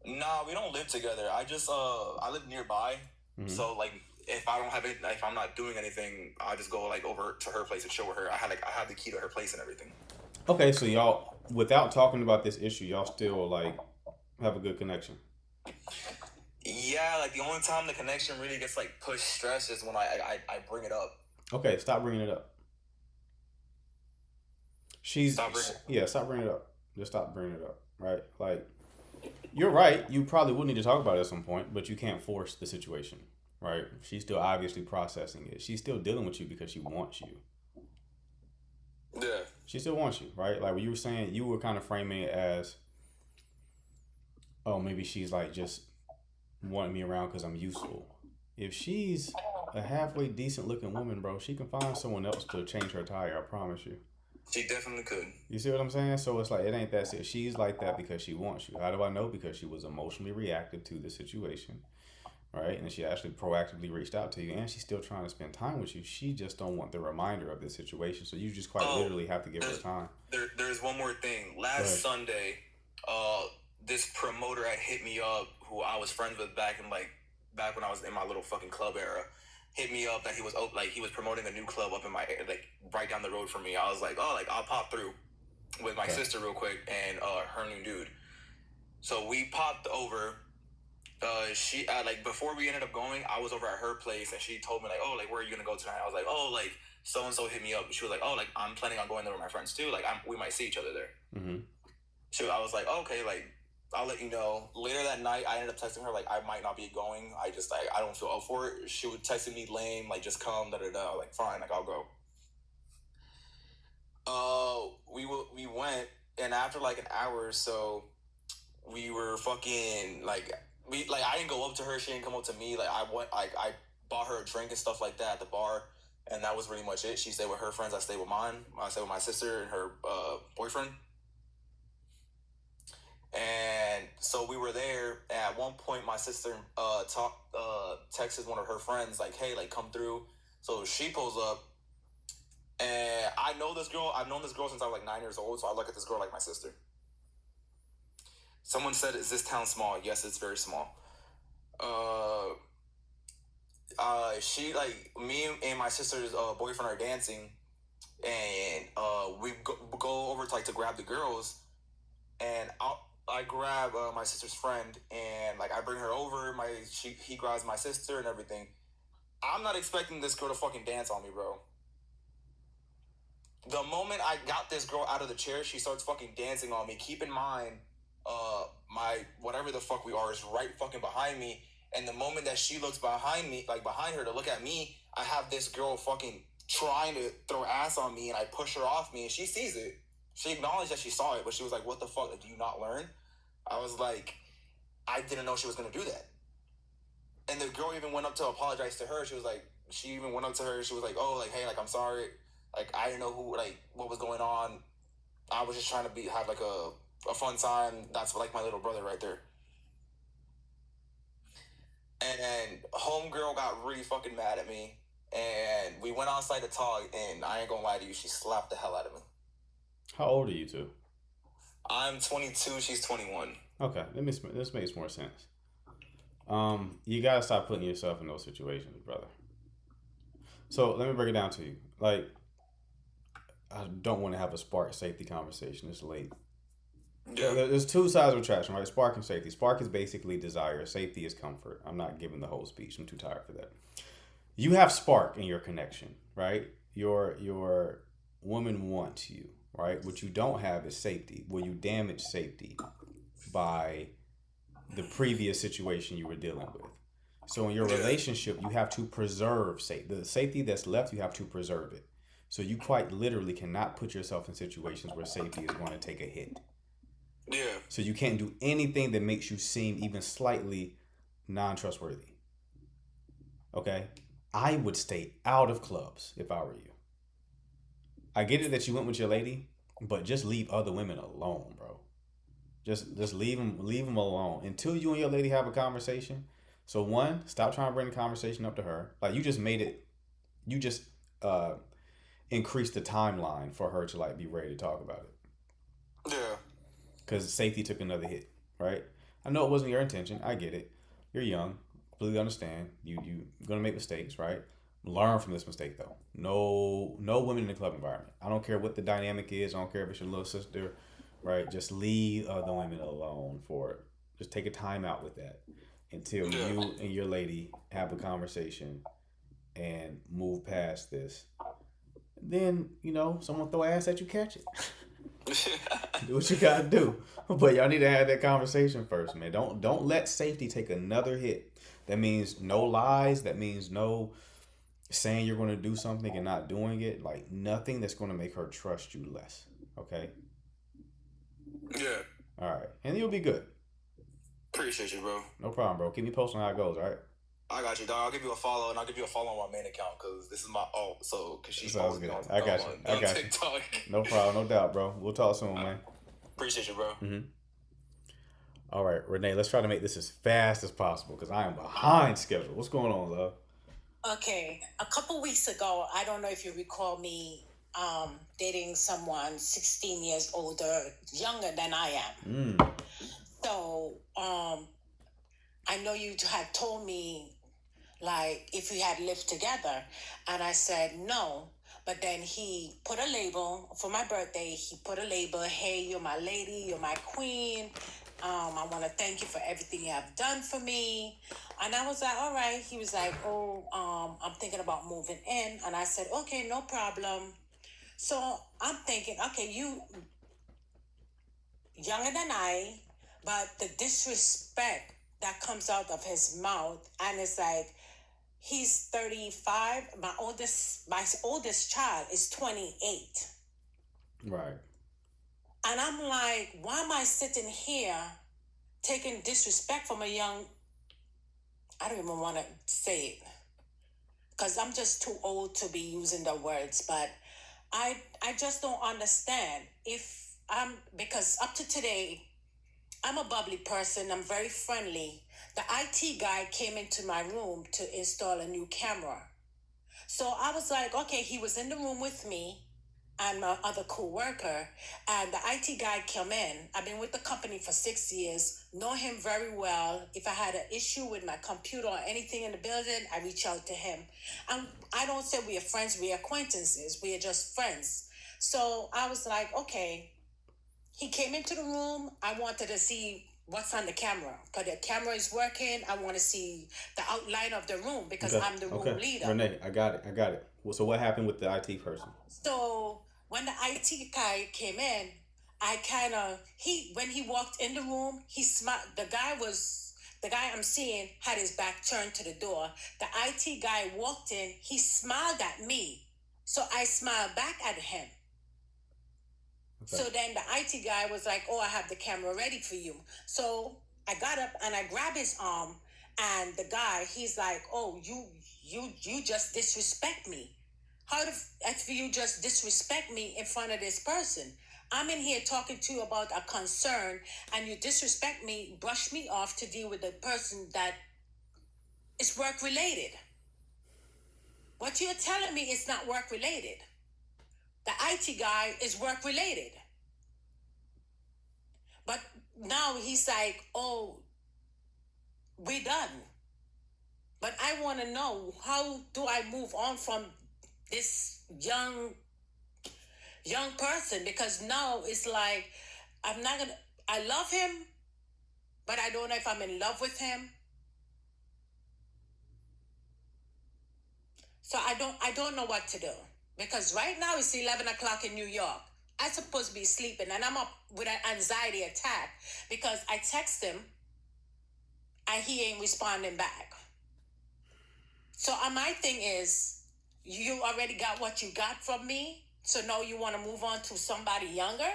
[SPEAKER 17] Nah, we don't live together. I live nearby.
[SPEAKER 1] Mm-hmm.
[SPEAKER 17] So, like, if I don't have it, if I'm not doing anything, I just go, like, over to her place and show her. I have the key to her place and everything.
[SPEAKER 1] Okay, so y'all, without talking about this issue, y'all still, like, have a good connection.
[SPEAKER 17] Yeah, like, the only time the connection really gets, like, pushed stress is when I bring it up.
[SPEAKER 1] Okay, stop bringing it up. Stop bringing it up. Just stop bringing it up, right? Like, you're right. You probably would need to talk about it at some point, but you can't force the situation, right? She's still obviously processing it. She's still dealing with you because she wants you.
[SPEAKER 17] Yeah.
[SPEAKER 1] She still wants you, right? Like, what you were saying, you were kind of framing it as, oh, maybe she's, like, just wanting me around because I'm useful. If she's a halfway decent looking woman, bro, she can find someone else to change her tire, I promise you.
[SPEAKER 17] She definitely could.
[SPEAKER 1] You see what I'm saying? So it's like, it ain't that serious. She's like that because she wants you. How do I know? Because she was emotionally reactive to the situation, right? And she actually proactively reached out to you, and she's still trying to spend time with you. She just don't want the reminder of this situation. So you just quite literally have to give her time.
[SPEAKER 17] There's one more thing. Last Sunday, this promoter had hit me up who I was friends with back in, like, back when I was in my little fucking club era, hit me up that he was promoting a new club up in my like right down the road from me. I was like, oh, like I'll pop through with my sister real quick and her new dude. So we popped over. She like before we ended up going, I was over at her place and she told me like, oh, like where are you gonna go tonight? I was like, oh, like so and so hit me up. She was like, oh, like I'm planning on going there with my friends too. Like we might see each other there. So I was like, oh, okay, like I'll let you know. Later that night, I ended up texting her like I might not be going. I just like I don't feel up for it. She would texting me lame like just come Like fine, like I'll go. We went and after like an hour or so, we were fucking like. I didn't go up to her. She didn't come up to me. Like I bought her a drink and stuff like that at the bar, and that was pretty much it. She stayed with her friends. I stayed with mine. I stayed with my sister and her boyfriend. And so we were there. And at one point, my sister texted one of her friends like, "Hey, like come through." So she pulls up, and I know this girl. I've known this girl since I was like 9 years old. So I look at this girl like my sister. Someone said, "Is this town small?" Yes, it's very small. She like me and my sister's boyfriend are dancing, and we go over to grab the girls, and I grab my sister's friend, and like I bring her over. He grabs my sister and everything. I'm not expecting this girl to fucking dance on me, bro. The moment I got this girl out of the chair, she starts fucking dancing on me. Keep in mind. My whatever the fuck we are is right fucking behind me, and the moment that she looks behind me, like behind her to look at me, I have this girl fucking trying to throw ass on me, and I push her off me, and she sees it. She acknowledged that she saw it, but she was like, "What the fuck? Do you not learn?" I was like, "I didn't know she was gonna do that." And the girl even went up to apologize to her. She was like, she even went up to her. She was like, "Oh, like hey, like I'm sorry. Like I didn't know what was going on. I was just trying to have like a fun time. That's like my little brother right there." And homegirl got really fucking mad at me, and we went outside to talk, and I ain't gonna lie to you, she slapped the hell out of me.
[SPEAKER 1] How old are you two?
[SPEAKER 17] I'm 22, she's 21.
[SPEAKER 1] Okay, this makes more sense. You gotta stop putting yourself in those situations, brother. So let me break it down to you. Like, I don't want to have a spark safety conversation. It's late. Yeah. There's two sides of attraction, right? Spark and safety. Spark is basically desire. Safety is comfort. I'm not giving the whole speech. I'm too tired for that. You have spark in your connection, right? Your woman wants you, right? What you don't have is safety. Well, you damage safety by the previous situation you were dealing with. So in your relationship, you have to preserve safety. The safety that's left, you have to preserve it. So you quite literally cannot put yourself in situations where safety is going to take a hit.
[SPEAKER 17] Yeah.
[SPEAKER 1] So you can't do anything that makes you seem even slightly non-trustworthy. Okay? I would stay out of clubs if I were you. I get it that you went with your lady, but just leave other women alone, bro. Just leave them alone until you and your lady have a conversation. So one, stop trying to bring the conversation up to her. Like you just increased the timeline for her to like be ready to talk about it.
[SPEAKER 17] Yeah.
[SPEAKER 1] Because safety took another hit, right? I know it wasn't your intention. I get it. You're young. Completely understand. You're going to make mistakes, right? Learn from this mistake, though. No women in the club environment. I don't care what the dynamic is. I don't care if it's your little sister, right? Just leave other women alone for it. Just take a time out with that until you and your lady have a conversation and move past this. Then, someone throw ass at you, catch it. Do what you gotta do, but y'all need to have that conversation first, man. Don't let safety take another hit. That means no lies. That means no saying you're going to do something and not doing it. Like nothing that's going to make her trust you less. Okay.
[SPEAKER 17] Yeah.
[SPEAKER 1] All right, and you'll be good.
[SPEAKER 17] Appreciate you, bro.
[SPEAKER 1] No problem, bro. Keep me posted on how it goes. All right.
[SPEAKER 17] I got you, dog. I'll give you a follow, and I'll give you a follow on my main account because this is my alt. So, because she's
[SPEAKER 1] Sounds good. I got you.
[SPEAKER 17] TikTok.
[SPEAKER 1] No problem, no doubt, bro. We'll talk soon, man.
[SPEAKER 17] Appreciate you, bro.
[SPEAKER 1] Mm-hmm. All right, Renee. Let's try to make this as fast as possible because I am behind schedule. What's going on, love?
[SPEAKER 20] Okay, a couple weeks ago, I don't know if you recall me dating someone 16 years older, younger than I am. So, I know you had told me, like, if we had lived together. And I said, no. But then he put a label for my birthday. He put a label, hey, you're my lady, you're my queen. I want to thank you for everything you have done for me. And I was like, all right. He was like, oh, I'm thinking about moving in. And I said, okay, no problem. So I'm thinking, okay, you younger than I, but the disrespect that comes out of his mouth, and it's like, he's 35. My oldest child is 28.
[SPEAKER 1] Right.
[SPEAKER 20] And I'm like, why am I sitting here taking disrespect from a young, I don't even want to say it, because I'm just too old to be using the words, but I just don't understand because up to today, I'm a bubbly person. I'm very friendly. The IT guy came into my room to install a new camera. So I was like, okay, he was in the room with me and my other co-worker, and the IT guy came in. I've been with the company for 6 years, know him very well. If I had an issue with my computer or anything in the building, I reach out to him. And I don't say we are friends, we are acquaintances, we are just friends. So I was like, okay, he came into the room. I wanted to see what's on the camera, because the camera is working. I want to see the outline of the room because I'm the room leader.
[SPEAKER 1] Renee, I got it. Well, so what happened with the IT person?
[SPEAKER 20] So when the IT guy came in, when he walked in the room, he smiled. The guy I'm seeing had his back turned to the door. The IT guy walked in, he smiled at me. So I smiled back at him. Okay. So then the IT guy was like, oh, I have the camera ready for you. So I got up and I grabbed his arm, and the guy, he's like, oh, you just disrespect me. How if you just disrespect me in front of this person? I'm in here talking to you about a concern, and you disrespect me, brush me off to deal with the person that is work related. What you're telling me is not work related. The IT guy is work related. But now he's like, oh, we're done. But I want to know, how do I move on from this young person? Because now it's like, I love him, but I don't know if I'm in love with him. So I don't know what to do. Because right now it's 11 o'clock in New York. I'm supposed to be sleeping, and I'm up with an anxiety attack because I text him and he ain't responding back. So my thing is, you already got what you got from me, so now you want to move on to somebody younger?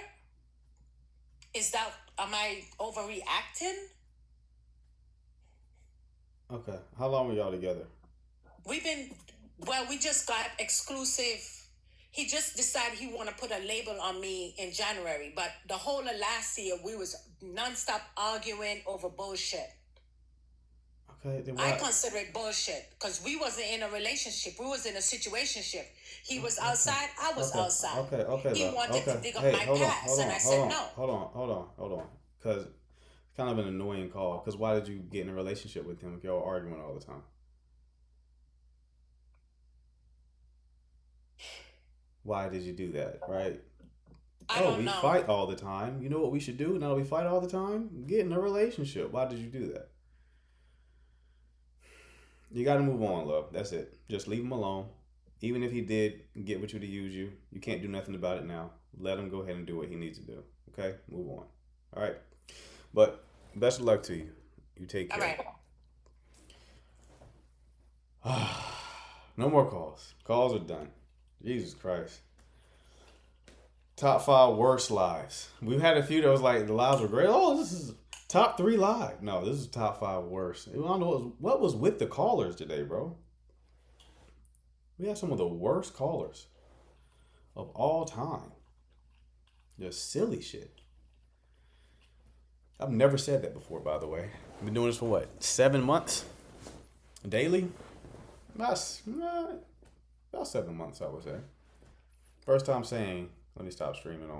[SPEAKER 20] Am I overreacting?
[SPEAKER 1] Okay. How long were y'all together?
[SPEAKER 20] We just got exclusive. He just decided he want to put a label on me in January, but the whole of last year we was nonstop arguing over bullshit.
[SPEAKER 1] Okay, then
[SPEAKER 20] I consider it bullshit because we wasn't in a relationship. We was in a situationship. He was outside. I was outside.
[SPEAKER 1] Okay.
[SPEAKER 20] He wanted to dig up my past, and I said no.
[SPEAKER 1] Hold on. Because it's kind of an annoying call. Because why did you get in a relationship with him if y'all arguing all the time? Why did you do that, right?
[SPEAKER 20] I don't know.
[SPEAKER 1] We fight all the time. You know what we should do now we fight all the time? Get in a relationship. Why did you do that? You got to move on, love. That's it. Just leave him alone. Even if he did get with you to use you, you can't do nothing about it now. Let him go ahead and do what he needs to do. Okay? Move on. All right? But best of luck to you. You take care.
[SPEAKER 20] All right.
[SPEAKER 1] No more calls. Calls are done. Jesus Christ. Top 5 worst lives. We've had a few that was like, the lives were great. Oh, this is top 3 live. No, this is top 5 worst. I don't know what was with the callers today, bro. We have some of the worst callers of all time. Just silly shit. I've never said that before, by the way. I've been doing this for what, 7 months? Daily? About 7 months, I would say. First time saying, let me stop streaming on